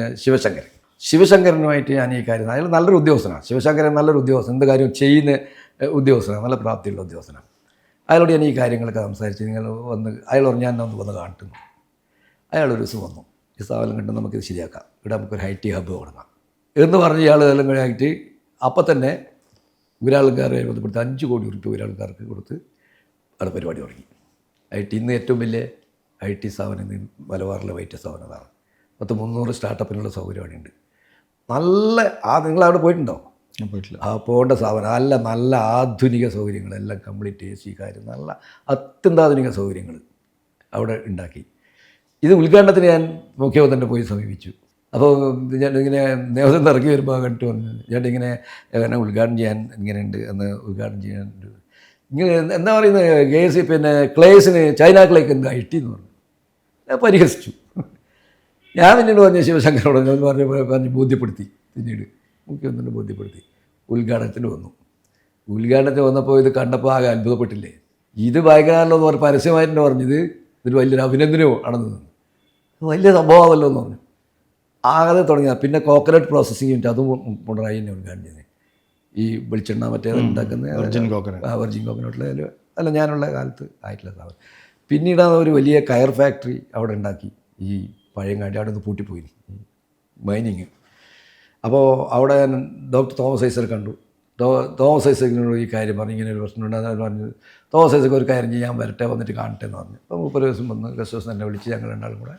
ശിവശങ്കരനുമായിട്ട് ഞാൻ ഈ കാര്യം, അയാൾ നല്ലൊരു ഉദ്യോഗസ്ഥനാണ്. ശിവശങ്കരൻ നല്ലൊരു ഉദ്യോഗസ്ഥൻ, എന്ത് കാര്യം ചെയ്യുന്ന ഉദ്യോഗസ്ഥനാണ്, നല്ല പ്രാപ്തിയുള്ള ഉദ്യോഗസ്ഥനാണ്. അയാളോട് ഞാൻ ഈ കാര്യങ്ങളൊക്കെ സംസാരിച്ച് നിങ്ങൾ അയാൾ പറഞ്ഞു ഞാൻ വന്ന് കാട്ടുന്നു. അയാളൊരു ദിവസം വന്നു, ഈ സ്ഥാപനം കണ്ട് നമുക്കിത് ശരിയാക്കാം, ഇവിടെ നമുക്കൊരു IT ഹബ്ബ് തുടങ്ങാം എന്ന് പറഞ്ഞ് ഇയാൾ ഇതെല്ലാം കഴിഞ്ഞിട്ട് അപ്പം തന്നെ ഒരാൾക്കാരെ ബന്ധപ്പെടുത്തി 5 കോടി രൂപ ഒരാൾക്കാർക്ക് കൊടുത്ത് അവിടെ പരിപാടി തുടങ്ങി. ഇന്ന് ഏറ്റവും വലിയ IT സ്ഥാപനം ഇന്ന് മലബാറിലെ വൈറ്റ് സ്ഥാപനം അതാണ്. 300 സ്റ്റാർട്ടപ്പിനുള്ള സൗകര്യം അവിടെയുണ്ട്. നല്ല നിങ്ങൾ അവിടെ പോയിട്ടുണ്ടോ? ഞാൻ പോയിട്ടില്ല. പോകേണ്ട സ്ഥാപനം നല്ല ആധുനിക സൗകര്യങ്ങൾ, എല്ലാം കംപ്ലീറ്റ് AC കാര്യം, നല്ല അത്യന്താധുനിക സൗകര്യങ്ങൾ അവിടെ ഉണ്ടാക്കി. ഇത് ഉദ്ഘാടനത്തിന് ഞാൻ മുഖ്യമന്ത്രിനെ പോയി സമീപിച്ചു. അപ്പോൾ ഞാൻ ഇങ്ങനെ നേതൃത്വം ഇറക്കി വരുമ്പോൾ കണ്ടിട്ട് പറഞ്ഞു, ചേട്ടാ ഇങ്ങനെ എന്നെ ഉദ്ഘാടനം ചെയ്യാൻ ഇങ്ങനെയുണ്ട് എന്ന്, ഉദ്ഘാടനം ചെയ്യാൻ ഇങ്ങനെ എന്താ പറയുന്നത്, കേസ് പിന്നെ ക്ലേസിന് ചൈന ക്ലേക്ക് എന്താ ഇട്ടിന്ന് പറഞ്ഞു. ഞാൻ പരിഹസിച്ചു. ഞാൻ പിന്നീട് പറഞ്ഞ ശിവശങ്കരോട് പറഞ്ഞ് ബോധ്യപ്പെടുത്തി, പിന്നീട് മുഖ്യമന്ത്രിനെ ബോധ്യപ്പെടുത്തി. ഉദ്ഘാടനത്തിന് വന്നു. ഉദ്ഘാടനത്തിന് വന്നപ്പോൾ ഇത് കണ്ടപ്പോൾ ആകെ അത്ഭുതപ്പെട്ടില്ലേ, ഇത് ഭയങ്കരമല്ലോ എന്ന് പറഞ്ഞ് പരസ്യമായിട്ട് പറഞ്ഞത് ഇതൊരു വലിയൊരു അഭിനന്ദനമോ ആണെന്ന് തോന്നുന്നു. വലിയ സംഭവമാണല്ലോ എന്ന് പറഞ്ഞു. ആകെ തുടങ്ങിയ പിന്നെ കോക്കനട്ട് പ്രോസസ്സിംഗ് യൂണിറ്റ് അതും പിണറായി തന്നെ ഉദ്ഘാടനം ചെയ്തത്. ഈ വെളിച്ചെണ്ണ മറ്റേ ഉണ്ടാക്കുന്ന വെർജിൻ കോക്കനട്ടിലെ അല്ല ഞാനുള്ള കാലത്ത് ആയിട്ടുള്ള സാധനം. പിന്നീടാണ് ഒരു വലിയ കയർ ഫാക്ടറി അവിടെ ഉണ്ടാക്കി. ഈ പഴയങ്ങാടി അവിടെ നിന്ന് പൂട്ടിപ്പോയി മൈനിങ്. അപ്പോൾ അവിടെ ഡോക്ടർ തോമസ് ഐസക് കണ്ടു. തോമസ് ഐസക്കിനോട് ഈ കാര്യം പറഞ്ഞു, ഇങ്ങനെ ഒരു പ്രശ്നമുണ്ട്. അത് പറഞ്ഞു തോമസ് ഐസക് ഒരു കാര്യം ചെയ്യാൻ വരട്ടെ, വന്നിട്ട് കാണട്ടെ എന്ന് പറഞ്ഞു. അപ്പോൾ 30 ദിവസം വന്ന് ഗസ്റ്റ് ഹൗസ് തന്നെ വിളിച്ച് ഞങ്ങൾ രണ്ടാളും കൂടെ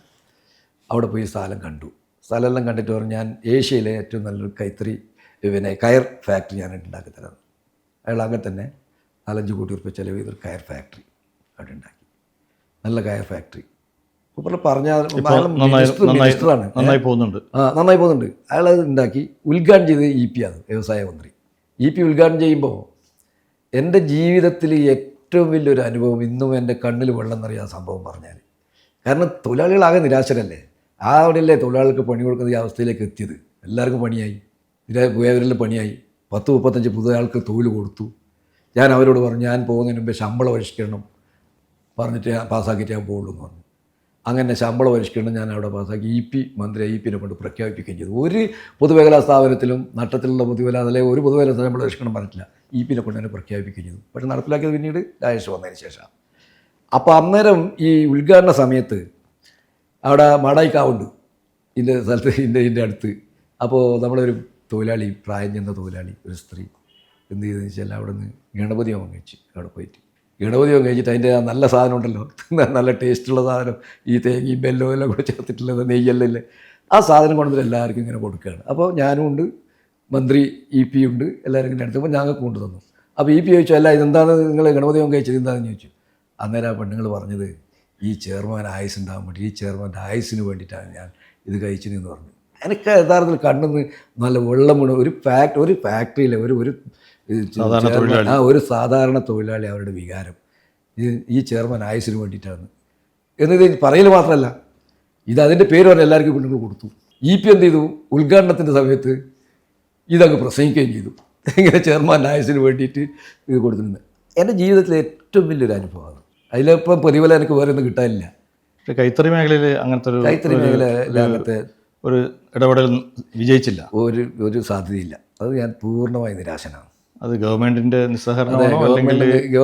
അവിടെ പോയി സ്ഥലം കണ്ടു. സ്ഥലമെല്ലാം കണ്ടിട്ട് പറഞ്ഞു, ഞാൻ ഏഷ്യയിലെ ഏറ്റവും നല്ലൊരു കൈത്തറി പിന്നെ കയർ ഫാക്ടറി ഞാനായിട്ട് ഉണ്ടാക്കി തരാം. അയാൾ അങ്ങനെ തന്നെ 4-5 കോടി രൂപ ചിലവ് ചെയ്തൊരു കയർ ഫാക്ടറി അവിടെ ഉണ്ടാക്കി. നല്ല കയർ ഫാക്ടറി പറഞ്ഞാൽ മിനിസ്റ്ററാണ്, നന്നായി പോകുന്നുണ്ട്. നന്നായി പോകുന്നുണ്ട്. അയാളത് ഉണ്ടാക്കി ഉദ്ഘാടനം ചെയ്ത് EP ആണ്, വ്യവസായ മന്ത്രി. EP ഉദ്ഘാടനം ചെയ്യുമ്പോൾ എൻ്റെ ജീവിതത്തിൽ ഏറ്റവും വലിയൊരു അനുഭവം, ഇന്നും എൻ്റെ കണ്ണിൽ വെള്ളം നിറയാൻ സംഭവം പറഞ്ഞാൽ. കാരണം തൊഴിലാളികളാകെ നിരാശരല്ലേ, അവിടെയല്ലേ തൊഴിലാളികൾക്ക് പണി കൊടുക്കുന്ന ഈ അവസ്ഥയിലേക്ക് എത്തിയത്. എല്ലാവർക്കും പണിയായി, പോയവരെല്ലാം പണിയായി. 10-35 പുതിയ ആൾക്ക് തൊഴിൽ കൊടുത്തു. ഞാൻ അവരോട് പറഞ്ഞു, ഞാൻ പോകുന്നതിന് മുമ്പേ ശമ്പളം പരിഷ്കരണം പറഞ്ഞിട്ട് പാസ്സാക്കിയിട്ട് ഞാൻ പോകുള്ളൂ എന്ന് പറഞ്ഞു. അങ്ങനെ ശമ്പളം പരിഷ്കരണം ഞാൻ അവിടെ പാസ്സാക്കി. മന്ത്രി EP-നെ കൊണ്ട് പ്രഖ്യാപിക്കുകയും ചെയ്തു. ഒരു പൊതുമേഖലാ സ്ഥാപനത്തിലും നട്ടത്തിലുള്ള പൊതുമേഖല അല്ലെങ്കിൽ ഒരു പൊതുമേഖലാ ശമ്പളം പരിഷ്കരണം പറഞ്ഞിട്ടില്ല. EP-നെ കൊണ്ട് തന്നെ പ്രഖ്യാപിക്കുകയും ചെയ്തു. പക്ഷേ നടപ്പിലാക്കിയത് പിന്നീട് രാജേഷ് വന്നതിന് ശേഷം. അപ്പോൾ അന്നേരം ഈ ഉദ്ഘാടന സമയത്ത് അവിടെ മാടായിക്കാവുണ്ട് ഇതിൻ്റെ സ്ഥലത്ത്, ഇതിൻ്റെ അടുത്ത്. അപ്പോൾ നമ്മളൊരു തൊഴിലാളി, പ്രായം ചെന്ന തൊഴിലാളി, ഒരു സ്ത്രീ എന്ത് ചെയ്തെന്ന് വെച്ചാൽ അവിടെ നിന്ന് ഗണപതി ഹോമം കഴിച്ച് അവിടെ പോയിട്ട് ഗണപതി ഹോമം കഴിച്ചിട്ട് അതിൻ്റെ നല്ല സാധനം ഉണ്ടല്ലോ, നല്ല ടേസ്റ്റുള്ള സാധനം, ഈ തേങ്ങയും ബെല്ലോ എല്ലാം കൂടെ ചേർത്തിട്ടുള്ളത്, നെയ്യെല്ലാം ഇല്ലേ, ആ സാധനം കൊണ്ടുവന്നിട്ട് എല്ലാവർക്കും ഇങ്ങനെ കൊടുക്കുകയാണ്. അപ്പോൾ ഞാനും ഉണ്ട്, മന്ത്രി EP ഉണ്ട്, എല്ലാവരും ഇങ്ങനെ എടുത്തപ്പോൾ ഞങ്ങൾക്ക് കൊണ്ടു തന്നു. അപ്പോൾ EP ചോദിച്ചു, അല്ല ഇതെന്താണ് നിങ്ങൾ ഗണപതി ഹോമം കഴിച്ചത് എന്താണെന്ന് ചോദിച്ചു. അന്നേരം ആ പെണ്ണുങ്ങൾ പറഞ്ഞത്, ഈ ചെയർമാൻ ആയുസ് ഉണ്ടാകാൻ വേണ്ടി, ഈ ചെയർമാൻ്റെ ആയുസിന് വേണ്ടിയിട്ടാണ് ഞാൻ ഇത് കഴിച്ചതെന്ന് പറഞ്ഞു. എനിക്ക് യഥാർത്ഥത്തിൽ കണ്ണെന്ന് നല്ല വെള്ളം വീണ്. ഒരു ഫാക്ടറിയിലെ ഒരു സാധാരണ തൊഴിലാളി അവരുടെ വികാരം ഈ ചെയർമാൻ ആയുസിന് വേണ്ടിയിട്ടാണ് എന്നത് പറയൽ മാത്രമല്ല, ഇത് അതിൻ്റെ പേര് പറഞ്ഞ് എല്ലാവർക്കും പെണ്ണുങ്ങൾ കൊടുത്തു. EP എന്ത് ചെയ്തു, ഉദ്ഘാടനത്തിൻ്റെ സമയത്ത് ഇതങ്ങ് പ്രസംഗിക്കുകയും ചെയ്തു, ഇങ്ങനെ ചെയർമാൻ ആയുസിന് വേണ്ടിയിട്ട് ഇത് കൊടുത്തിട്ടുണ്ട്. എൻ്റെ ജീവിതത്തിലെ ഏറ്റവും വലിയൊരു അനുഭവമാണ്. അതിലിപ്പം പ്രതിഫലം എനിക്ക് വേറെ ഒന്നും കിട്ടാനില്ല. കൈത്തറി മേഖലയിൽ അങ്ങനത്തെ കൈത്തറി മേഖലയിലകത്തെ ഒരു ഇടപെടൽ വിജയിച്ചില്ല, ഒരു സാധ്യതയില്ല. അത് ഞാൻ പൂർണ്ണമായി നിരാശനാണ്. അത് ഗവൺമെൻറ്റിൻ്റെ നിസ്സഹകരണമാണോ അല്ലെങ്കിൽ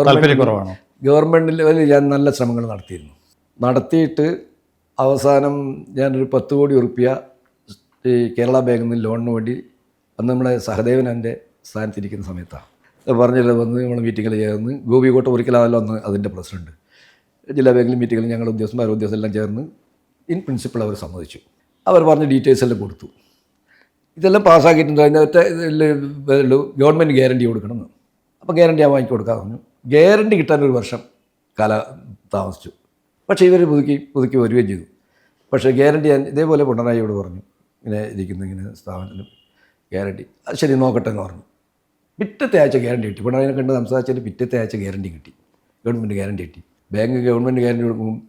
താല്പര്യക്കുറവാണോ? ഗവൺമെൻറ്റിൽ ഞാൻ നല്ല ശ്രമങ്ങൾ നടത്തിയിട്ട് അവസാനം ഞാനൊരു 10 കോടി ഉറുപ്പ്യ ഈ കേരള ബാങ്കിൽ നിന്ന് ലോണിന് വേണ്ടി അന്ന് നമ്മളെ സഹദേവൻ എൻ്റെ സ്ഥാനത്തിരിക്കുന്ന സമയത്താണ് പറഞ്ഞില്ല, വന്ന് നമ്മൾ മീറ്റിങ്ങിൽ ചേർന്ന് ഗോപികോട്ട ഒരിക്കലാണല്ലോ അന്ന് അതിൻ്റെ പ്രസിഡന്റ്. ജില്ലാ ബാങ്കിൽ മീറ്റിങ്ങിൽ ഞങ്ങൾ ഉദ്യോഗസ്ഥരെല്ലാം ചേർന്ന് ഇൻ പ്രിൻസിപ്പിൾ അവർ സമ്മതിച്ചു. അവർ പറഞ്ഞ ഡീറ്റെയിൽസ് എല്ലാം കൊടുത്തു. ഇതെല്ലാം പാസ്സാക്കിയിട്ടുണ്ട്. അതിനകത്ത് ഗവൺമെൻറ് ഗ്യാരണ്ടി കൊടുക്കണമെന്ന്. അപ്പോൾ ഗ്യാരണ്ടി ഞാൻ വാങ്ങി കൊടുക്കാൻ പറഞ്ഞു. ഗ്യാരണ്ടി കിട്ടാൻ 1 വർഷം താമസിച്ചു. പക്ഷേ ഇവർ പുതുക്കി വരികയും ചെയ്തു. പക്ഷേ ഗ്യാരണ്ടി ഞാൻ ഇതേപോലെ പിണറായിയോട് പറഞ്ഞു, ഇങ്ങനെ ഇങ്ങനെ സ്ഥാപനത്തിന് ഗ്യാരണ്ടി, അത് ശരി നോക്കട്ടെ എന്ന് പറഞ്ഞു. പിറ്റത്തെ ആഴ്ച ഗ്യാരണ്ടി കിട്ടി. പിണറായിനെ കണ്ട് സംസാരിച്ചിട്ട് പിറ്റത്തെ ആഴ്ച ഗ്യാരണ്ടി കിട്ടി, ഗവൺമെൻറ് ഗ്യാരണ്ടി കിട്ടി. ബാങ്ക് ഗവൺമെൻറ് ഗ്യാരണ്ടി കൊടുക്കുമ്പോൾ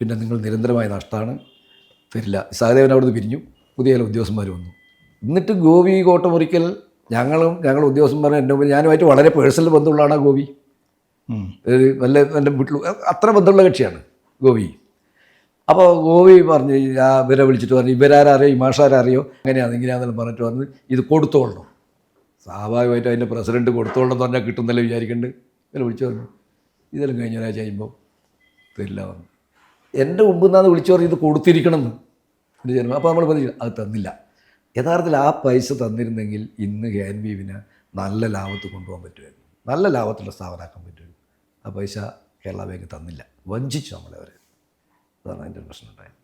പിന്നെ നിങ്ങൾ നിരന്തരമായ നഷ്ടമാണ്, തരില്ല. സഹദേവൻ അവിടുന്ന് പിരിഞ്ഞു, പുതിയ ഉദ്യോഗസ്ഥന്മാർ വന്നു. എന്നിട്ട് ഗോപി കോട്ടമുറിക്കൽ ഞങ്ങൾ ഉദ്യോഗസ്ഥന്മാർ എൻ്റെ മുമ്പിൽ, ഞാനുമായിട്ട് വളരെ പേഴ്സണൽ ബന്ധമുള്ളതാണ് ഗോപി. എൻ്റെ വീട്ടിൽ അത്ര ബന്ധമുള്ള കക്ഷിയാണ് ഗോപി. അപ്പോൾ ഗോപി പറഞ്ഞ് ഇവരെ വിളിച്ചിട്ട് പറഞ്ഞു, ഇവരാരറിയോ, ഈ മാഷാരറിയോ, അങ്ങനെയാണ് ഇങ്ങനെയാണെന്ന് പറഞ്ഞിട്ട് പറഞ്ഞ് ഇത് കൊടുത്തോളണം. സ്വാഭാവികമായിട്ടും അതിൻ്റെ പ്രസിഡൻറ്റ് കൊടുത്തോളണം എന്ന് പറഞ്ഞാൽ കിട്ടുന്നല്ലേ വിചാരിക്കേണ്ടത്. ഇവരെ വിളിച്ചു പറഞ്ഞു, ഇതെല്ലാം കഴിഞ്ഞ ഒരാഴ്ച കഴിയുമ്പോൾ തരില്ല പറഞ്ഞു. എൻ്റെ മുമ്പ് നിന്നാണ് വിളിച്ചു പറഞ്ഞു ഇത് കൊടുത്തിരിക്കണം എന്ന്. അപ്പോൾ നമ്മൾ പറഞ്ഞു അത് തന്നില്ല. യഥാർത്ഥത്തിൽ ആ പൈസ തന്നിരുന്നെങ്കിൽ ഇന്ന് KNBവിനെ നല്ല ലാഭത്ത് കൊണ്ടുപോകാൻ പറ്റുമായിരുന്നു, നല്ല ലാഭത്തുള്ള സ്ഥാപനമാക്കാൻ പറ്റുമായിരുന്നു. ആ പൈസ കേരള ബാങ്ക് തന്നില്ല, വഞ്ചിച്ചു നമ്മളെ അവർ. അതാണ് അതിൻ്റെ പ്രശ്നം ഉണ്ടായത്.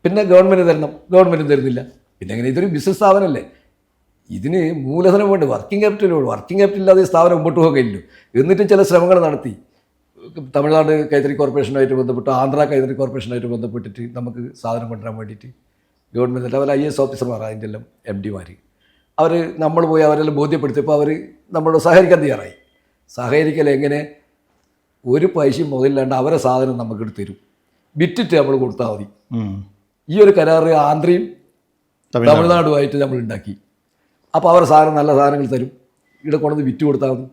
പിന്നെ ഗവൺമെൻറ് തരണം, ഗവൺമെൻറ് തരുന്നില്ല. പിന്നെ എങ്ങനെ, ഇതൊരു ബിസിനസ് സ്ഥാപനമല്ലേ, ഇതിന് മൂലധനം വേണ്ട, വർക്കിംഗ് ക്യാപിറ്റൽ വേണം. വർക്കിംഗ് ക്യാപിറ്റൽ ഇല്ലാതെ ഈ സ്ഥാപനം മുമ്പോട്ട് പോകില്ല. എന്നിട്ടും ചില ശ്രമങ്ങൾ നടത്തി. തമിഴ്നാട് കൈത്തറി കോർപ്പറേഷനുമായിട്ട് ബന്ധപ്പെട്ട്, ആന്ധ്ര കൈത്തറി കോർപ്പറേഷനുമായിട്ട് ബന്ധപ്പെട്ടിട്ട് നമുക്ക് സാധനം കൊണ്ടുവരാൻ വേണ്ടിയിട്ട് ഗവൺമെൻറ് ലെവൽ IAS ഓഫീസർമാർ, അതിൻ്റെ എല്ലാം MDമാർ, അവർ നമ്മൾ പോയി അവരെല്ലാം ബോധ്യപ്പെടുത്തിയപ്പോൾ അവർ നമ്മളോട് സഹകരിക്കാൻ തയ്യാറായി. സഹകരിക്കൽ എങ്ങനെ? ഒരു പൈസയും മുതലില്ലാണ്ട് അവരെ സാധനം നമുക്കെടുത്ത് തരും, വിറ്റിട്ട് നമ്മൾ കൊടുത്താൽ മതി. ഈ ഒരു കരാറ് ആന്ധ്രയും തമിഴ്നാടുമായിട്ട് നമ്മൾ ഉണ്ടാക്കി. അപ്പോൾ അവരുടെ സാധനം, നല്ല സാധനങ്ങൾ തരും, ഇവിടെ കൊണ്ടുവന്ന് വിറ്റ് കൊടുത്താൽ മതി.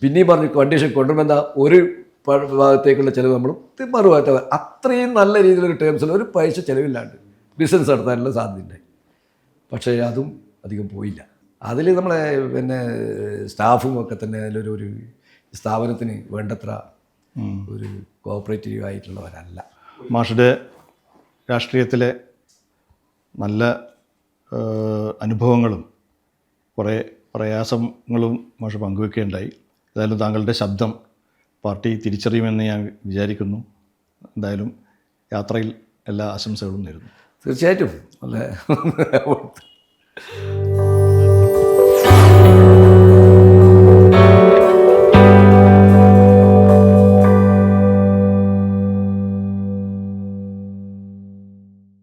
പിന്നെയും പറഞ്ഞ് കണ്ടീഷൻ കൊണ്ടുവരുമ്പോൾ എന്താ, ഒരു ഭാഗത്തേക്കുള്ള ചിലവ് നമ്മളും മറുഭാഗത്ത്, അത്രയും നല്ല രീതിയിലൊരു ടേംസിൽ ഒരു പൈസ ചിലവില്ലാണ്ട് ബിസിനസ് നടത്താനുള്ള സാധ്യതയുണ്ട്. പക്ഷേ അതും അധികം പോയില്ല. അതിൽ നമ്മളെ പിന്നെ സ്റ്റാഫും ഒക്കെ തന്നെ അതിലൊരു സ്ഥാപനത്തിന് വേണ്ടത്ര ഒരു കോപ്പറേറ്റീവ് ആയിട്ടുള്ളവരല്ല. മാഷുടെ രാഷ്ട്രീയത്തിലെ നല്ല അനുഭവങ്ങളും കുറേ പ്രയാസങ്ങളും മാഷ് പങ്കുവെക്കുകയുണ്ടായി. ഏതായാലും താങ്കളുടെ ശബ്ദം പാർട്ടി തിരിച്ചറിയുമെന്ന് ഞാൻ വിചാരിക്കുന്നു. എന്തായാലും യാത്രയിൽ എല്ലാ ആശംസകളും നേരുന്നു. തീർച്ചയായിട്ടും നല്ല